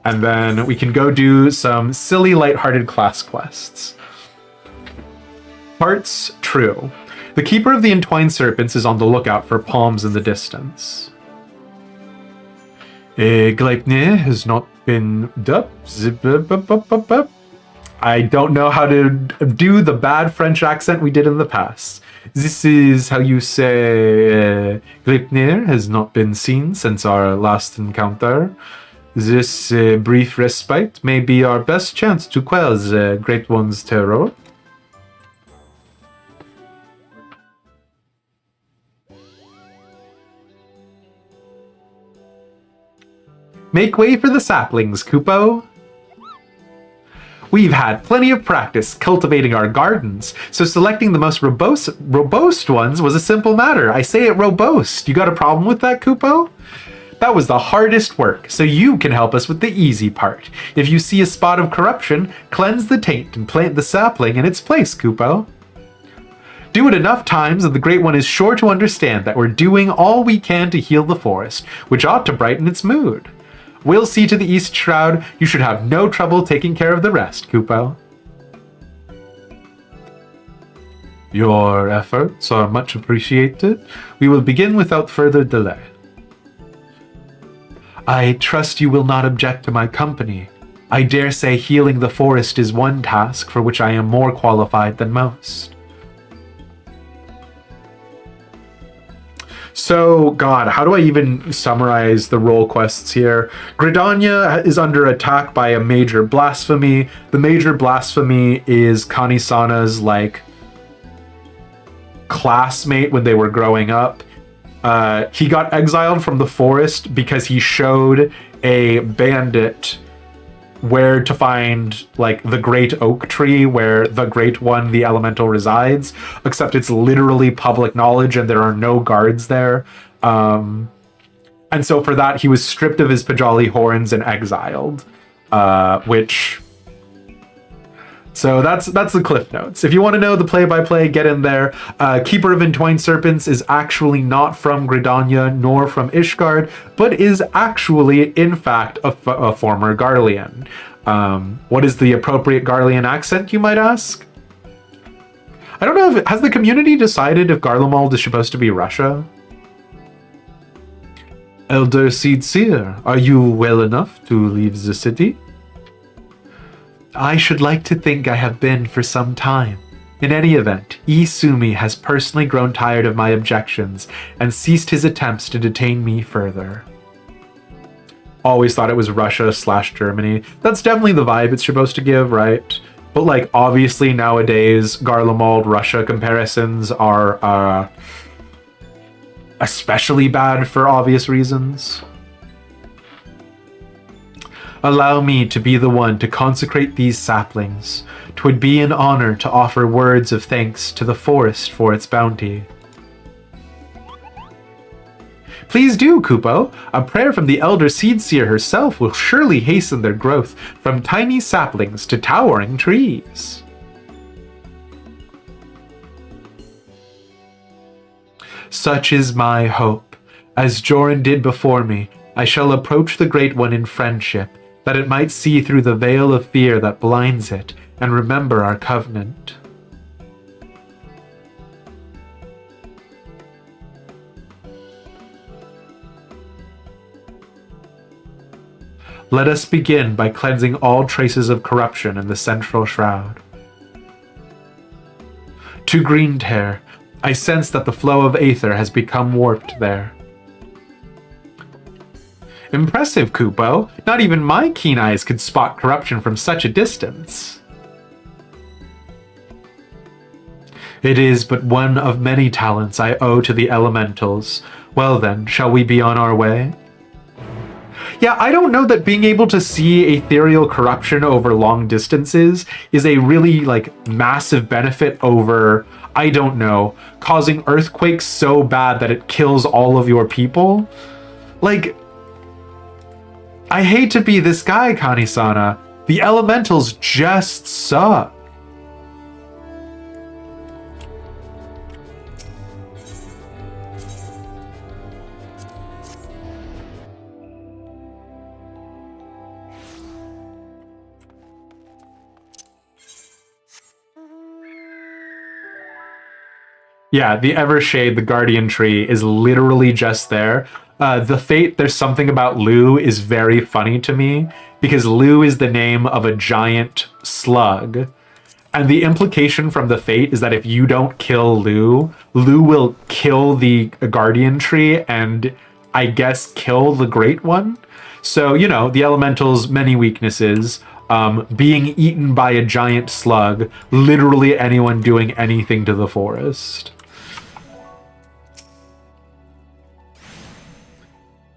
and then we can go do some silly, lighthearted class quests. Parts true. The Keeper of the Entwined Serpents is on the lookout for palms in the distance. Gleipnir has not been... I don't know how to do the bad French accent we did in the past. This is how you say Gleipnir has not been seen since our last encounter. This brief respite may be our best chance to quell the Great One's terror. Make way for the saplings, Kupo. We've had plenty of practice cultivating our gardens, so selecting the most robust ones was a simple matter. I say it robust. You got a problem with that, Kupo? That was the hardest work, so you can help us with the easy part. If you see a spot of corruption, cleanse the taint and plant the sapling in its place, Kupo. Do it enough times and the Great One is sure to understand that we're doing all we can to heal the forest, which ought to brighten its mood. We'll see to the East Shroud. You should have no trouble taking care of the rest, Kupo. Your efforts are much appreciated. We will begin without further delay. I trust you will not object to my company. I dare say healing the forest is one task for which I am more qualified than most. So, God, how do I even summarize the role quests here? Gridania is under attack by a major blasphemy. The major blasphemy is Kanisana's, like, classmate when they were growing up. He got exiled from the forest because he showed a bandit where to find, like, the great oak tree where the Great One, the elemental, resides, except it's literally public knowledge and there are no guards there. And so for that, he was stripped of his Pajali horns and exiled, which... So that's the cliff notes. If you want to know the play-by-play, get in there. Keeper of Entwined Serpents is actually not from Gridania nor from Ishgard, but is actually, in fact, a former Garlean. What is the appropriate Garlean accent, you might ask? I don't know if... Has the community decided if Garlemald is supposed to be Russia? Elder Seedseer, are you well enough to leave the city? I should like to think I have been for some time. In any event, Isumi has personally grown tired of my objections and ceased his attempts to detain me further. Always thought it was Russia/Germany. That's definitely the vibe it's supposed to give, right? But, like, obviously nowadays, Garlemald-Russia comparisons are especially bad for obvious reasons. Allow me to be the one to consecrate these saplings. 'Twould be an honor to offer words of thanks to the forest for its bounty. Please do, Kupo. A prayer from the Elder Seedseer herself will surely hasten their growth from tiny saplings to towering trees. Such is my hope. As Joran did before me, I shall approach the Great One in friendship, that it might see through the veil of fear that blinds it, and remember our covenant. Let us begin by cleansing all traces of corruption in the central shroud. To Greentear, I sense that the flow of aether has become warped there. Impressive, Kupo. Not even my keen eyes could spot corruption from such a distance. It is but one of many talents I owe to the elementals. Well then, shall we be on our way? Yeah, I don't know that being able to see ethereal corruption over long distances is a really, like, massive benefit over, I don't know, causing earthquakes so bad that it kills all of your people. Like, I hate to be this guy, Kanisana. The elementals just suck. Yeah, the Evershade, the Guardian Tree, is literally just there. The Fate, There's Something About Lu is very funny to me, because Lu is the name of a giant slug. And the implication from the Fate is that if you don't kill Lu, Lu will kill the Guardian Tree and, I guess, kill the Great One. So, you know, the Elemental's many weaknesses. Being eaten by a giant slug, literally anyone doing anything to the forest.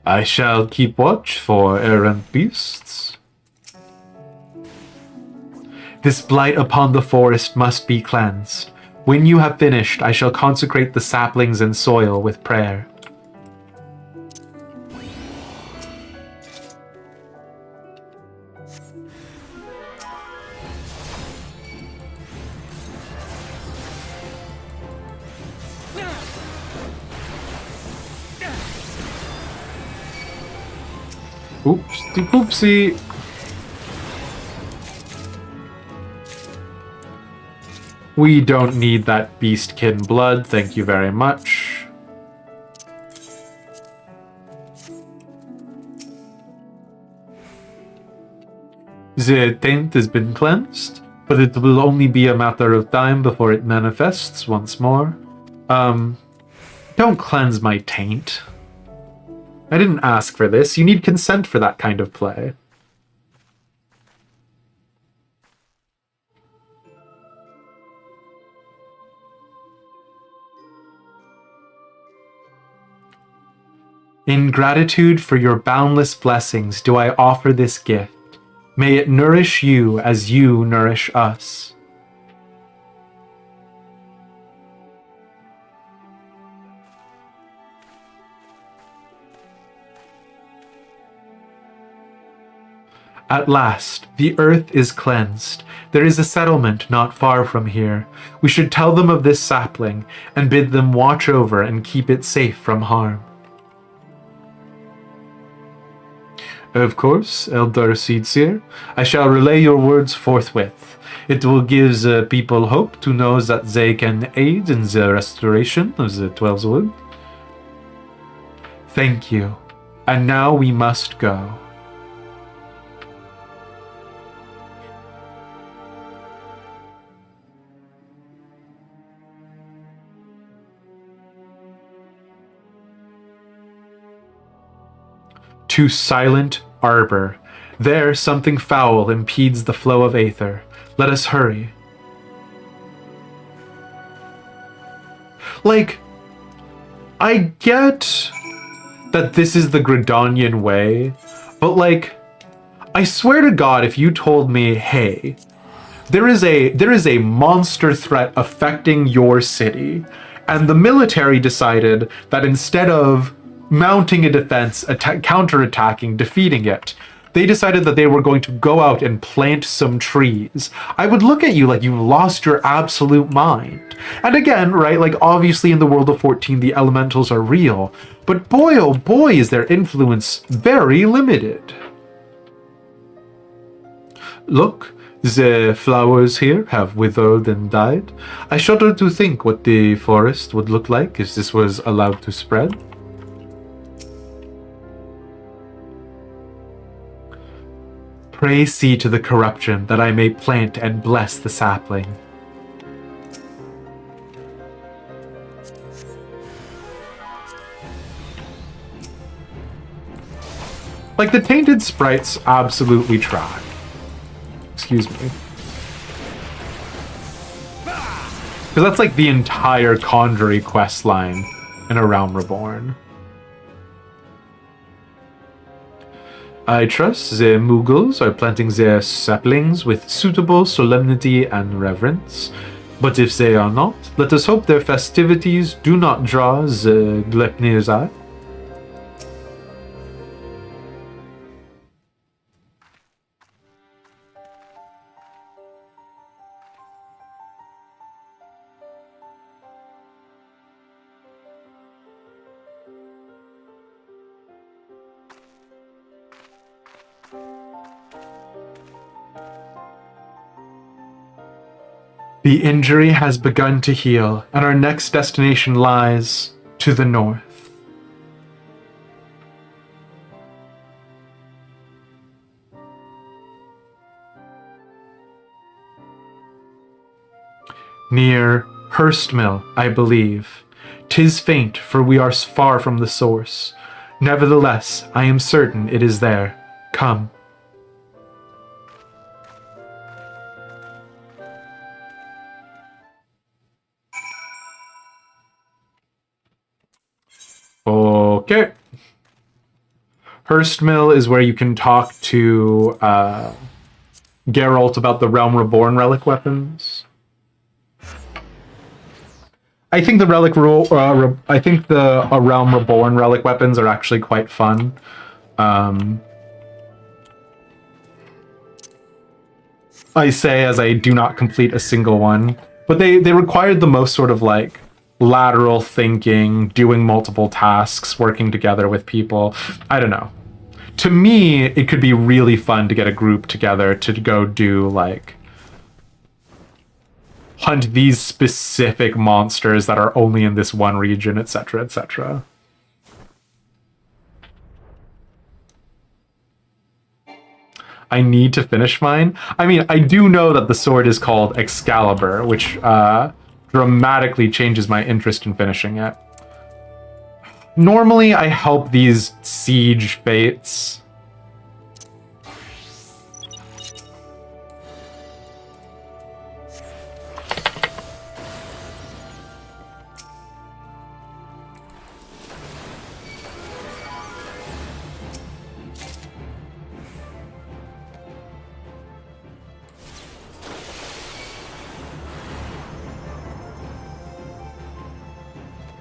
I shall keep watch for errant beasts. This blight upon the forest must be cleansed. When you have finished, I shall consecrate the saplings and soil with prayer. Oopsie poopsie. We don't need that beastkin blood, thank you very much. The taint has been cleansed, but it will only be a matter of time before it manifests once more. Don't cleanse my taint. I didn't ask for this. You need consent for that kind of play. In gratitude for your boundless blessings do I offer this gift. May it nourish you as you nourish us. At last, the earth is cleansed. There is a settlement not far from here. We should tell them of this sapling and bid them watch over and keep it safe from harm. Of course, Elder Seedseer. I shall relay your words forthwith. It will give the people hope to know that they can aid in the restoration of the 12's Wood. Thank you. And now we must go. To Silent Arbor. There something foul impedes the flow of aether. Let us hurry. Like, I get that this is the Gridanian way, but like, I swear to God, if you told me, hey, there is a monster threat affecting your city, and the military decided that instead of mounting a defense, counterattacking, defeating it, they decided that they were going to go out and plant some trees, I would look at you like you lost your absolute mind. And again, right, like obviously in the world of 14 the elementals are real, but boy oh boy is their influence very limited. Look, the flowers here have withered and died. I shudder to think what the forest would look like if this was allowed to spread. Pray see to the corruption that I may plant and bless the sapling. Like, the tainted sprites absolutely track. Excuse me. Because that's like the entire Conjury quest line in A Realm Reborn. I trust the Mughals are planting their saplings with suitable solemnity and reverence. But if they are not, let us hope their festivities do not draw the Gleipnir's eye. The injury has begun to heal, and our next destination lies to the north. Near Hurstmill, I believe. 'Tis faint, for we are far from the source. Nevertheless, I am certain it is there. Come. Okay. Hurstmill is where you can talk to Geralt about the Realm Reborn relic weapons. I think the Realm Reborn relic weapons are actually quite fun. I say as I do not complete a single one, but they required the most sort of like lateral thinking, doing multiple tasks, working together with people. I don't know. To me, it could be really fun to get a group together to go do like hunt these specific monsters that are only in this one region, etc., etc. I need to finish mine. I mean, I do know that the sword is called Excalibur, which dramatically changes my interest in finishing it. Normally, I help these siege fates.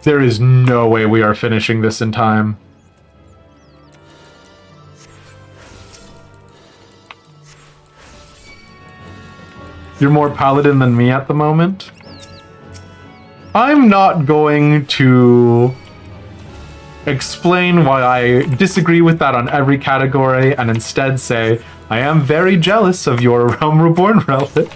There is no way we are finishing this in time. You're more paladin than me at the moment. I'm not going to explain why I disagree with that on every category and instead say I am very jealous of your Realm Reborn relic.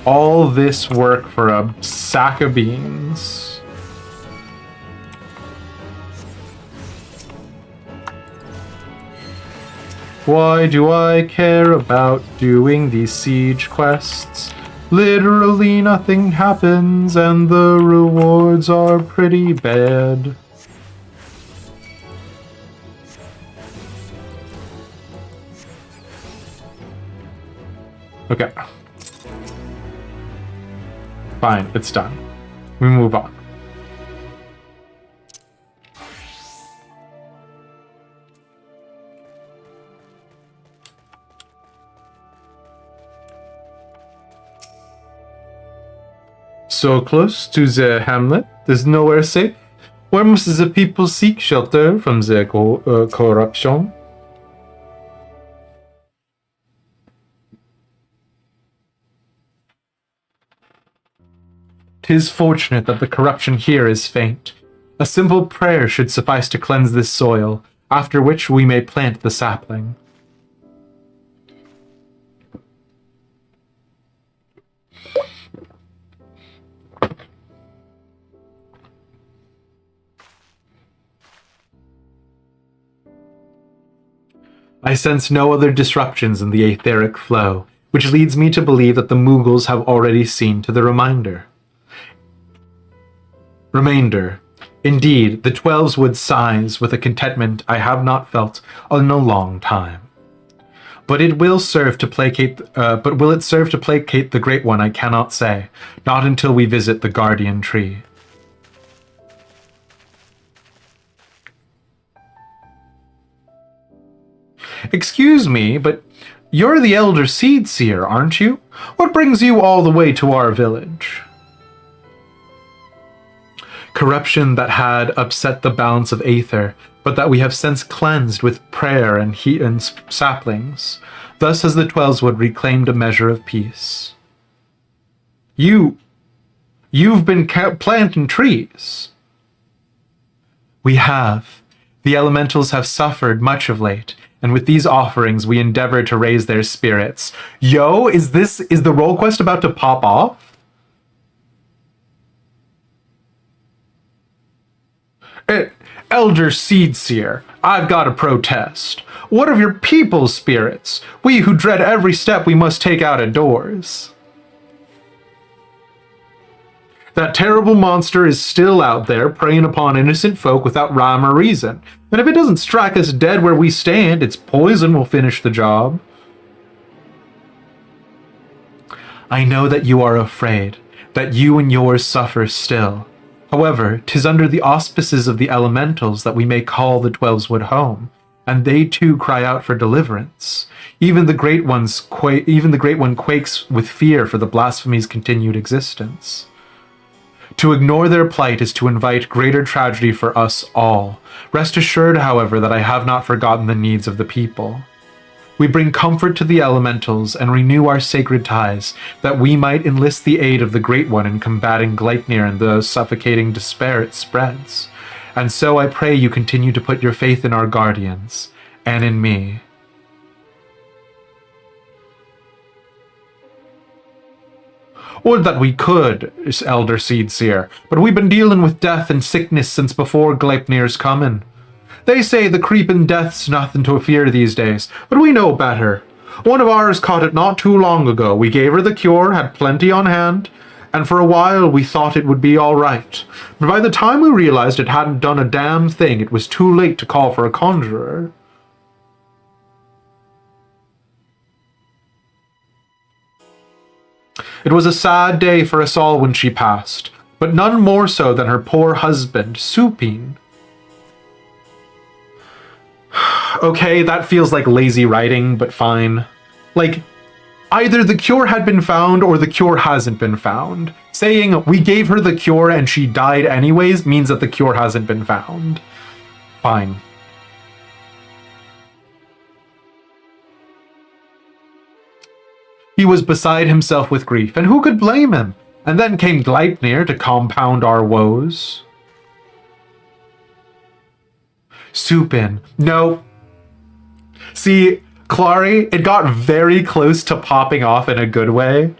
All this work for a sack of beans. Why do I care about doing these siege quests? Literally nothing happens and the rewards are pretty bad. Okay. Fine, it's done. We move on. So close to the hamlet, there's nowhere safe. Where must the people seek shelter from the corruption? 'Tis fortunate that the corruption here is faint. A simple prayer should suffice to cleanse this soil, after which we may plant the sapling. I sense no other disruptions in the etheric flow, which leads me to believe that the Mughals have already seen to the remainder. Indeed, the Twelveswood sighs with a contentment I have not felt in a long time. But will it serve to placate the Great One? I cannot say. Not until we visit the Guardian Tree. Excuse me, but you're the Elder Seed Seer, aren't you? What brings you all the way to our village? Corruption that had upset the balance of aether, but that we have since cleansed with prayer and heat and saplings. Thus has the Twelveswood reclaimed a measure of peace. You've been planting trees. We have. The elementals have suffered much of late, and with these offerings we endeavor to raise their spirits. Yo, is the role quest about to pop off? Elder Seedseer, I've got a protest. What of your people's spirits? We who dread every step we must take out of doors. That terrible monster is still out there, preying upon innocent folk without rhyme or reason. And if it doesn't strike us dead where we stand, its poison will finish the job. I know that you are afraid, that you and yours suffer still. However, 'tis under the auspices of the elementals that we may call the Twelveswood home, and they too cry out for deliverance. Even the Great One quakes with fear for the blasphemy's continued existence. To ignore their plight is to invite greater tragedy for us all. Rest assured, however, that I have not forgotten the needs of the people. We bring comfort to the elementals and renew our sacred ties, that we might enlist the aid of the Great One in combating Gleipnir and the suffocating despair it spreads. And so I pray you continue to put your faith in our guardians, and in me. Would that we could, Elder Seedseer, but we've been dealing with death and sickness since before Gleipnir's coming. They say the creeping death's nothing to fear these days, but we know better. One of ours caught it not too long ago. We gave her the cure, had plenty on hand, and for a while we thought it would be all right. But by the time we realized it hadn't done a damn thing, it was too late to call for a conjurer. It was a sad day for us all when she passed, but none more so than her poor husband, Supine. Okay, that feels like lazy writing, but fine. Like, either the cure had been found or the cure hasn't been found. Saying we gave her the cure and she died anyways means that the cure hasn't been found. Fine. He was beside himself with grief, and who could blame him? And then came Gleipnir to compound our woes. Supin. No. See, Clary, it got very close to popping off in a good way,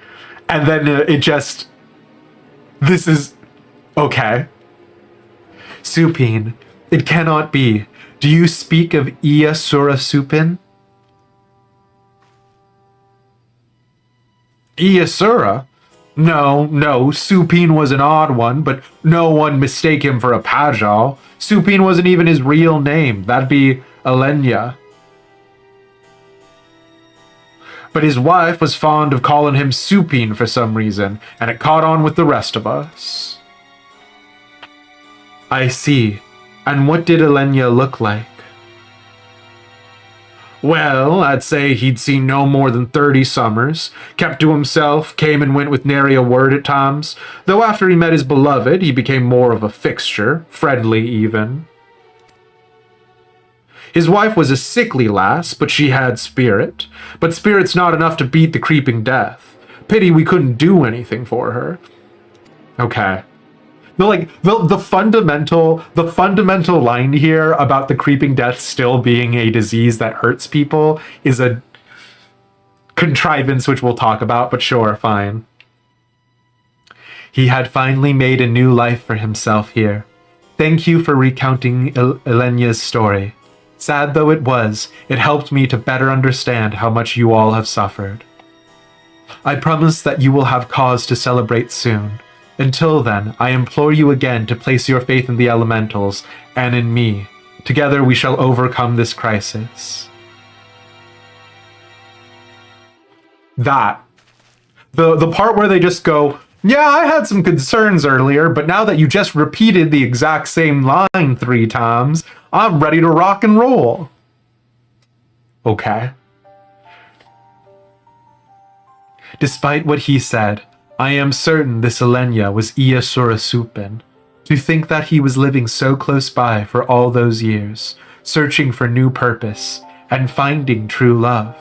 and then it just... This is... okay. Supine, it cannot be. Do you speak of Iya Sura Supin? Iya Sura? No, Supine was an odd one, but no one mistake him for a Pajal. Supine wasn't even his real name. That'd be Elenya. But his wife was fond of calling him Supine for some reason, and it caught on with the rest of us. I see. And what did Elenya look like? Well, I'd say he'd seen no more than 30 summers, kept to himself, came and went with nary a word at times, though after he met his beloved, he became more of a fixture, friendly even. His wife was a sickly lass, but she had spirit. But spirit's not enough to beat the creeping death. Pity we couldn't do anything for her. Okay. the fundamental line here about the creeping death still being a disease that hurts people is a contrivance which we'll talk about, but sure, fine. He had finally made a new life for himself here. Thank you for recounting Elena's story. Sad though it was, it helped me to better understand how much you all have suffered. I promise that you will have cause to celebrate soon. Until then, I implore you again to place your faith in the elementals and in me. Together we shall overcome this crisis. That. The part where they just go, yeah, I had some concerns earlier, but now that you just repeated the exact same line 3 times, I'm ready to rock and roll. Okay. Despite what he said, I am certain this Elena was Iasura Supin. To think that he was living so close by for all those years, searching for new purpose and finding true love.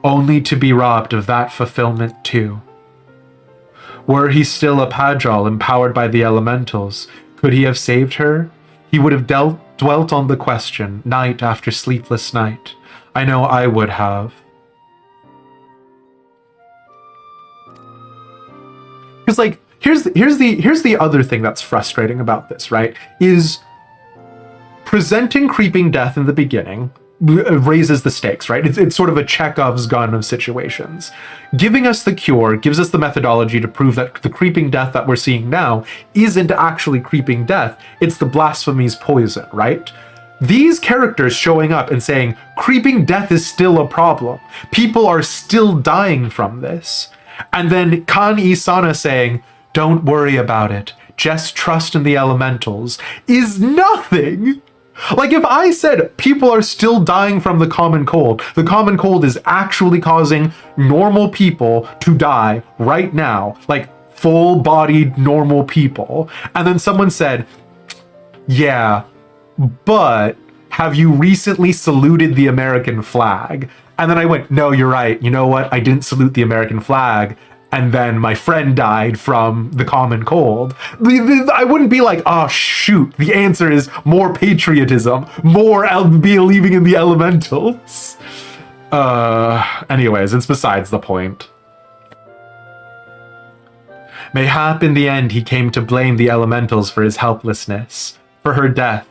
Only to be robbed of that fulfillment too. Were he still a Pajal empowered by the elementals, could he have saved her? He would have dwelt on the question night after sleepless night. I know I would have. Because like, here's the other thing that's frustrating about this, right? Is presenting creeping death in the beginning raises the stakes, right? It's sort of a Chekhov's gun of situations. Giving us the cure gives us the methodology to prove that the creeping death that we're seeing now isn't actually creeping death, it's the blasphemy's poison, right? These characters showing up and saying, creeping death is still a problem. People are still dying from this. And then Kan Isana saying, don't worry about it, just trust in the elementals, is nothing. Like, if I said people are still dying from the common cold is actually causing normal people to die right now, like full-bodied normal people, and then someone said, yeah, but have you recently saluted the American flag? And then I went, no, you're right. You know what? I didn't salute the American flag. And then my friend died from the common cold. I wouldn't be like, oh, shoot. The answer is more patriotism, more believing in the elementals. Anyways, it's besides the point. Mayhap in the end he came to blame the elementals for his helplessness, for her death,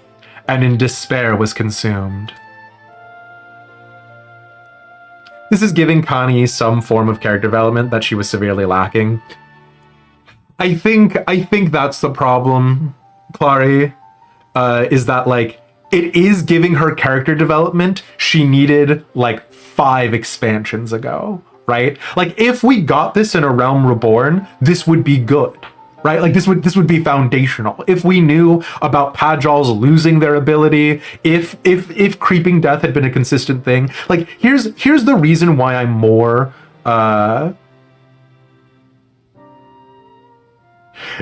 and in despair was consumed. This is giving Connie some form of character development that she was severely lacking. I think that's the problem, Clary, is that, like, it is giving her character development she needed, like, 5 expansions ago, right? Like, if we got this in A Realm Reborn, this would be good, right? Like, this would be foundational. If we knew about Pajals losing their ability, if creeping death had been a consistent thing, like, here's the reason why I'm more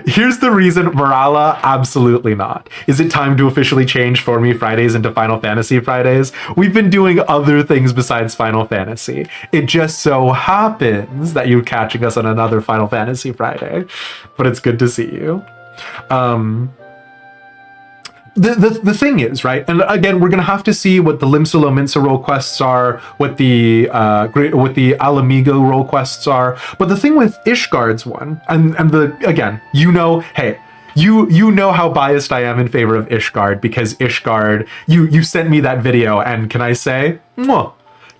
here's the reason. Morala, absolutely not. Is it time to officially change For Me Fridays into Final Fantasy Fridays? We've been doing other things besides Final Fantasy. It just so happens that you're catching us on another Final Fantasy Friday, but it's good to see you. The thing is, right, and again, we're gonna have to see what the Limsolo Minsa role quests are, what the Alamigo role quests are. But the thing with Ishgard's one, and the again, you know, hey, you know how biased I am in favor of Ishgard, because Ishgard, you sent me that video, and can I say, mwah,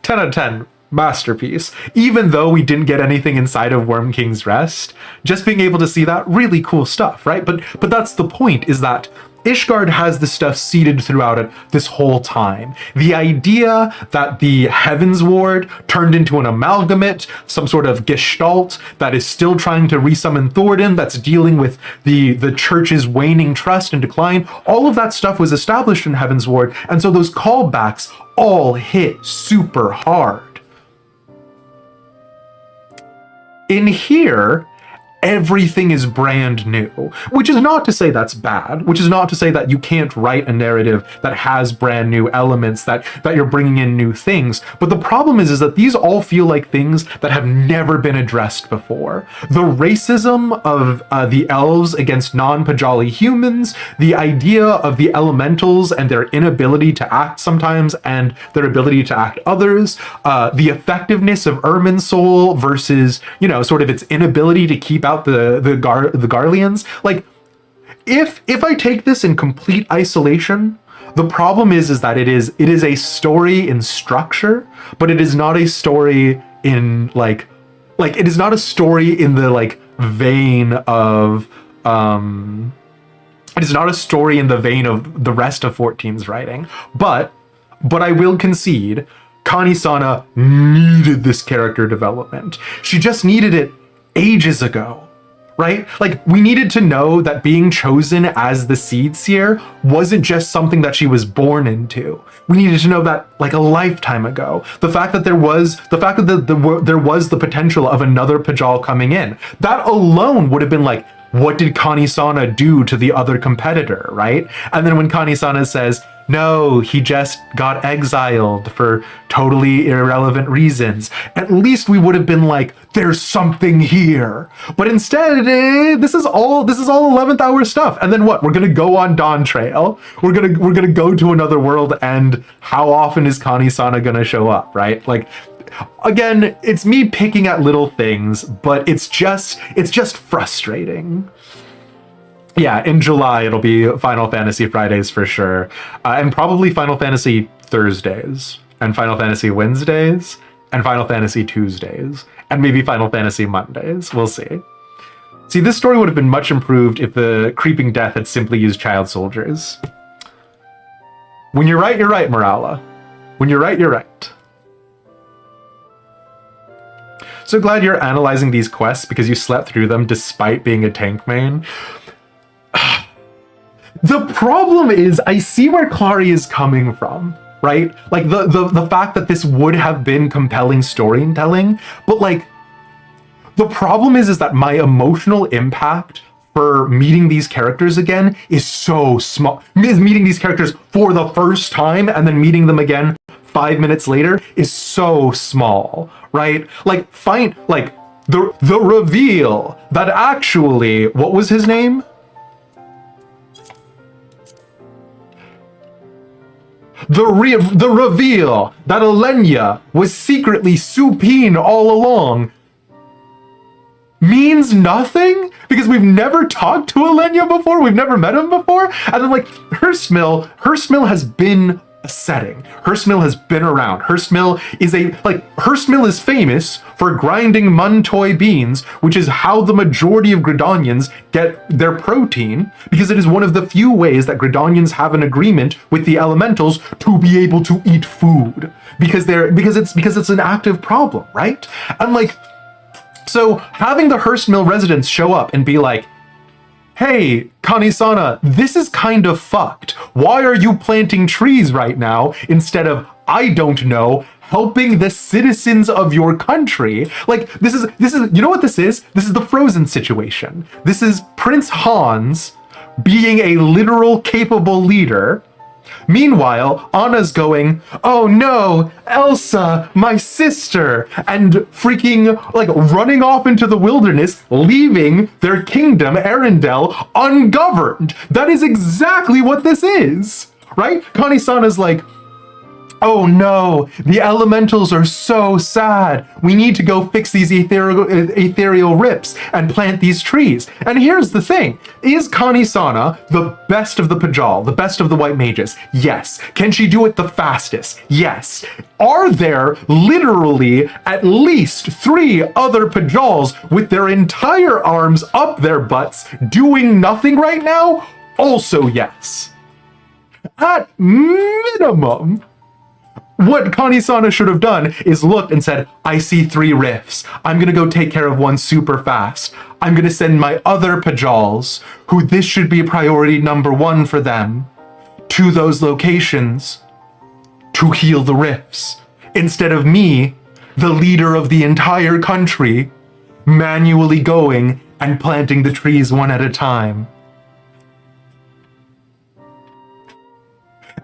10 out of 10. Masterpiece. Even though we didn't get anything inside of Worm King's Rest, just being able to see that, really cool stuff, right? But that's the point, is that Ishgard has this stuff seeded throughout it this whole time. The idea that the Heavens Ward turned into an amalgamate, some sort of gestalt that is still trying to resummon Thordan, that's dealing with the church's waning trust and decline, all of that stuff was established in Heavens Ward, and so those callbacks all hit super hard. In here, everything is brand new, which is not to say that's bad, which is not to say that you can't write a narrative that has brand new elements, that you're bringing in new things. But the problem is that these all feel like things that have never been addressed before. The racism of the elves against non-Pajali humans, the idea of the elementals and their inability to act sometimes and their ability to act others, the effectiveness of Irminsul versus, you know, sort of its inability to keep out the Garleans. Like, if I take this in complete isolation, the problem is that it is a story in structure, but it is not a story in like it is not a story in the like vein of it is not a story in the vein of the rest of 14's writing. But I will concede, Kani-sana needed this character development. She just needed it ages ago, right? Like, we needed to know that being chosen as the Seed Seer wasn't just something that she was born into. We needed to know that like a lifetime ago. The fact that there was the potential of another Pajal coming in, that alone would have been like, what did Kani-sana do to the other competitor, right? And then when Kani-sana says, no, he just got exiled for totally irrelevant reasons, at least we would have been like, there's something here. But instead, this is all 11th hour stuff. And then what? We're gonna go on Dawn Trail. We're gonna go to another world, and how often is Kani-sana gonna show up, right? Like, again, it's me picking at little things, but it's just frustrating. Yeah, in July it'll be Final Fantasy Fridays for sure, and probably Final Fantasy Thursdays, and Final Fantasy Wednesdays, and Final Fantasy Tuesdays, and maybe Final Fantasy Mondays. We'll see. See, this story would have been much improved if the Creeping Death had simply used child soldiers. When you're right, Morala. When you're right, you're right. So glad you're analyzing these quests because you slept through them despite being a tank main. The problem is, I see where Clary is coming from, right? Like, the fact that this would have been compelling storytelling, but like, the problem is that my emotional impact for meeting these characters again is so small. Meeting these characters for the first time and then meeting them again 5 minutes later is so small, right? Like, the reveal that actually, what was his name? The reveal that Alenia was secretly supine all along means nothing because we've never talked to Alenia before, we've never met him before, and then like Hearstmill has been a setting. Hearstmill has been around. Hearstmill is famous for grinding Muntoy beans, which is how the majority of Gridanians get their protein, because it is one of the few ways that Gridanians have an agreement with the elementals to be able to eat food, because it's an active problem, right? And like, so having the Hearstmill residents show up and be like, hey, Kani-sana, this is kind of fucked. Why are you planting trees right now instead of, I don't know, helping the citizens of your country? Like, this is, you know what this is? This is the Frozen situation. This is Prince Hans being a literal capable leader. Meanwhile, Anna's going, oh no, Elsa, my sister, and freaking, like, running off into the wilderness, leaving their kingdom, Arendelle, ungoverned. That is exactly what this is, right? Kani-sana's like, oh no, the elementals are so sad. We need to go fix these ethereal rips and plant these trees. And here's the thing. Is Kani-sana the best of the Pajal, the best of the white mages? Yes. Can she do it the fastest? Yes. Are there literally at least 3 other Pajals with their entire arms up their butts doing nothing right now? Also yes. At minimum, what Kani-sana should have done is looked and said, I see 3 rifts. I'm gonna go take care of one super fast. I'm gonna send my other Pajals, who this should be priority number 1 for them, to those locations to heal the rifts. Instead of me, the leader of the entire country, manually going and planting the trees one at a time.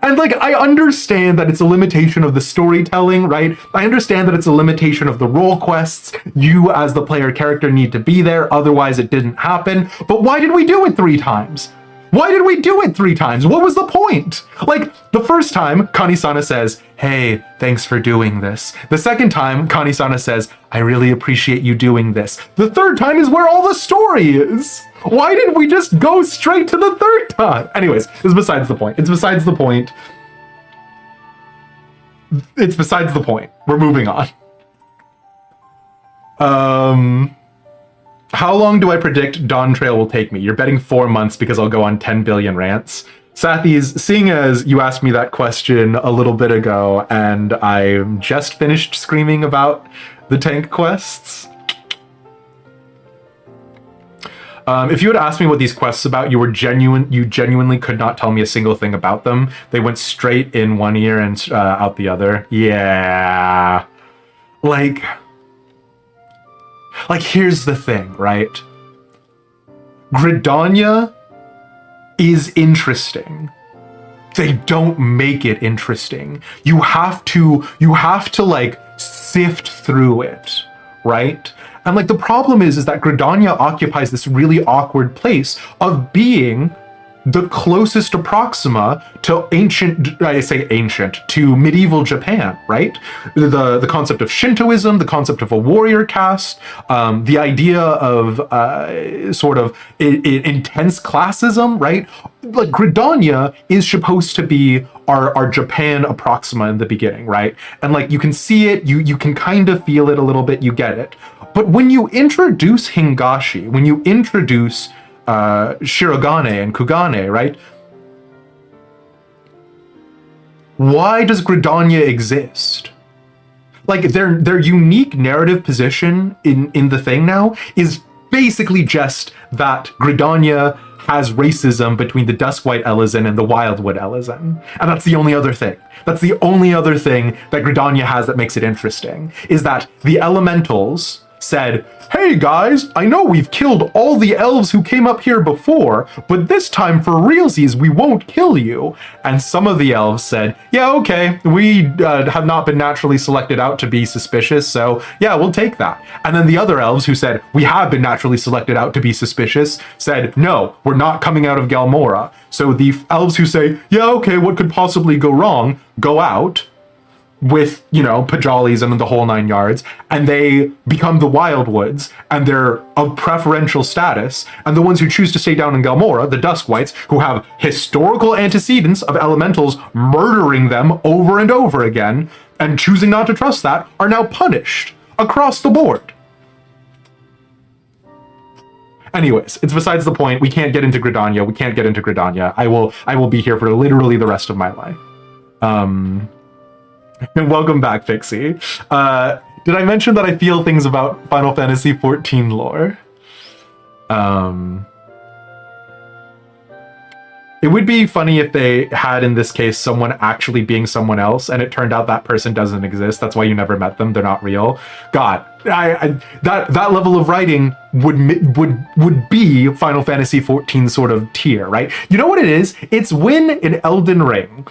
And like, I understand that it's a limitation of the storytelling, right? I understand that it's a limitation of the role quests. You as the player character need to be there, otherwise it didn't happen. But why did we do it 3 times? Why did we do it 3 times? What was the point? Like, the first time, Kani-sana says, hey, thanks for doing this. The second time, Kani-sana says, I really appreciate you doing this. The third time is where all the story is. Why did we just go straight to the third time? Anyways, it's besides the point. It's besides the point. It's besides the point. We're moving on. How long do I predict Dawn Trail will take me? You're betting 4 months because I'll go on 10 billion rants. Sathies, seeing as you asked me that question a little bit ago and I just finished screaming about the tank quests. If you had asked me what these quests about, you genuinely could not tell me a single thing about them. They went straight in one ear and out the other. Yeah. Like, here's the thing, right? Gridania is interesting. They don't make it interesting. You have to like sift through it, right? And like, the problem is that Gridania occupies this really awkward place of being the closest approxima to to medieval Japan, right? The concept of Shintoism, the concept of a warrior caste, the idea of sort of intense classism, right? Like, Gridania is supposed to be our Japan approxima in the beginning, right? And like, you can see it, you can kind of feel it a little bit, you get it. But when you introduce Hingashi, when you introduce Shirogane and Kugane, right? Why does Gridania exist? Like, their unique narrative position in the thing now is basically just that Gridania has racism between the Duskwhite Elezen and the Wildwood Elezen. And that's the only other thing. That's the only other thing that Gridania has that makes it interesting, is that the elementals said, hey guys, I know we've killed all the elves who came up here before, but this time for realsies we won't kill you. And some of the elves said, yeah, okay, we have not been naturally selected out to be suspicious, so yeah, we'll take that. And then the other elves who said, we have been naturally selected out to be suspicious, said, no, we're not coming out of Galmora. So the elves who say, yeah, okay, what could possibly go wrong, go out with, you know, Pajalis and the whole 9 yards, and they become the Wildwoods, and they're of preferential status, and the ones who choose to stay down in Galmora, the Duskwhites, who have historical antecedents of elementals murdering them over and over again, and choosing not to trust that, are now punished across the board. Anyways, it's besides the point. We can't get into Gridania. We can't get into Gridania. I will be here for literally the rest of my life. Welcome back, Pixie. Did I mention that I feel things about Final Fantasy XIV lore? It would be funny if they had, in this case, someone actually being someone else, and it turned out that person doesn't exist. That's why you never met them. They're not real. God, that level of writing would be Final Fantasy XIV sort of tier, right? You know what it is? It's when in Elden Ring.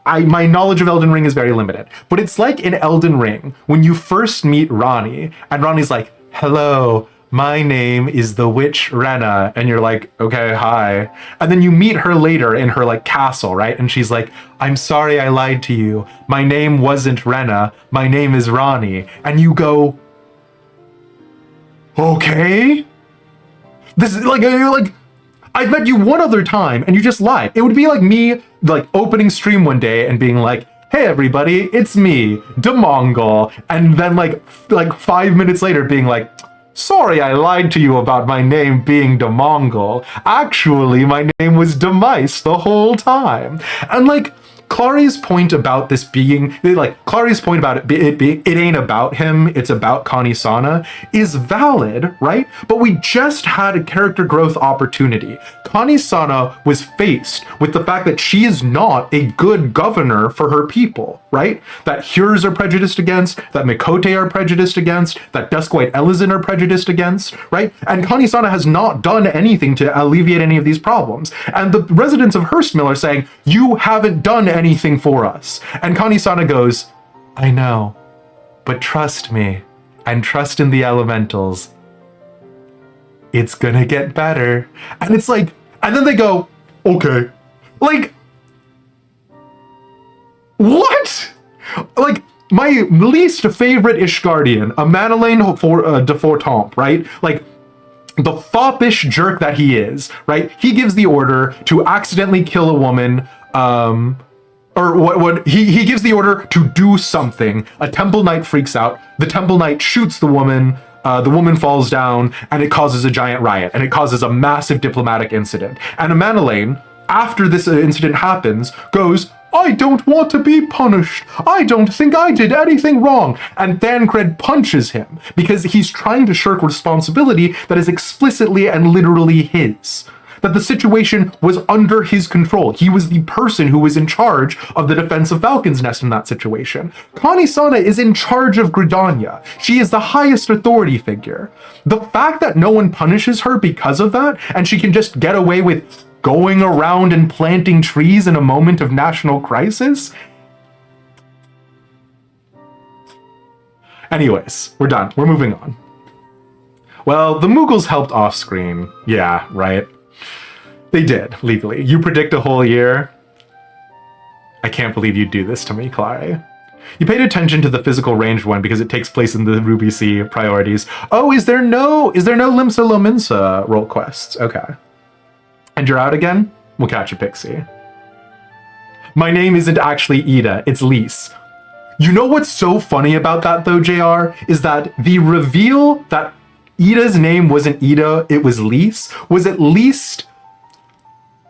My knowledge of Elden Ring is very limited, but it's like in Elden Ring when you first meet Ranni, and Ronnie's like, hello, my name is the witch Rena, and you're like, okay, hi. And then you meet her later in her like castle, right? And she's like, I'm sorry I lied to you. My name wasn't Rena, my name is Ranni. And you go, okay? This is like, I've met you one other time and you just lied. It would be like me like opening stream one day and being like, hey everybody, it's me, Demongol. And then like 5 minutes later being like, sorry I lied to you about my name being Demongol. Actually, my name was Demice the whole time. And like, Clary's point about this being like Clary's point about it ain't about him, it's about Kani-sana is valid, right? But we just had a character growth opportunity. Kani-sana was faced with the fact that she is not a good governor for her people, right? That Hyurs are prejudiced against, that Mikote are prejudiced against, that Duskwhite Elezen are prejudiced against, right? And Kani-sana has not done anything to alleviate any of these problems. And the residents of Hurstmill are saying, you haven't done anything for us. And Kani-sana goes, I know, but trust me, and trust in the elementals. It's gonna get better. And it's like, and then they go, okay. Like, what? Like, my least favorite Ishgardian, a Madeleine de Fortemps, right? Like, the foppish jerk that he is, right? He gives the order to accidentally kill a woman, or what he gives the order to do something. A Temple Knight freaks out. The Temple Knight shoots the woman falls down, and it causes a giant riot, and it causes a massive diplomatic incident. And Manelaine, after this incident happens, goes, I don't want to be punished. I don't think I did anything wrong. And Thancred punches him because he's trying to shirk responsibility that is explicitly and literally his. That the situation was under his control. He was the person who was in charge of the defense of Falcon's Nest in that situation. Kani-sana is in charge of Gridania. She is the highest authority figure. The fact that no one punishes her because of that, and she can just get away with going around and planting trees in a moment of national crisis? Anyways, we're done. We're moving on. Well, the Mughals helped off screen. Yeah, right. They did, legally. You predict a whole year? I can't believe you'd do this to me, Clary. You paid attention to the physical ranged one because it takes place in the Ruby Sea priorities. Oh, is there no Limsa Lominsa role quests? Okay. And you're out again? We'll catch a Pixie. My name isn't actually Ida, it's Lise. You know what's so funny about that though, JR? Is that the reveal that Ida's name wasn't Ida, it was Lise, was at least,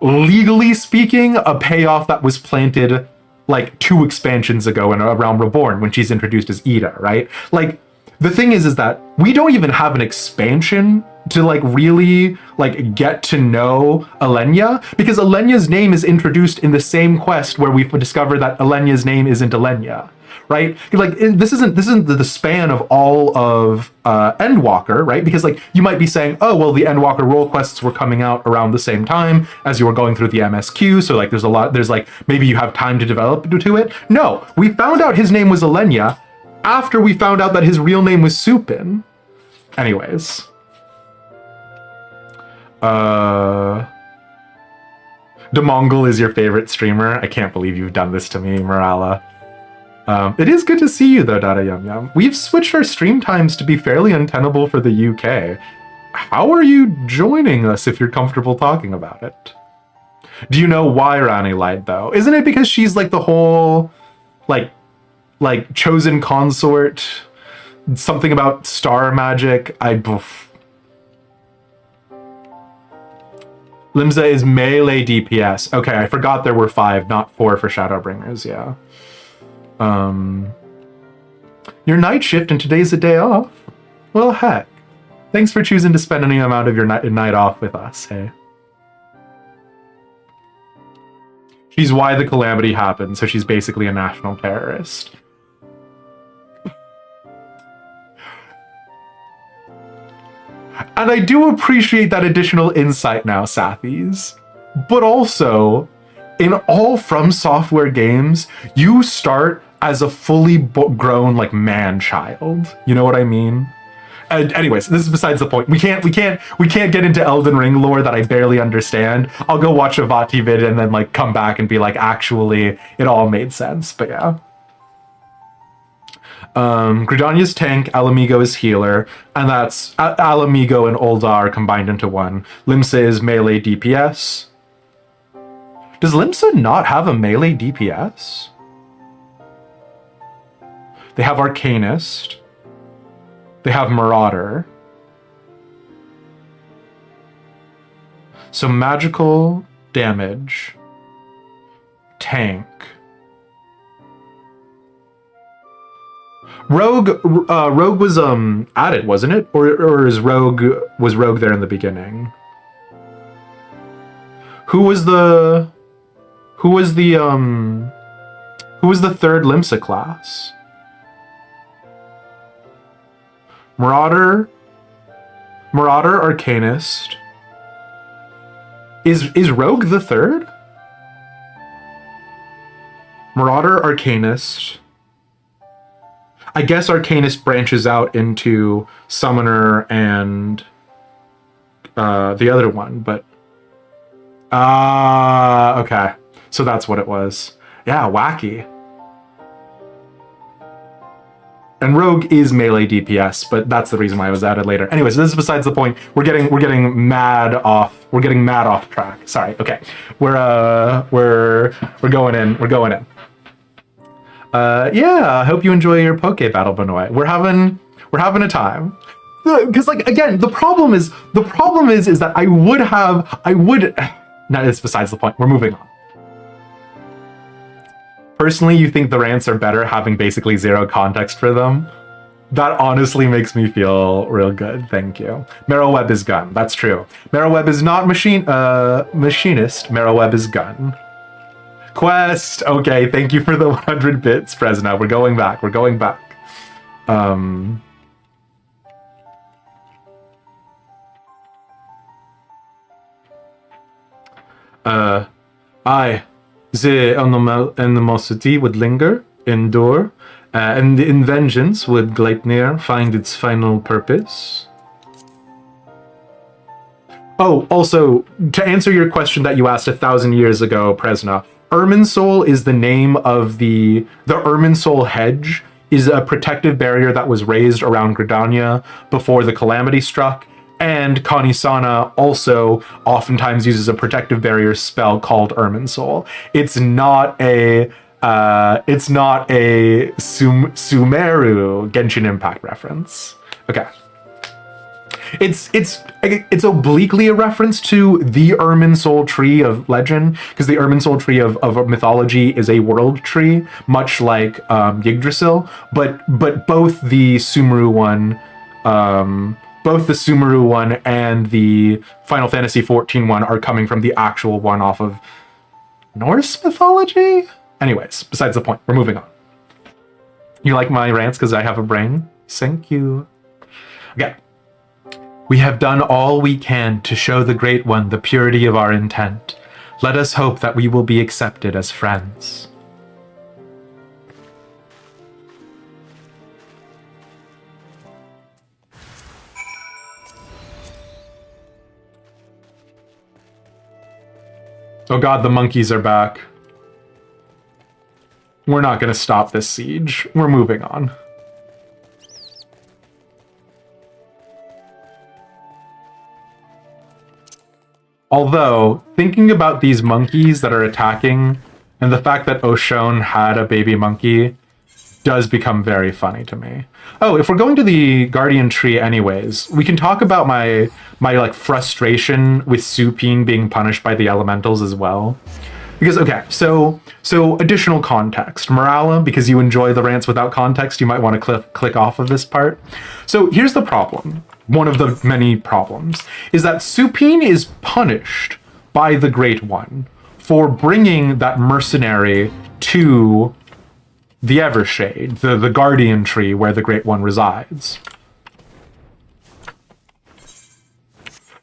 legally speaking, a payoff that was planted like 2 expansions ago in A Realm Reborn when she's introduced as Ida, right? Like, the thing is that we don't even have an expansion to like really like get to know Elenya, because Elenya's name is introduced in the same quest where we discover that Elenya's name isn't Elenya, right? Like this isn't the span of all of Endwalker, right? Because like you might be saying, oh well, the Endwalker role quests were coming out around the same time as you were going through the MSQ, so like there's like maybe you have time to develop to it. No, we found out his name was Elenya after we found out that his real name was Supin. Anyways. DeMongol is your favorite streamer. I can't believe you've done this to me, Morala. It is good to see you though, Dada Yum Yum. We've switched our stream times to be fairly untenable for the UK. How are you joining us if you're comfortable talking about it? Do you know why Rani lied though? Isn't it because she's like the whole, like chosen consort? Something about star magic? Limsa is melee DPS. Okay, I forgot there were 5, not 4 for Shadowbringers, yeah. Your night shift and today's a day off? Well, heck. Thanks for choosing to spend any amount of your night off with us, hey? She's why the calamity happened, so she's basically a national terrorist. And I do appreciate that additional insight now, Sathies. But also, in all From Software games, you start as a fully grown, like, man-child. You know what I mean? Anyways, this is besides the point. We can't get into Elden Ring lore that I barely understand. I'll go watch a Vati vid and then, like, come back and be like, actually, it all made sense. But yeah. Gridania's tank, Alamigo is healer, and that's Alamigo and Uldar combined into one. Limsa is melee DPS. Does Limsa not have a melee DPS? They have Arcanist. They have Marauder. So magical damage, tank, Rogue was added, wasn't it? Or is Rogue there in the beginning? Who was the third Limsa class? Marauder, Arcanist. Is Rogue the third? Marauder, Arcanist. I guess Arcanist branches out into Summoner and the other one, but okay. So that's what it was. Yeah, wacky. And Rogue is melee DPS, but that's the reason why it was added later. Anyways, this is besides the point. We're getting mad off track. Sorry. Okay. We're going in. Yeah, I hope you enjoy your Poke Battle, Benoit. We're having a time. Because like again, the problem is that I would no, it's besides the point. We're moving on. Personally, you think the rants are better having basically zero context for them? That honestly makes me feel real good. Thank you. Marrowweb is gun. That's true. Marrowweb is not machinist. Marrowweb is gun. Quest. Okay, thank you for the 100 bits, Fresno. We're going back. The animosity would linger, endure, and in vengeance would Gleipnir find its final purpose. Oh, also, to answer your question that you asked 1,000 years ago, Presna, Irminsul is the name of the Irminsul hedge is a protective barrier that was raised around Gridania before the calamity struck. And Kanisana also oftentimes uses a protective barrier spell called Irminsul. It's not a Sumeru Genshin Impact reference. Okay. It's obliquely a reference to the Irminsul tree of legend, because the Irminsul tree of mythology is a world tree, much like Yggdrasil, but both the Sumeru one and the Final Fantasy XIV one are coming from the actual one off of Norse mythology? Anyways, besides the point, we're moving on. You like my rants because I have a brain? Thank you. Okay. We have done all we can to show the Great One the purity of our intent. Let us hope that we will be accepted as friends. Oh god, the monkeys are back. We're not going to stop this siege. We're moving on. Although, thinking about these monkeys that are attacking, and the fact that Oshone had a baby monkey, does become very funny to me. Oh, if we're going to the Guardian Tree anyways, we can talk about my like frustration with Supine being punished by the elementals as well. Because, okay, so additional context. Morala, because you enjoy the rants without context, you might want to click off of this part. So here's the problem. One of the many problems is that Supine is punished by the Great One for bringing that mercenary to the Evershade, the Guardian Tree where the Great One resides.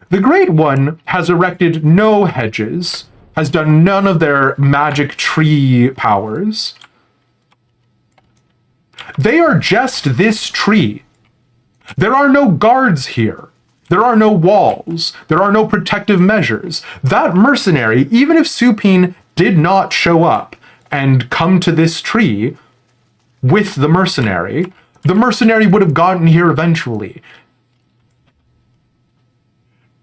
The Great One has erected no hedges, has done none of their magic tree powers. They are just this tree. There are no guards here. There are no walls. There are no protective measures. That mercenary, even if Supine did not show up and come to this tree with the mercenary would have gotten here eventually.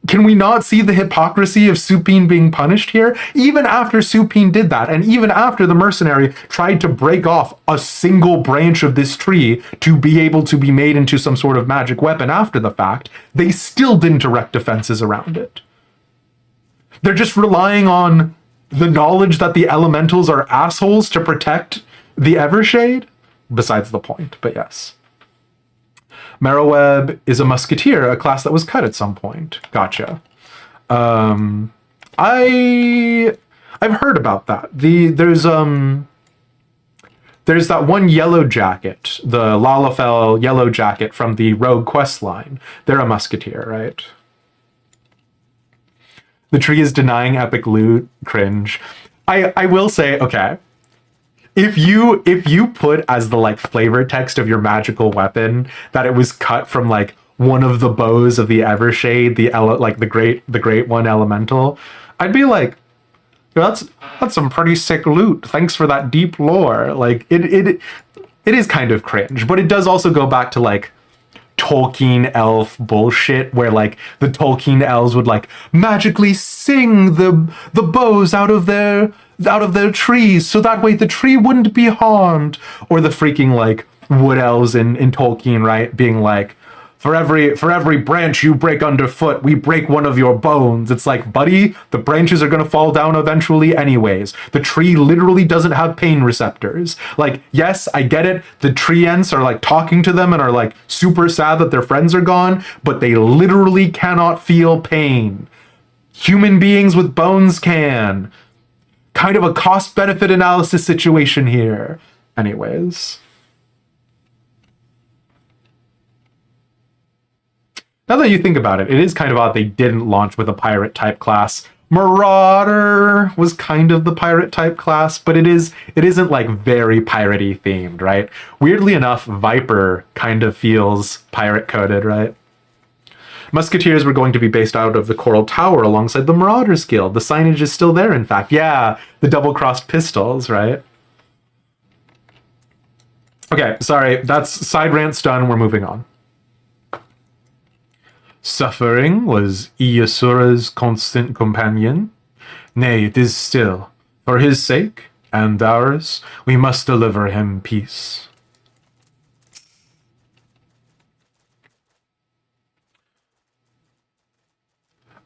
Can we not see the hypocrisy of Supine being punished here? Even after Supine did that, and even after the mercenary tried to break off a single branch of this tree to be able to be made into some sort of magic weapon after the fact, they still didn't erect defenses around it. They're just relying on the knowledge that the elementals are assholes to protect the Evershade? besides the point, but yes. Meroweb is a musketeer, a class that was cut at some point. Gotcha. I've heard about that. There's that one yellow jacket, the Lalafell yellow jacket from the Rogue quest line. They're a musketeer, right? The tree is denying epic loot. Cringe. I will say, okay. If you put as the like flavor text of your magical weapon that it was cut from like one of the bows of the Evershade, the great one elemental, I'd be like, that's some pretty sick loot. Thanks for that deep lore. Like it is kind of cringe, but it does also go back to like Tolkien elf bullshit where like the Tolkien elves would like magically sing the bows out of their trees so that way the tree wouldn't be harmed, or the freaking like wood elves in Tolkien, right, being like, for every branch you break underfoot, we break one of your bones. It's like, buddy, the branches are gonna fall down eventually anyways. The tree literally doesn't have pain receptors. Like, yes, I get it. The tree ents are like talking to them and are like super sad that their friends are gone, but they literally cannot feel pain. Human beings with bones can. Kind of a cost-benefit analysis situation here. Anyways. Now that you think about it, it is kind of odd they didn't launch with a pirate type class. Marauder was kind of the pirate type class, but it isn't like very piratey themed, right? Weirdly enough, Viper kind of feels pirate coded, right? Musketeers were going to be based out of the Coral Tower alongside the Marauders Guild. The signage is still there, in fact. Yeah, the double-crossed pistols, right? Okay, sorry, that's side rants done. We're moving on. Suffering was Iyasura's constant companion. Nay, it is still. For his sake, and ours, we must deliver him peace.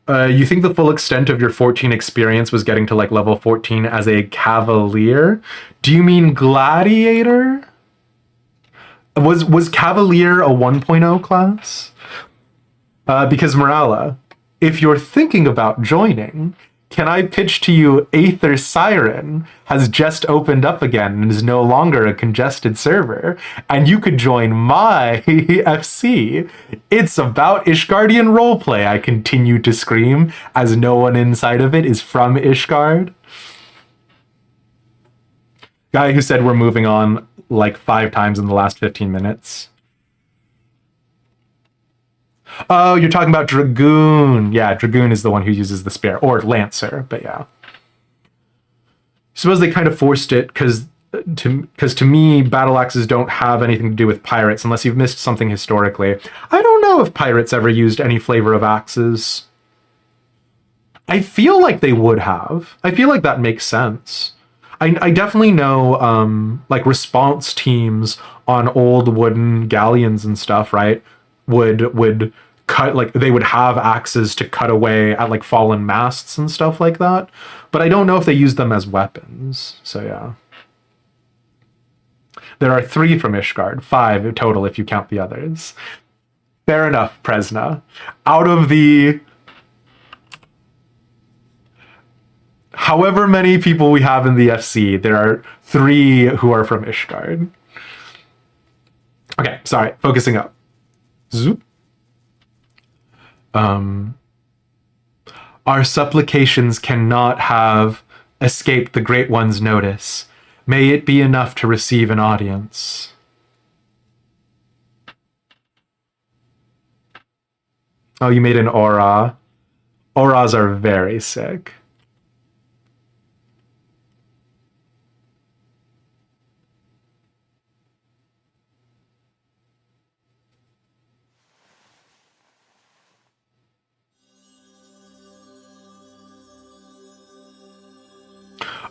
You think the full extent of your 14 experience was getting to like level 14 as a cavalier? Do you mean gladiator? Was cavalier a 1.0 class? Because Morala, if you're thinking about joining, can I pitch to you Aether Siren has just opened up again and is no longer a congested server, and you could join my FC. It's about Ishgardian roleplay, I continue to scream, as no one inside of it is from Ishgard. Guy who said we're moving on like 5 times in the last 15 minutes. Oh, you're talking about Dragoon. Yeah, Dragoon is the one who uses the spear. Or Lancer, but yeah. I suppose they kind of forced it because to me, battle axes don't have anything to do with pirates unless you've missed something historically. I don't know if pirates ever used any flavor of axes. I feel like they would have. I feel like that makes sense. I definitely know like response teams on old wooden galleons and stuff, right? Would cut, like they would have axes to cut away at like fallen masts and stuff like that, but I don't know if they use them as weapons. So yeah, there are 3 from Ishgard, 5 total if you count the others. Fair enough, Presna. Out of the however many people we have in the FC, there are 3 who are from Ishgard. Okay, sorry, focusing up. Zoop. Our supplications cannot have escaped the Great One's notice. May it be enough to receive an audience. Oh, you made an aura. Auras are very sick.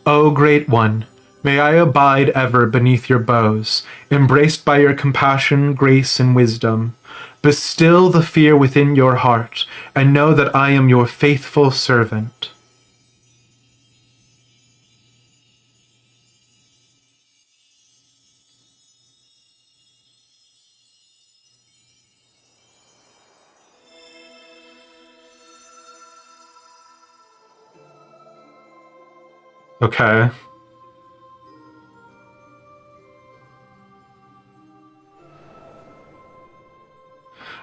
O Great One, may I abide ever beneath your bows, embraced by your compassion, grace, and wisdom. Bestill the fear within your heart, and know that I am your faithful servant. Okay.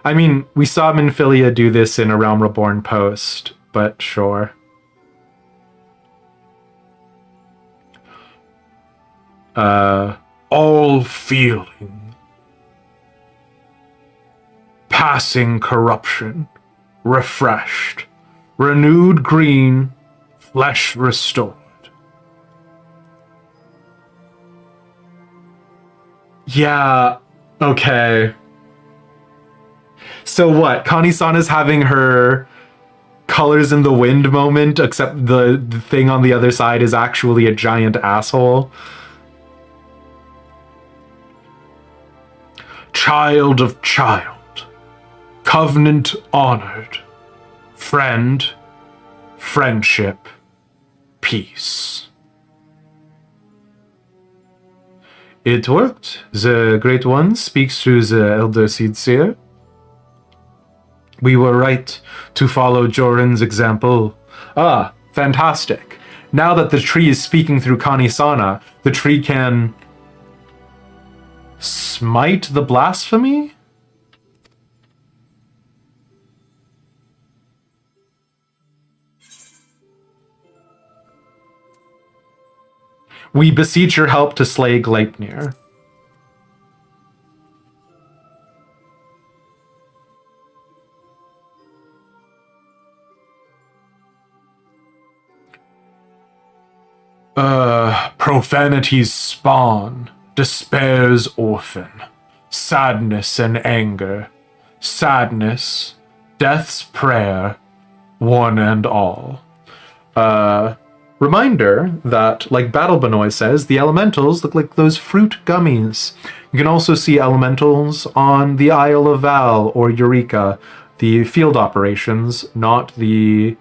I mean, we saw Minfilia do this in A Realm Reborn post, but sure. All feeling, passing corruption, refreshed, renewed green, flesh restored. Yeah, okay. So what? Kani-san is having her colors in the wind moment, except the thing on the other side is actually a giant asshole. Child of child, covenant honored, friend, friendship, peace. It worked. The Great One speaks through the Elder Seedseer. We were right to follow Jorin's example. Ah, fantastic. Now that the tree is speaking through Kani-sana, the tree can smite the blasphemy? We beseech your help to slay Gleipnir. Profanity's spawn, despair's orphan, sadness and anger, sadness, death's prayer, one and all. Reminder that, like Battle Benoit says, the elementals look like those fruit gummies. You can also see elementals on the Isle of Val or Eureka, the field operations, not the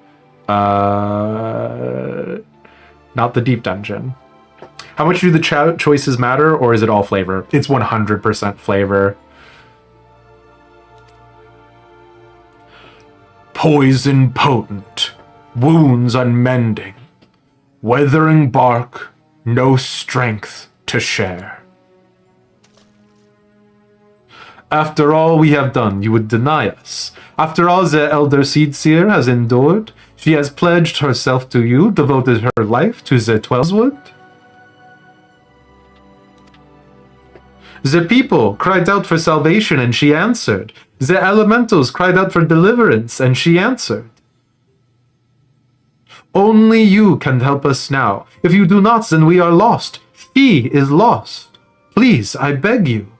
deep dungeon. How much do the choices matter, or is it all flavor? It's 100% flavor. Poison potent, wounds unmending, weathering bark, no strength to share. After all we have done, you would deny us. After all the Elder Seedseer has endured, she has pledged herself to you, devoted her life to the Twelveswood. The people cried out for salvation, and she answered. The elementals cried out for deliverance, and she answered. Only you can help us now. If you do not, then we are lost. She is lost. Please, I beg you.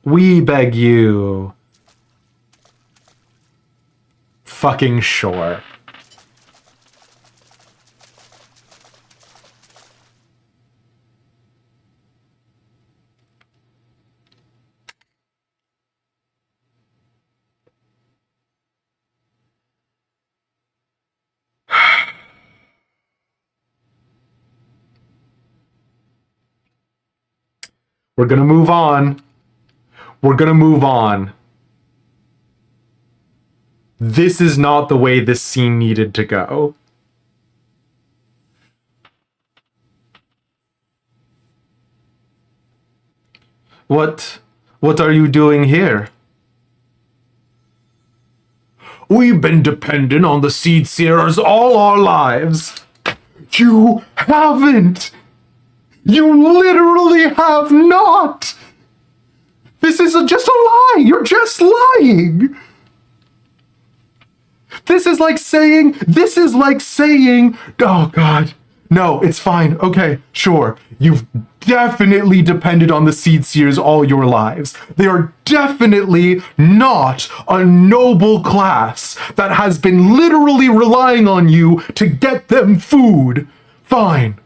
We beg you. Fucking sure. We're gonna move on. We're gonna move on. This is not the way this scene needed to go. What are you doing here? We've been dependent on the Seedseers all our lives. You haven't! You literally have not! This is just a lie! You're just lying! This is like saying, oh God. No, it's fine. Okay, sure. You've definitely depended on the Seedseers all your lives. They are definitely not a noble class that has been literally relying on you to get them food. Fine.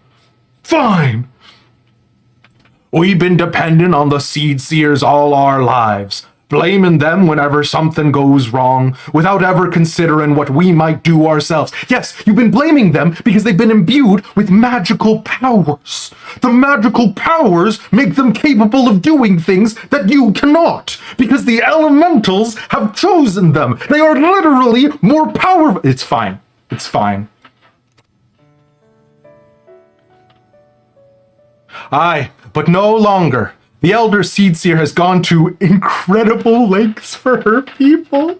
We've been dependent on the Seedseers all our lives. blaming them whenever something goes wrong, without ever considering what we might do ourselves. Yes, you've been blaming them because they've been imbued with magical powers. The magical powers make them capable of doing things that you cannot, because the elementals have chosen them. They are literally more powerful. It's fine. It's fine. Aye, but no longer. The Elder Seedseer has gone to incredible lengths for her people.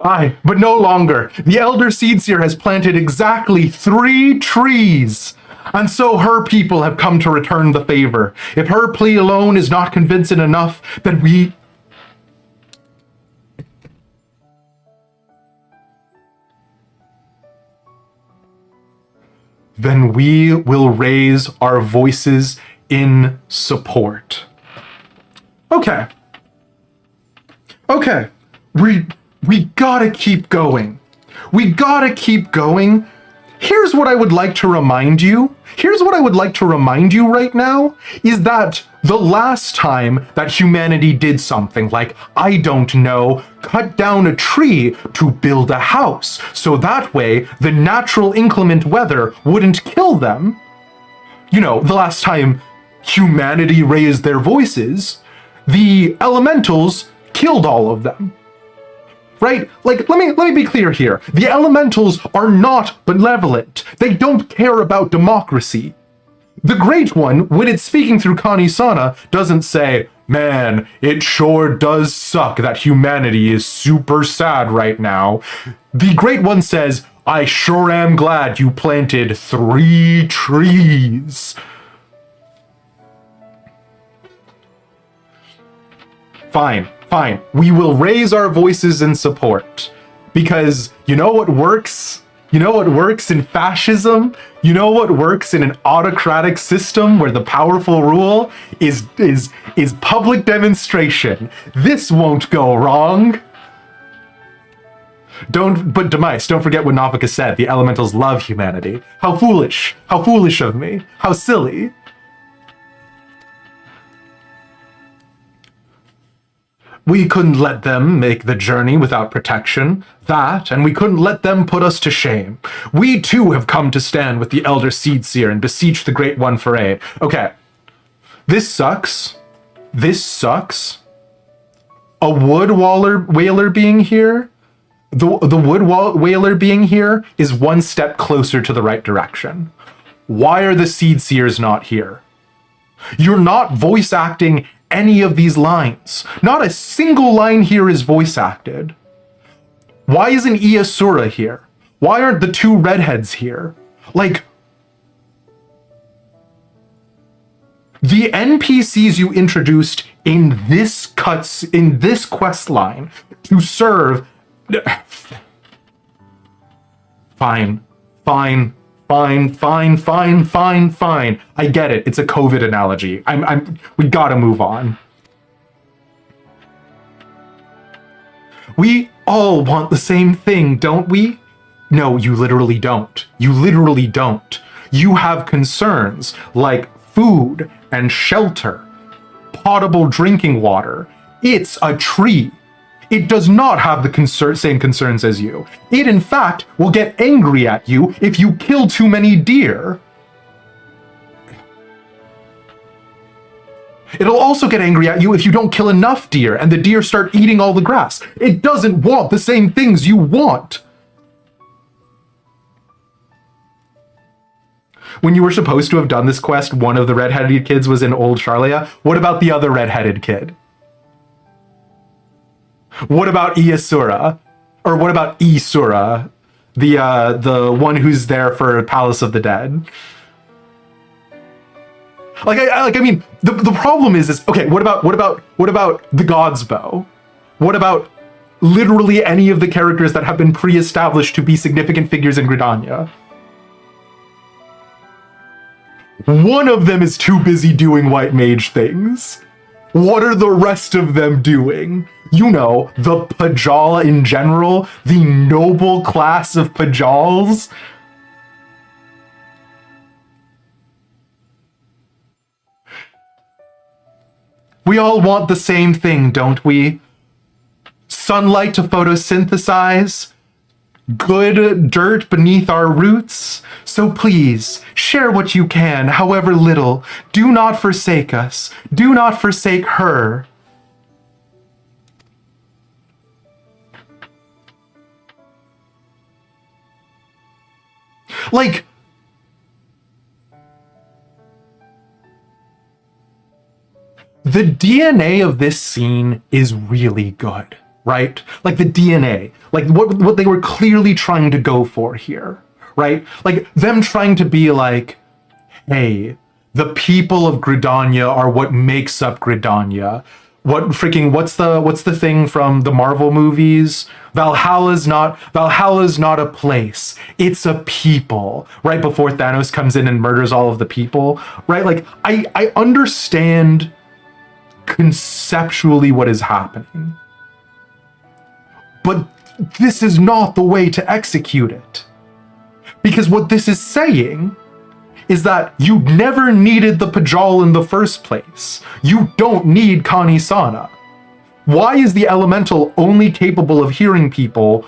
Aye, but no longer. The Elder Seedseer has planted exactly 3 trees. And so her people have come to return the favor. If her plea alone is not convincing enough, then we will raise our voices in support. Okay. We gotta keep going. We gotta keep going. Here's what I would like to remind you. Here's what I would like to remind you right now is that the last time that humanity did something like, I don't know, cut down a tree to build a house, so that way the natural inclement weather wouldn't kill them. You know, the last time humanity raised their voices, the elementals killed all of them. Right? Like, let me be clear here. The elementals are not benevolent. They don't care about democracy. The Great One, when it's speaking through Kani-sana, doesn't say, man, it sure does suck that humanity is super sad right now. The Great One says, I sure am glad you planted 3 trees. Fine. We will raise our voices in support. Because you know what works? You know what works in fascism? You know what works in an autocratic system where the powerful rule is public demonstration. This won't go wrong. But Demise, don't forget what Navika said. The elementals love humanity. How foolish. How foolish of me. How silly. We couldn't let them make the journey without protection. That, and we couldn't let them put us to shame. We too have come to stand with the Elder Seedseer and beseech the Great One for aid. Okay. This sucks. A wood whaler being here, the wood whaler being here is one step closer to the right direction. Why are the Seedseers not here? You're not voice acting any of these lines. Not a single line here is voice acted. Why isn't Iasura here? Why aren't the 2 redheads here? Like, the NPCs you introduced in this quest line to serve. Fine. I get it. It's a COVID analogy. We gotta move on. We all want the same thing, don't we? No, you literally don't. You have concerns like food and shelter, potable drinking water. It's a tree. It does not have the same concerns as you. It, in fact, will get angry at you if you kill too many deer. It'll also get angry at you if you don't kill enough deer and the deer start eating all the grass. It doesn't want the same things you want. When you were supposed to have done this quest, one of the redheaded kids was in Old Charlia. What about the other redheaded kid? What about Iasura? Or what about Isura? The one who's there for Palace of the Dead? I mean, the problem is okay, what about the God's Bow? What about literally any of the characters that have been pre-established to be significant figures in Gridania? One of them is too busy doing white mage things. What are the rest of them doing? You know, the Pajal in general, the noble class of Pajals. We all want the same thing, don't we? Sunlight to photosynthesize, good dirt beneath our roots. So please, share what you can, however little. Do not forsake us. Do not forsake her. Like, the DNA of this scene is really good, right? Like the DNA, like what they were clearly trying to go for here, right? Like them trying to be like, hey, the people of Gridania are what makes up Gridania. What's the thing from the Marvel movies? Valhalla's not a place. It's a people. Right before Thanos comes in and murders all of the people, right? Like I understand conceptually what is happening. But this is not the way to execute it. Because what this is saying is that you never needed the Pajal in the first place. You don't need Kani-sana. Why is the elemental only capable of hearing people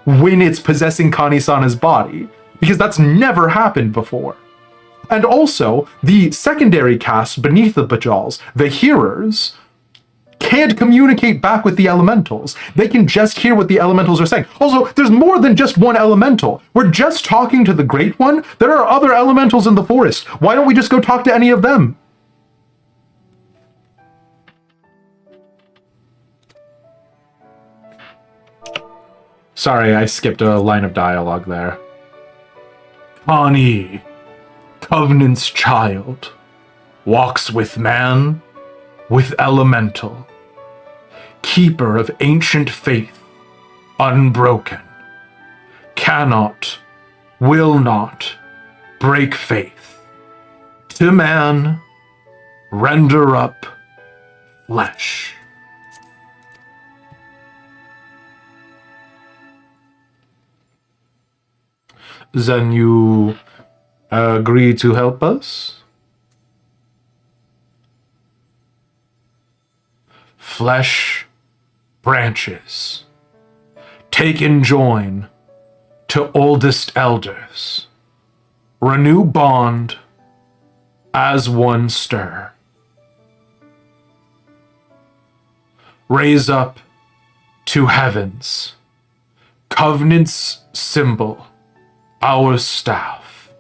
when it's possessing Kani-sana's body? Because that's never happened before. And also, the secondary casts beneath the Pajals, the hearers, can't communicate back with the elementals. They can just hear what the elementals are saying. Also, there's more than just one elemental. We're just talking to the Great One. There are other elementals in the forest. Why don't we just go talk to any of them? Sorry, I skipped a line of dialogue there. Kani, Covenant's child, walks with man, with elemental, keeper of ancient faith, unbroken, cannot, will not break faith. To man, render up flesh. Then you agree to help us? Flesh branches, take and join to oldest elders, renew bond as one stir. Raise up to heavens, covenant's symbol, our staff.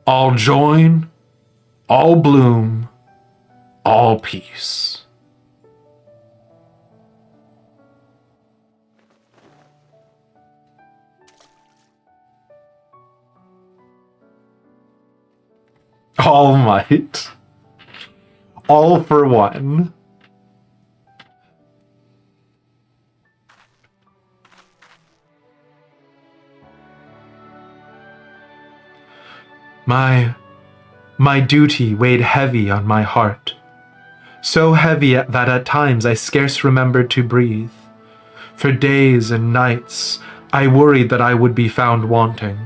All join, all bloom, all peace. All might. All for one. My duty weighed heavy on my heart. So heavy that at times I scarce remembered to breathe. For days and nights I worried that I would be found wanting.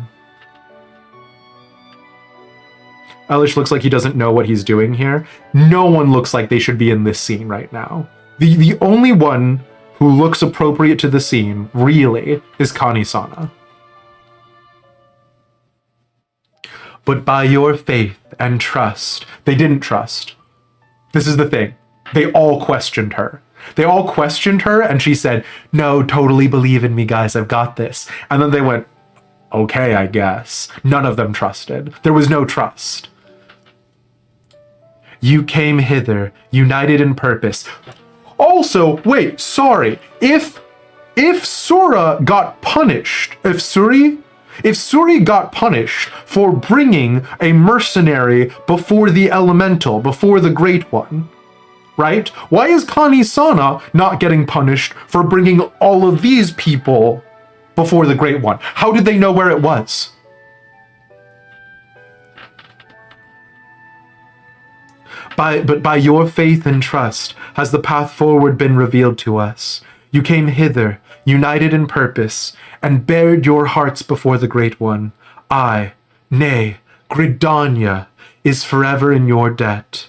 Elish looks like he doesn't know what he's doing here. No one looks like they should be in this scene right now. The only one who looks appropriate to the scene, really, is Kani-sana. But by your faith and trust, they didn't trust. This is the thing. They all questioned her. They all questioned her, and she said, no, totally believe in me, guys, I've got this. And then they went, okay, I guess. None of them trusted. There was no trust. You came hither, united in purpose. Also, wait, sorry. If Sura got punished, if Suri got punished for bringing a mercenary before the elemental, before the Great One, right? Why is Kani-sana not getting punished for bringing all of these people before the Great One? How did they know where it was? But by your faith and trust has the path forward been revealed to us. You came hither, united in purpose, and bared your hearts before the Great One. I, nay, Gridania, is forever in your debt.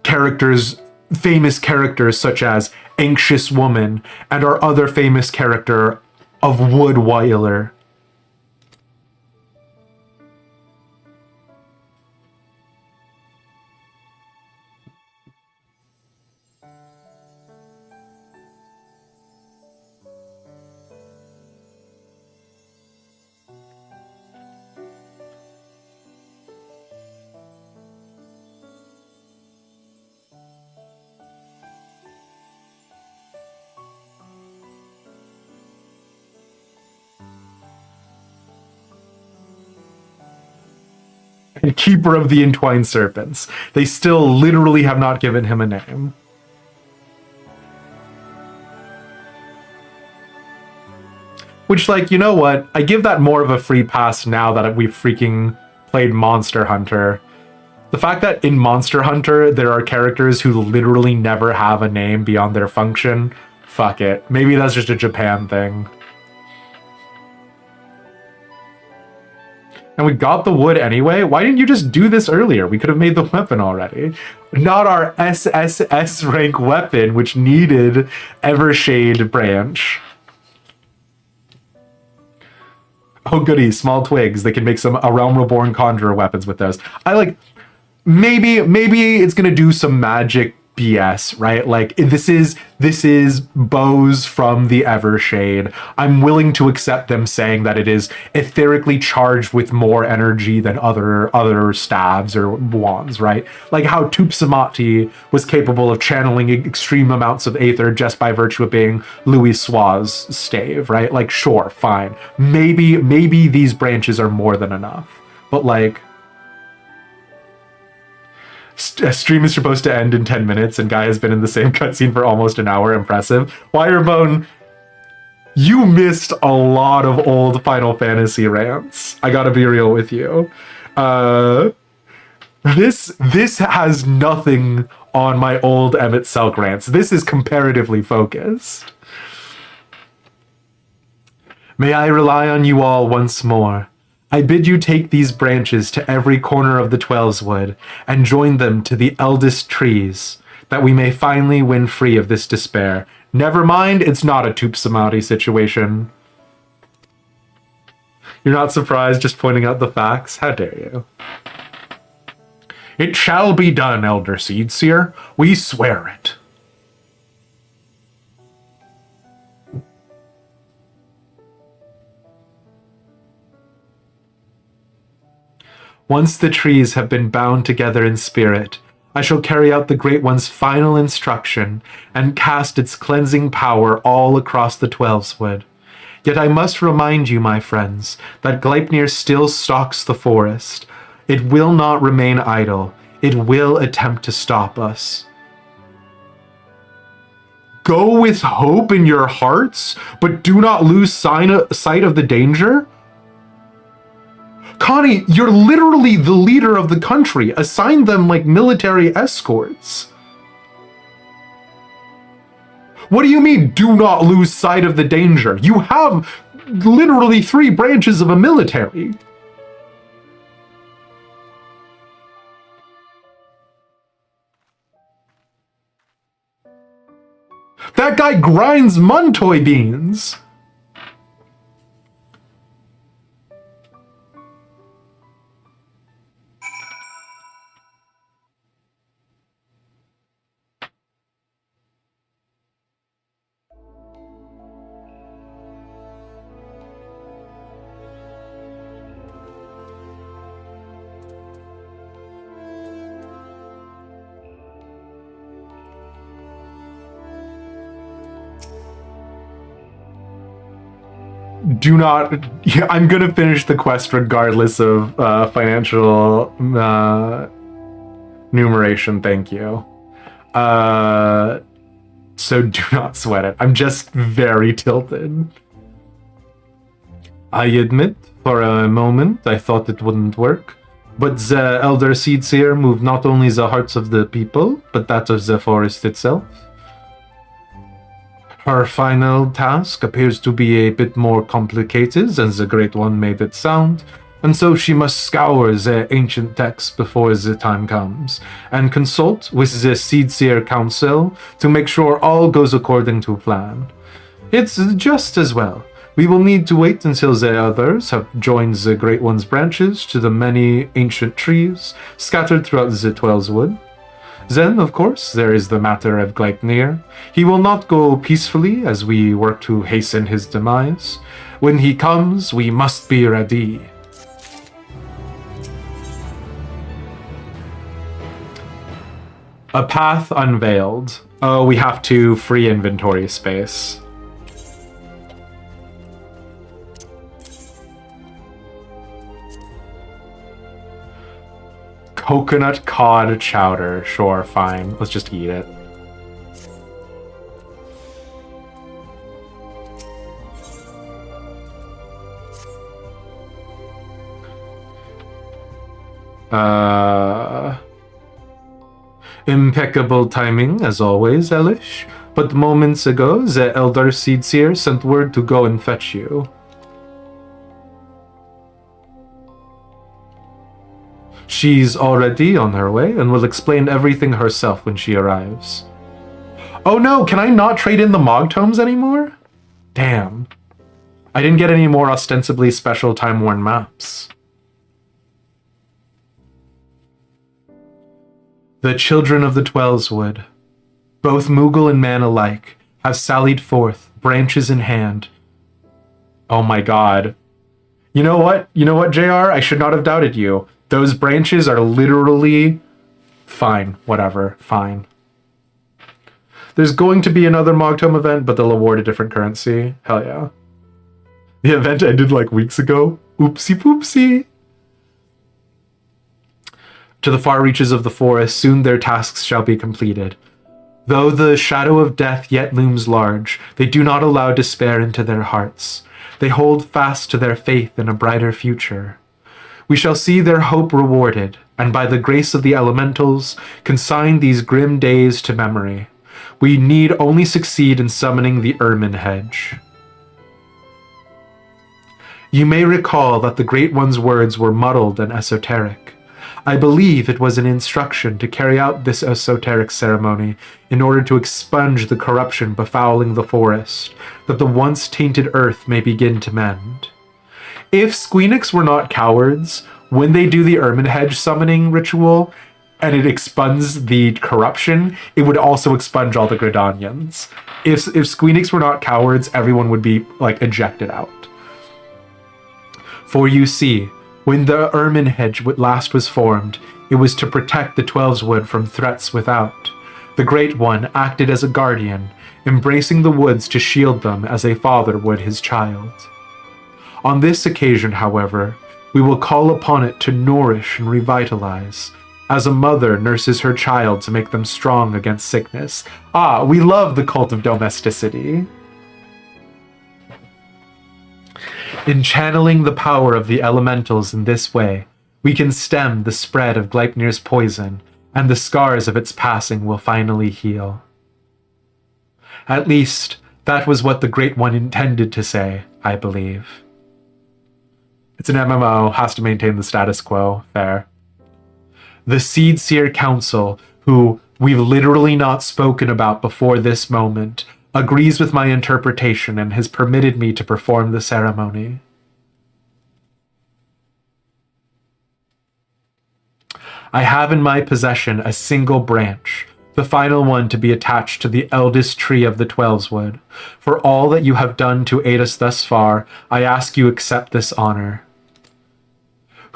Characters famous characters such as Anxious Woman and our other famous character of Woodweiler. And Keeper of the Entwined Serpents. They still literally have not given him a name. Which, like, you know what? I give that more of a free pass now that we've freaking played Monster Hunter. The fact that in Monster Hunter there are characters who literally never have a name beyond their function, fuck it. Maybe that's just a Japan thing. And we got the wood anyway? Why didn't you just do this earlier? We could have made the weapon already. Not our SSS rank weapon, which needed Evershade Branch. Oh goody, small twigs. They can make a Realm Reborn Conjurer weapons with those. Maybe it's gonna do some magic BS, right? Like, this is bows from the Evershade. I'm willing to accept them saying that it is etherically charged with more energy than other staves or wands, right? Like how Tupsamati was capable of channeling extreme amounts of aether just by virtue of being Louis Sua's stave, right? Like, sure, fine. Maybe these branches are more than enough. But like, a stream is supposed to end in 10 minutes and Guy has been in the same cutscene for almost an hour. Impressive. Wirebone, you missed a lot of old Final Fantasy rants. I gotta be real with you. This has nothing on my old Emmett Selk rants. This is comparatively focused. May I rely on you all once more. I bid you take these branches to every corner of the Twelveswood and join them to the eldest trees, that we may finally win free of this despair. Never mind, it's not a Tupsamati situation. You're not surprised, just pointing out the facts? How dare you? It shall be done, Elder Seedseer. We swear it. Once the trees have been bound together in spirit, I shall carry out the Great One's final instruction and cast its cleansing power all across the Twelveswood. Yet I must remind you, my friends, that Gleipnir still stalks the forest. It will not remain idle. It will attempt to stop us. Go with hope in your hearts, but do not lose sight of the danger? Connie, you're literally the leader of the country. Assign them, like, military escorts. What do you mean, do not lose sight of the danger? You have literally 3 branches of a military. That guy grinds Muntoy beans. Do not. Yeah, I'm gonna finish the quest regardless of financial numeration. Thank you. So do not sweat it. I'm just very tilted. I admit, for a moment, I thought it wouldn't work. But the Elder Seedseer moved not only the hearts of the people, but that of the forest itself. Her final task appears to be a bit more complicated than the Great One made it sound, and so she must scour the ancient texts before the time comes, and consult with the Seed-Seer Council to make sure all goes according to plan. It's just as well. We will need to wait until the others have joined the Great One's branches to the many ancient trees scattered throughout the Twelveswood. Then, of course, there is the matter of Gleipnir. He will not go peacefully as we work to hasten his demise. When he comes, we must be ready. A path unveiled. Oh, we have to free inventory space. Coconut cod chowder. Sure, fine. Let's just eat it. Impeccable timing, as always, Elish. But moments ago, the Elder Seedseer sent word to go and fetch you. She's already on her way and will explain everything herself when she arrives. Oh no, can I not trade in the Mog Tomes anymore? Damn. I didn't get any more ostensibly special time-worn maps. The children of the Twelveswood, both Moogle and man alike, have sallied forth, branches in hand. Oh my god. You know what? You know what, JR? I should not have doubted you. Those branches are literally... Fine. Whatever. Fine. There's going to be another Mogtome event, but they'll award a different currency. Hell yeah. The event ended like weeks ago. Oopsie poopsie. To the far reaches of the forest, soon their tasks shall be completed. Though the shadow of death yet looms large, they do not allow despair into their hearts. They hold fast to their faith in a brighter future. We shall see their hope rewarded, and by the grace of the elementals, consign these grim days to memory. We need only succeed in summoning the Ermine Hedge. You may recall that the Great One's words were muddled and esoteric. I believe it was an instruction to carry out this esoteric ceremony in order to expunge the corruption befouling the forest, that the once tainted earth may begin to mend. If Squeenix were not cowards, when they do the Ermine Hedge summoning ritual, and it expunges the corruption, it would also expunge all the Gridanians. If Squeenix were not cowards, everyone would be, like, ejected out. For you see, when the Ermine Hedge last was formed, it was to protect the Twelveswood from threats without. The Great One acted as a guardian, embracing the woods to shield them as a father would his child. On this occasion, however, we will call upon it to nourish and revitalize, as a mother nurses her child to make them strong against sickness. Ah, we love the cult of domesticity. In channeling the power of the elementals in this way, we can stem the spread of Gleipnir's poison, and the scars of its passing will finally heal. At least, that was what the Great One intended to say, I believe. It's an MMO, has to maintain the status quo, fair. The Seed-Seer Council, who we've literally not spoken about before this moment, agrees with my interpretation and has permitted me to perform the ceremony. I have in my possession a single branch, the final one to be attached to the eldest tree of the Twelveswood. For all that you have done to aid us thus far, I ask you accept this honor.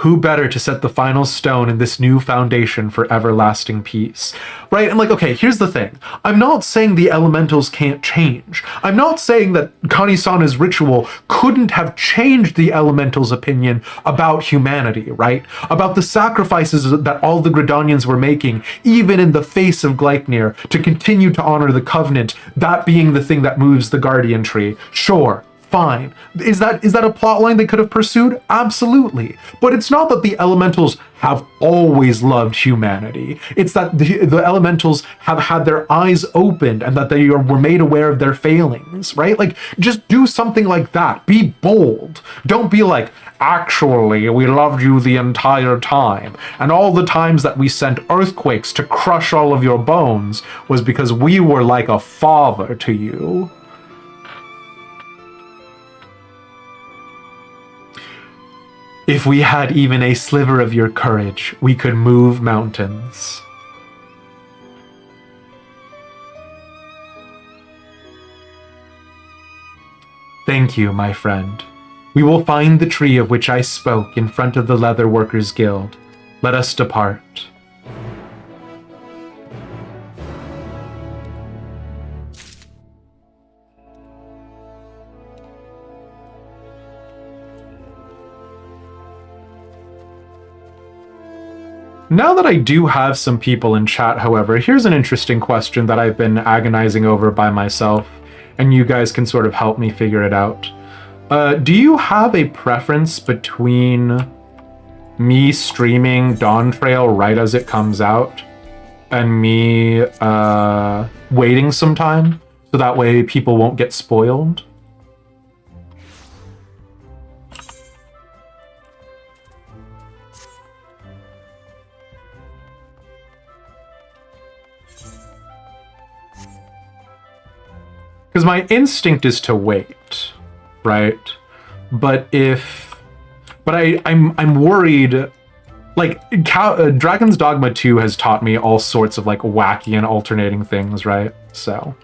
Who better to set the final stone in this new foundation for everlasting peace? Right? And like, okay, here's the thing. I'm not saying the elementals can't change. I'm not saying that Kani-sana's ritual couldn't have changed the elementals' opinion about humanity, right? About the sacrifices that all the Gridanians were making, even in the face of Gleipnir, to continue to honor the covenant, that being the thing that moves the guardian tree. Sure, Fine. Is that a plot line they could have pursued? Absolutely. But it's not that the elementals have always loved humanity. It's that the elementals have had their eyes opened and that were made aware of their failings, right? Like, just do something like that. Be bold. Don't be like, actually, we loved you the entire time. And all the times that we sent earthquakes to crush all of your bones was because we were like a father to you. If we had even a sliver of your courage, we could move mountains. Thank you, my friend. We will find the tree of which I spoke in front of the Leather Workers Guild. Let us depart. Now that I do have some people in chat, however, here's an interesting question that I've been agonizing over by myself, and you guys can sort of help me figure it out. Do you have a preference between me streaming Dawn Trail right as it comes out and me waiting some time so that way people won't get spoiled? Because my instinct is to wait, right? But I'm worried. Like, Dragon's Dogma 2 has taught me all sorts of like wacky and alternating things, right? So,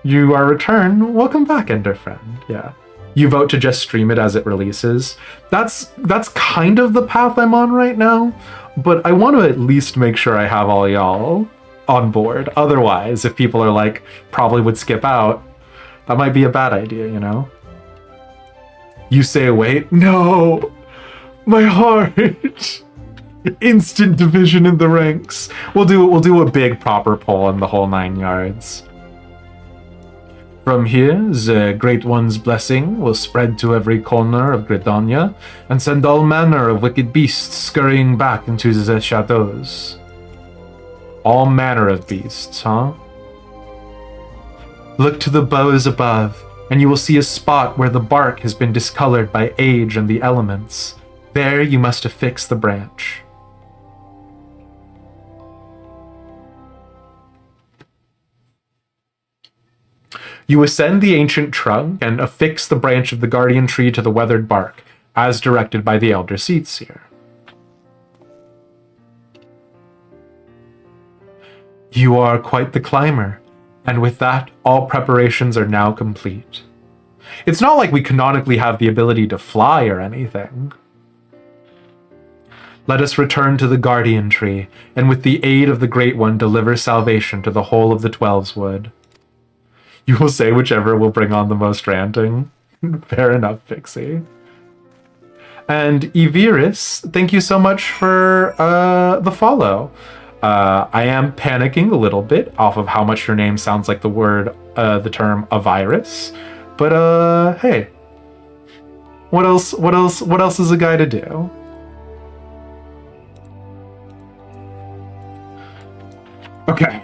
you are returned. Welcome back, Ender Friend. Yeah, you vote to just stream it as it releases. That's kind of the path I'm on right now. But I want to at least make sure I have all y'all on board. Otherwise, if people are like, probably would skip out, that might be a bad idea, you know? You say wait? No! My heart! Instant division in the ranks. We'll do a big proper poll in the whole 9 yards. From here, the Great One's blessing will spread to every corner of Gridania and send all manner of wicked beasts scurrying back into the shadows. All manner of beasts, huh? Look to the boughs above, and you will see a spot where the bark has been discolored by age and the elements. There you must affix the branch. You ascend the ancient trunk and affix the branch of the guardian tree to the weathered bark, as directed by the Elder Seedseer. You are quite the climber, and with that, all preparations are now complete. It's not like we canonically have the ability to fly or anything. Let us return to the Guardian Tree, and with the aid of the Great One, deliver salvation to the whole of the Twelveswood. You will say whichever will bring on the most ranting. Fair enough, Pixie. And Eviris, thank you so much for the follow. I am panicking a little bit off of how much your name sounds like the term a virus. But hey, what else is a guy to do? Okay.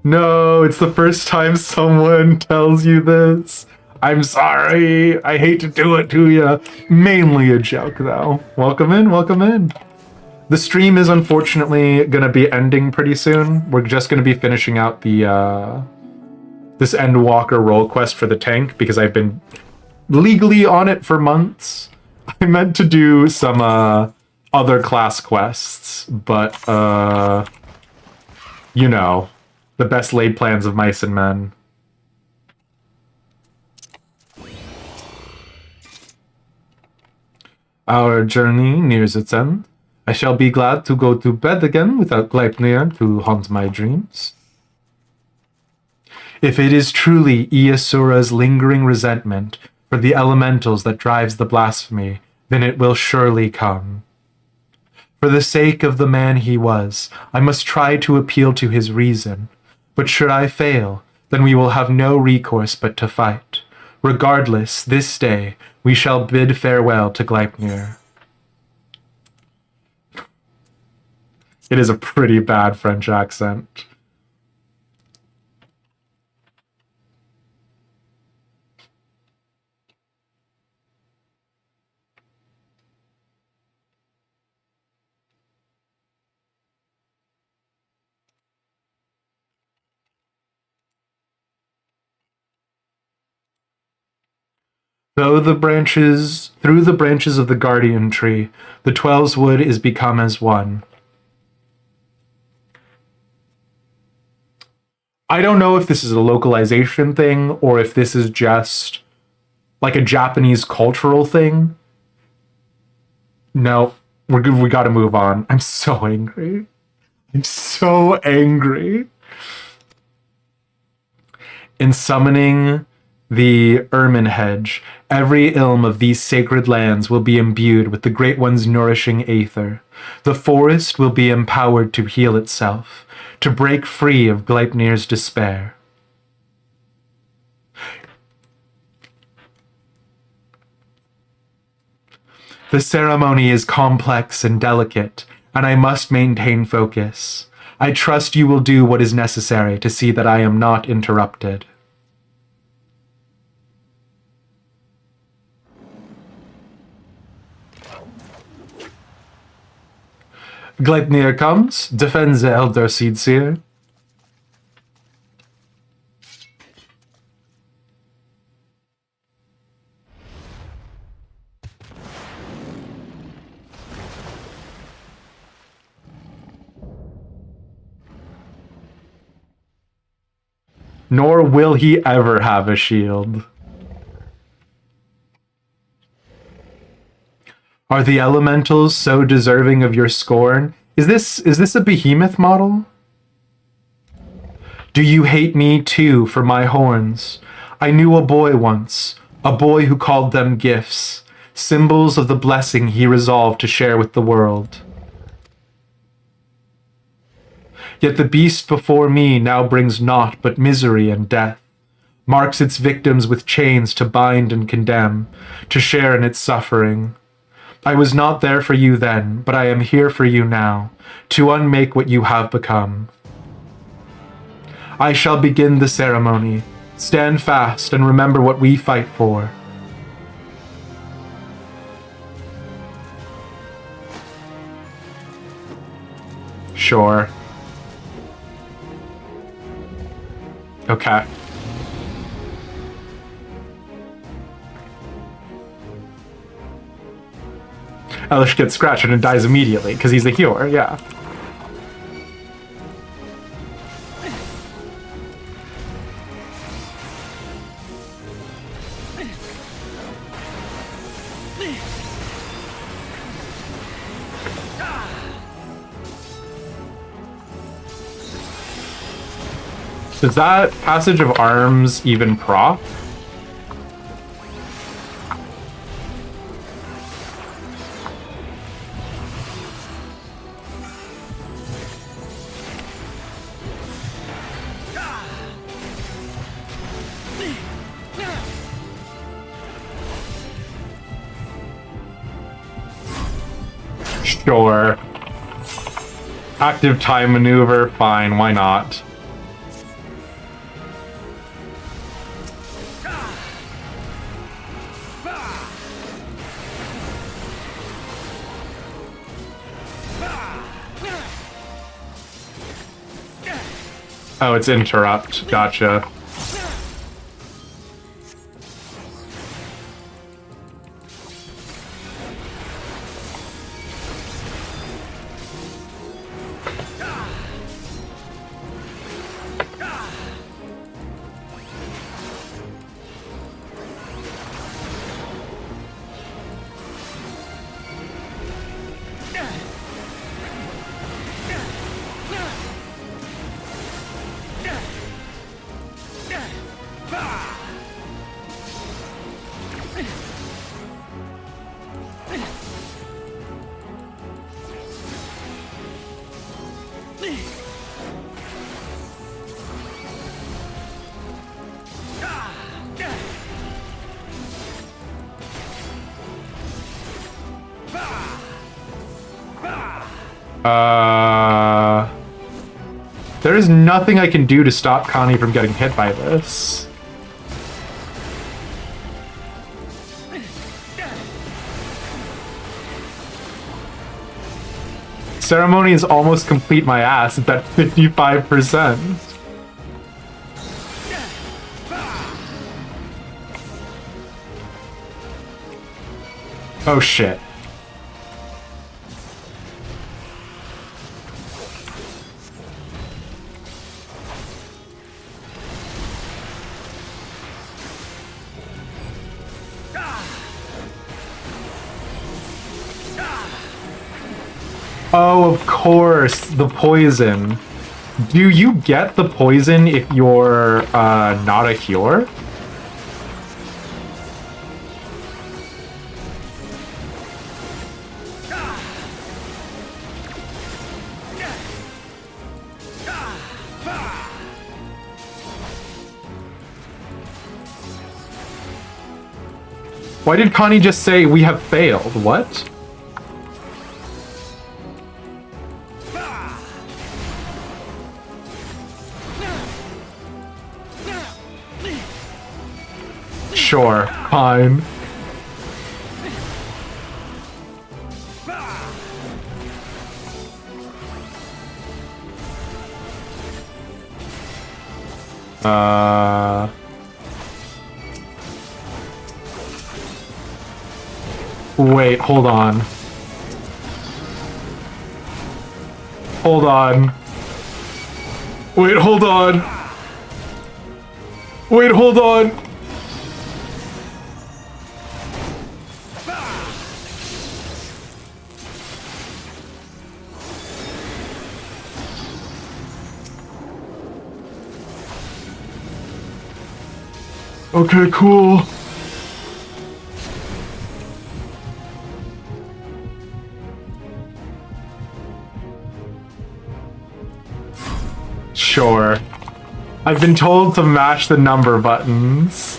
No, it's the first time someone tells you this. I'm sorry. I hate to do it to you. Mainly a joke, though. Welcome in, welcome in. The stream is unfortunately going to be ending pretty soon. We're just going to be finishing out the this Endwalker role quest for the tank because I've been legally on it for months. I meant to do some other class quests, but you know, the best laid plans of mice and men. Our journey nears its end. I shall be glad to go to bed again without Gleipnir to haunt my dreams. If it is truly Iasura's lingering resentment for the elementals that drives the blasphemy, then it will surely come. For the sake of the man he was, I must try to appeal to his reason. But should I fail, then we will have no recourse but to fight. Regardless, this day we shall bid farewell to Gleipnir. It is a pretty bad French accent. Through the branches of the guardian tree, the 12's wood is become as one. I don't know if this is a localization thing or if this is just like a Japanese cultural thing. No, we gotta move on. I'm so angry. I'm so angry. In summoning the ermine hedge, every ilm of these sacred lands will be imbued with the Great One's nourishing aether. The forest will be empowered to heal itself, to break free of Gleipnir's despair. The ceremony is complex and delicate, and I must maintain focus. I trust you will do what is necessary to see that I am not interrupted. Gleipnir comes, defends the Elder Seedseer. Nor will he ever have a shield. Are the elementals so deserving of your scorn? Is this a behemoth model? Do you hate me too for my horns? I knew a boy once, a boy who called them gifts, symbols of the blessing he resolved to share with the world. Yet the beast before me now brings naught but misery and death, marks its victims with chains to bind and condemn, to share in its suffering. I was not there for you then, but I am here for you now, to unmake what you have become. I shall begin the ceremony. Stand fast and remember what we fight for. Sure. Okay. Elish gets scratched and dies immediately because he's a healer, yeah. Does that passage of arms even proc? Sure. Active time maneuver, fine, why not? Oh, it's interrupt. Gotcha. There is nothing I can do to stop Connie from getting hit by this. Ceremony is almost complete, my ass. It's at 55%. Oh shit. Oh, of course, the poison. Do you get the poison if you're not a healer? Why did Connie just say we have failed? What? Sure, fine. Wait, hold on. Hold on. Wait, hold on. Wait, hold on. Okay, cool. Sure. I've been told to mash the number buttons.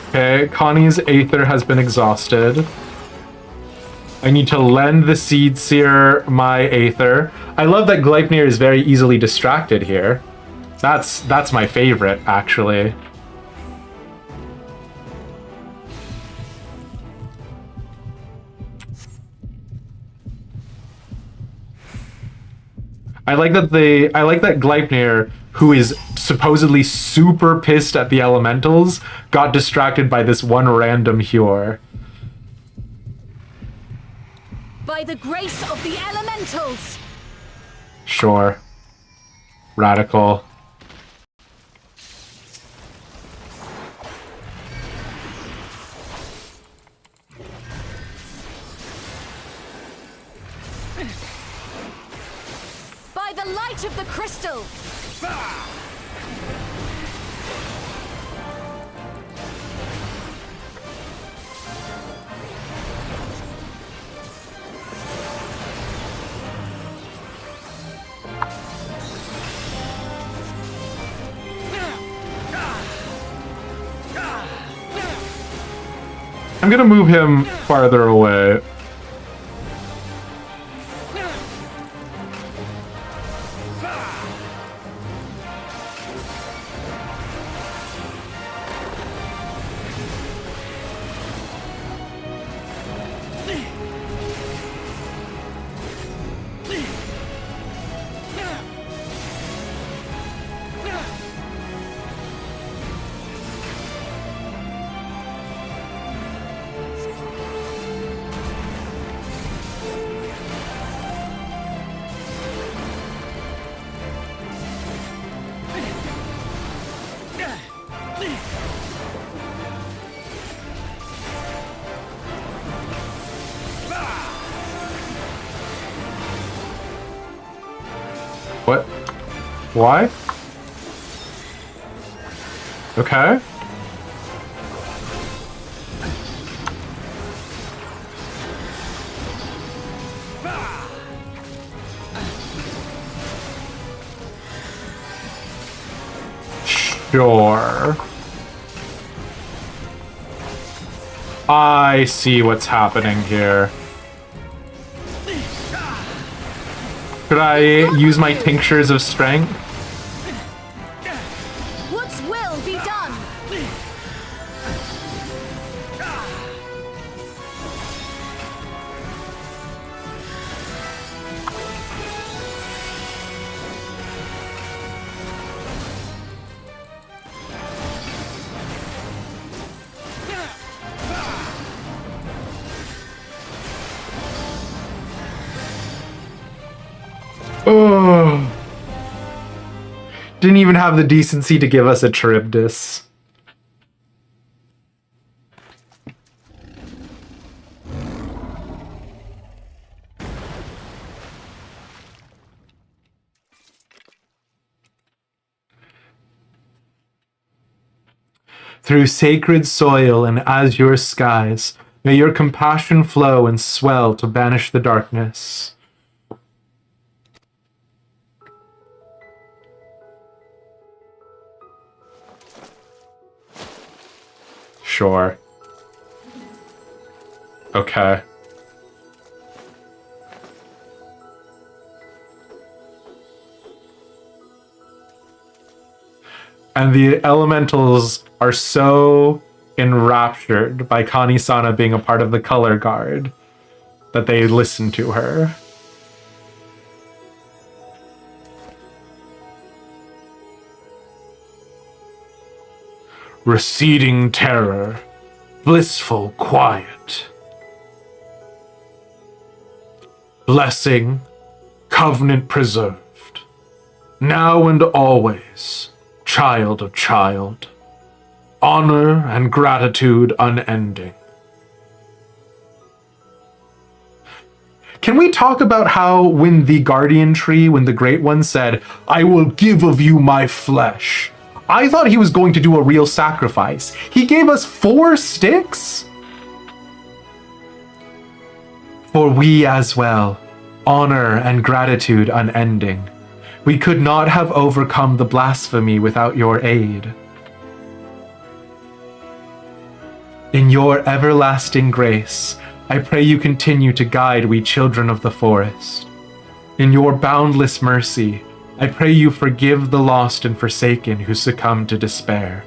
Okay, Connie's Aether has been exhausted. I need to lend the Seed Seer my Aether. I love that Gleipnir is very easily distracted here. That's my favorite, actually. I like that Gleipnir, who is supposedly super pissed at the elementals, got distracted by this one random Hure. By the grace of the elementals. Sure. Radical. By the light of the crystal. I'm gonna move him farther away. What? Why? Okay. Sure. I see what's happening here. Could I use my tinctures of strength? What's will be done? Oh. Didn't even have the decency to give us a Charybdis. Through sacred soil and azure skies, may your compassion flow and swell to banish the darkness. Sure. Okay. And the elementals are so enraptured by Kani-sana being a part of the color guard that they listen to her. Receding terror, blissful quiet. Blessing, covenant preserved, now and always, child of child. Honor and gratitude unending. Can we talk about how when the guardian tree, when the great one said, "I will give of you my flesh," I thought he was going to do a real sacrifice. He gave us 4 sticks? For we as well, honor and gratitude unending. We could not have overcome the blasphemy without your aid. In your everlasting grace, I pray you continue to guide we children of the forest. In your boundless mercy, I pray you forgive the lost and forsaken who succumb to despair.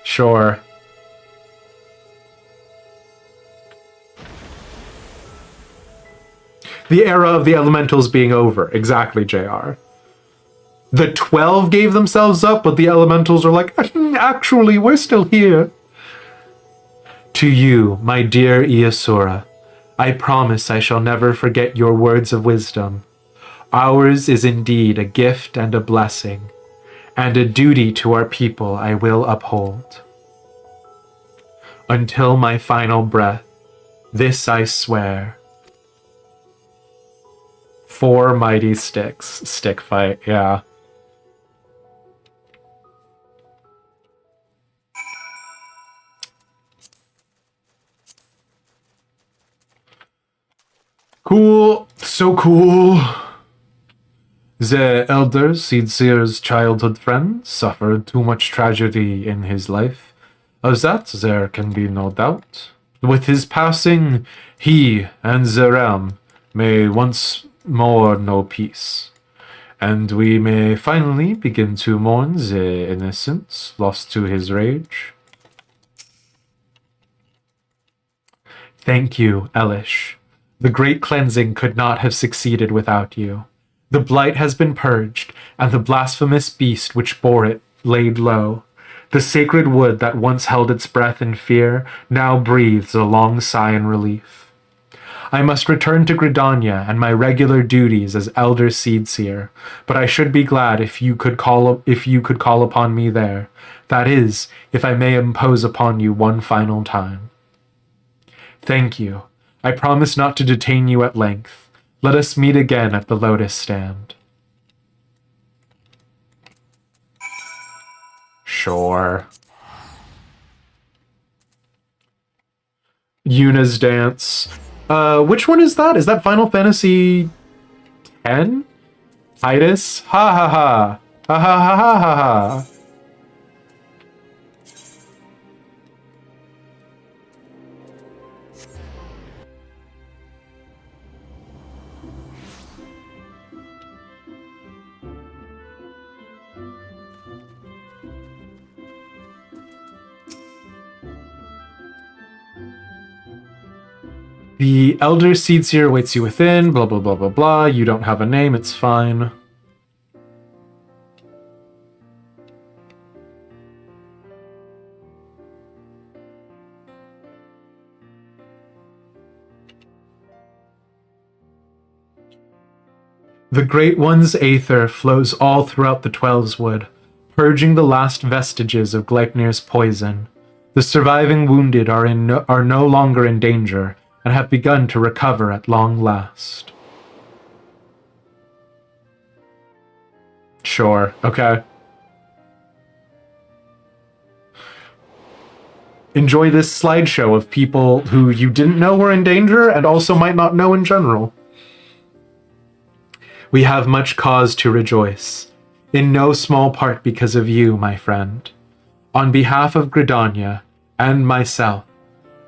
Sure. The era of the elementals being over. Exactly, JR. The 12 gave themselves up, but the elementals are like, actually, we're still here. To you, my dear Iasura, I promise I shall never forget your words of wisdom. Ours is indeed a gift and a blessing, and a duty to our people I will uphold. Until my final breath, this I swear. 4 mighty sticks. Stick fight, yeah. Cool. So cool. The elder, Seedseer's childhood friend, suffered too much tragedy in his life. Of that there can be no doubt. With his passing, he and the realm may once more know peace, and we may finally begin to mourn the innocence lost to his rage. Thank you, Elish. The great cleansing could not have succeeded without you. The blight has been purged, and the blasphemous beast which bore it laid low. The sacred wood that once held its breath in fear now breathes a long sigh in relief. I must return to Gridania and my regular duties as Elder Seedseer, but I should be glad if you could call upon me there. That is, if I may impose upon you one final time. Thank you. I promise not to detain you at length. Let us meet again at the Lotus Stand. Sure. Yuna's dance. Which one is that? Is that Final Fantasy X? Titus? Ha ha ha. Ha ha ha ha ha ha. The Elder Seed Seer awaits you within, blah blah blah blah blah. You don't have a name, it's fine. The Great One's aether flows all throughout the Twelves Wood, purging the last vestiges of Gleipnir's poison. The surviving wounded are no longer in danger, and have begun to recover at long last. Sure, okay. Enjoy this slideshow of people who you didn't know were in danger and also might not know in general. We have much cause to rejoice, in no small part because of you, my friend. On behalf of Gridania and myself,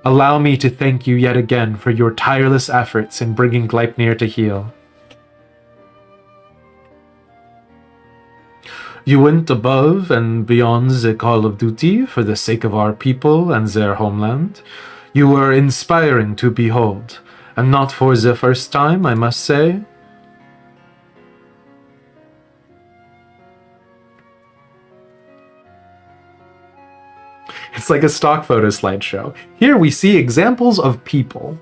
allow me to thank you yet again for your tireless efforts in bringing Gleipnir to heal. You went above and beyond the call of duty for the sake of our people and their homeland. You were inspiring to behold, and not for the first time, I must say. It's like a stock photo slideshow. Here we see examples of people.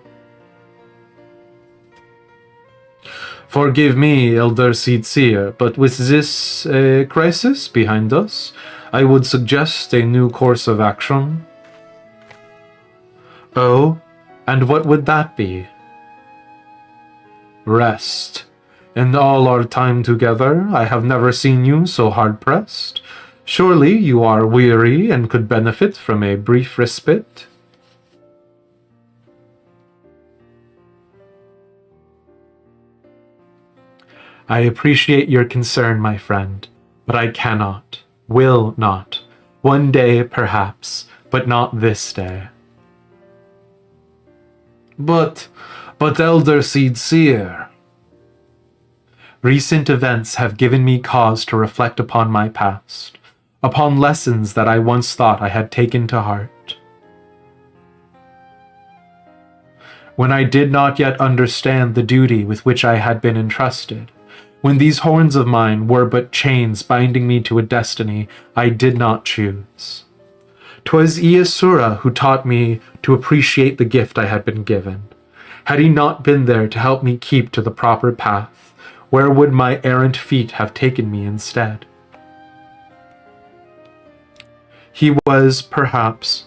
Forgive me, Elder Seed Seer, but with this crisis behind us, I would suggest a new course of action. Oh, and what would that be? Rest. In all our time together, I have never seen you so hard-pressed. Surely you are weary and could benefit from a brief respite. I appreciate your concern, my friend, but I cannot, will not. One day, perhaps, but not this day. But Elder Seed Seer. Recent events have given me cause to reflect upon my past, upon lessons that I once thought I had taken to heart. When I did not yet understand the duty with which I had been entrusted, when these horns of mine were but chains binding me to a destiny I did not choose. 'Twas Iasura who taught me to appreciate the gift I had been given. Had he not been there to help me keep to the proper path, where would my errant feet have taken me instead? He was, perhaps,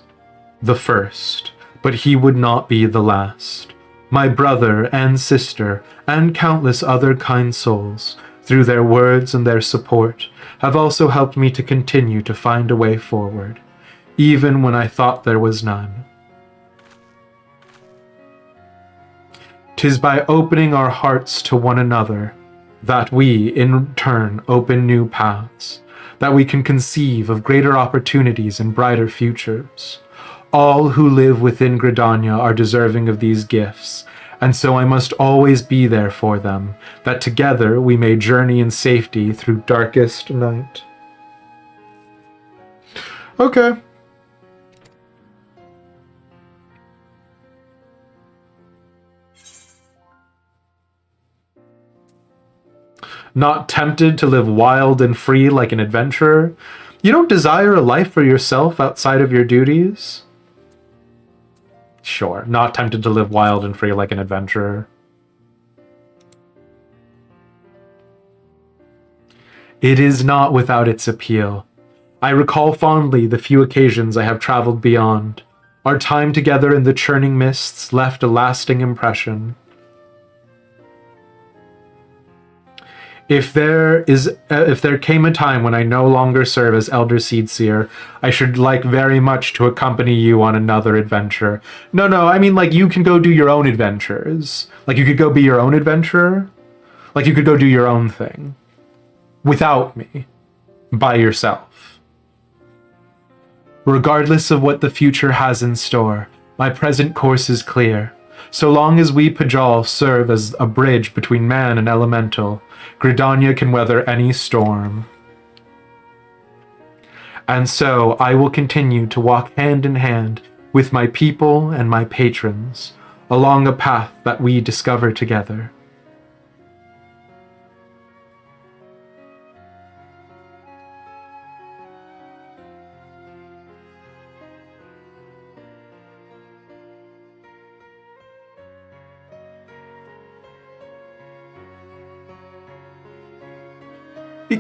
the first, but he would not be the last. My brother and sister, and countless other kind souls, through their words and their support, have also helped me to continue to find a way forward, even when I thought there was none. 'Tis by opening our hearts to one another that we, in turn, open new paths, that we can conceive of greater opportunities and brighter futures. All who live within Gridania are deserving of these gifts, and so I must always be there for them, that together we may journey in safety through darkest night. Okay. Not tempted to live wild and free like an adventurer? You don't desire a life for yourself outside of your duties? Sure, not tempted to live wild and free like an adventurer. It is not without its appeal. I recall fondly the few occasions I have traveled beyond. Our time together in the churning mists left a lasting impression. If there came a time when I no longer serve as Elder Seedseer, I should like very much to accompany you on another adventure. No, I mean like you can go do your own adventures. Like you could go be your own adventurer. Like you could go do your own thing. Without me. By yourself. Regardless of what the future has in store, my present course is clear. So long as we Pajal serve as a bridge between man and elemental, Gridania can weather any storm. And so I will continue to walk hand in hand with my people and my patrons along a path that we discover together.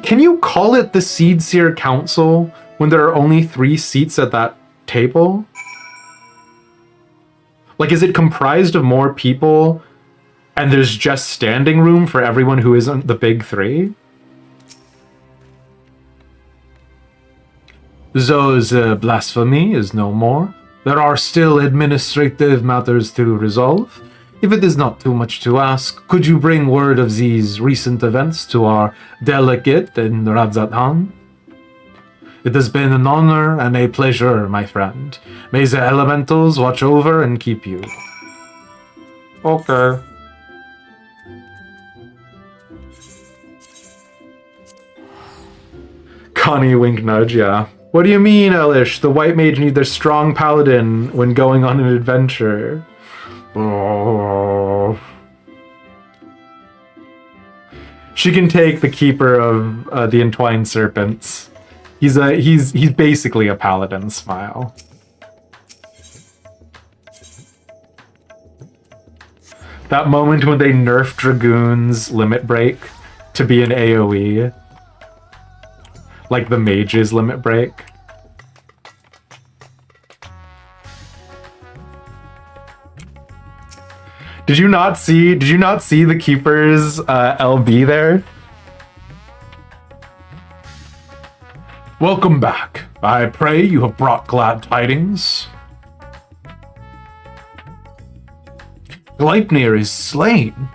Can you call it the Seedseer Council when there are only 3 seats at that table? Like, is it comprised of more people and there's just standing room for everyone who isn't the big 3? Those blasphemy is no more. There are still administrative matters to resolve. If it is not too much to ask, could you bring word of these recent events to our delegate in Radzatan? It has been an honor and a pleasure, my friend. May the elementals watch over and keep you. Okay. Connie wink nudge, yeah. What do you mean, Elish? The white mage needs their strong paladin when going on an adventure. Oh. She can take the keeper of the entwined serpents. He's basically a paladin. Smile. That moment when they nerfed Dragoon's limit break to be an AoE, like the mage's limit break. Did you not see the keeper's LB there? Welcome back. I pray you have brought glad tidings. Gleipnir is slain.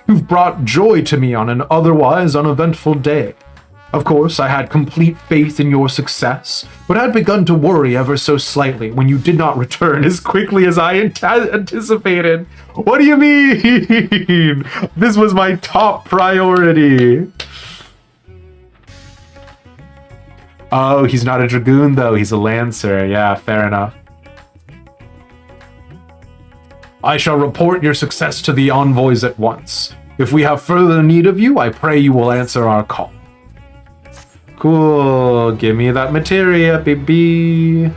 You've brought joy to me on an otherwise uneventful day. Of course, I had complete faith in your success, but had begun to worry ever so slightly when you did not return as quickly as I anticipated. What do you mean? This was my top priority. Oh, he's not a Dragoon, though. He's a Lancer. Yeah, fair enough. I shall report your success to the envoys at once. If we have further need of you, I pray you will answer our call. Cool. Give me that materia, baby.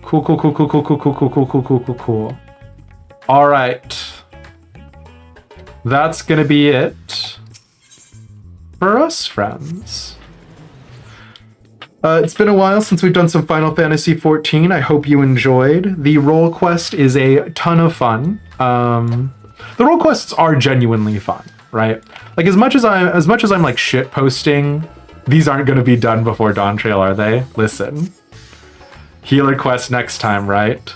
Cool. All right. That's gonna be it for us, friends. It's been a while since we've done some Final Fantasy XIV. I hope you enjoyed. The role quest is a ton of fun. The role quests are genuinely fun, right? Like as much as I'm like shit posting, these aren't going to be done before Dawn Trail, are they? Listen, healer quest next time, right?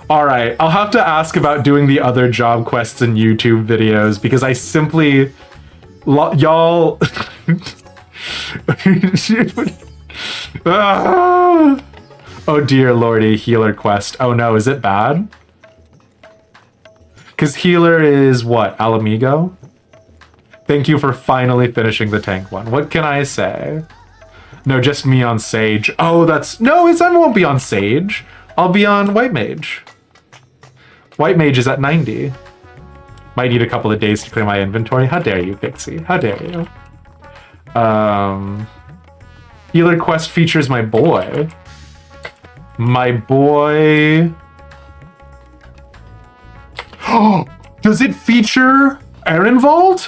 All right, I'll have to ask about doing the other job quests in YouTube videos because I simply, y'all. Oh dear lordy, healer quest. Oh no, is it bad? Because healer is what? Alamigo? Thank you for finally finishing the tank one. What can I say? No, just me on Sage. Oh, that's... No, I won't be on Sage. I'll be on White Mage. White Mage is at 90. Might need a couple of days to clear my inventory. How dare you, Pixie? How dare you? Healer quest features my boy. My boy... Oh, does it feature Ehrenwald?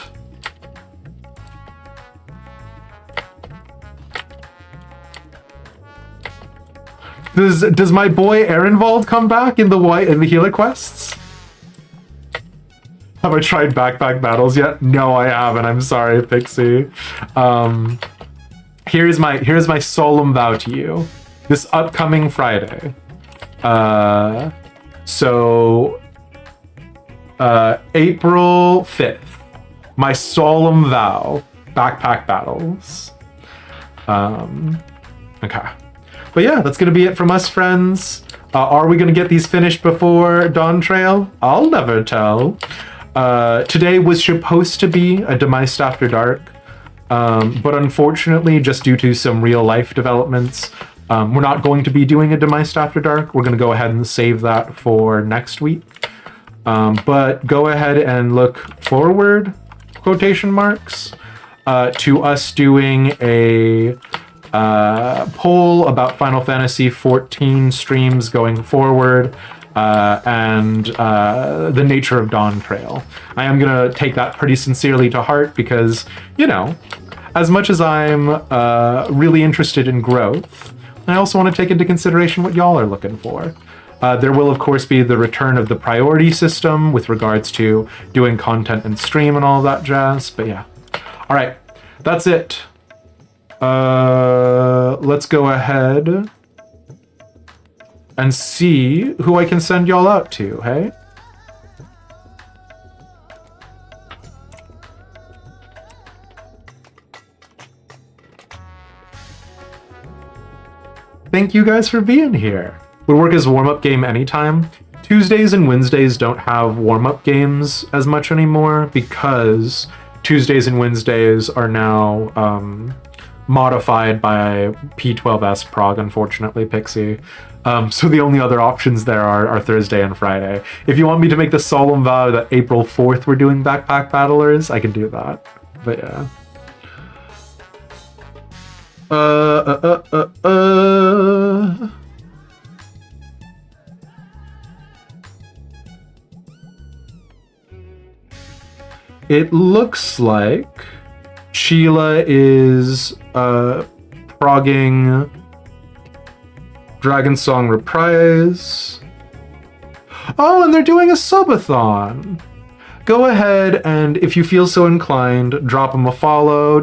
Does my boy Ehrenwald come back in the healer quests? Have I tried backpack battles yet? No, I haven't. I'm sorry, Pixie. Here's my solemn vow to you. This upcoming Friday. April 5th. My solemn vow. Backpack battles. Okay. But yeah, that's gonna be it from us, friends. Are we gonna get these finished before Dawn Trail? I'll never tell. Today was supposed to be a Demised After Dark, but unfortunately, just due to some real life developments, we're not going to be doing a Demised After Dark. We're gonna go ahead and save that for next week. But go ahead and look forward, quotation marks, to us doing a poll about Final Fantasy XIV streams going forward, and the nature of Dawn Trail. I am gonna take that pretty sincerely to heart because, you know, as much as I'm really interested in growth, I also want to take into consideration what y'all are looking for. There will, of course, be the return of the priority system with regards to doing content and stream and all that jazz, but yeah. All right, that's it. Let's go ahead and see who I can send y'all out to, hey? Thank you guys for being here. Would work as warm-up game anytime. Tuesdays and Wednesdays don't have warm-up games as much anymore because Tuesdays and Wednesdays are now modified by P12S Prog, unfortunately, Pixie. So the only other options there are Thursday and Friday. If you want me to make the solemn vow that April 4th we're doing Backpack Battlers, I can do that. But yeah. It looks like Sheila is progging Dragon Song Reprise. Oh, and they're doing a subathon. Go ahead and, if you feel so inclined, drop them a follow,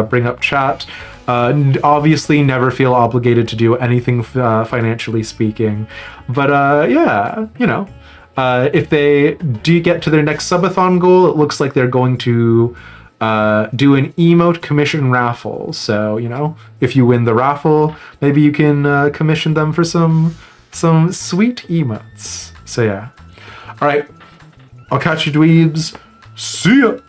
bring up chat. Obviously, never feel obligated to do anything financially speaking. But yeah, you know, if they do get to their next subathon goal, it looks like they're going to do an emote commission raffle. So, you know, if you win the raffle, maybe you can commission them for some sweet emotes. So yeah. All right, I'll catch you dweebs. See ya!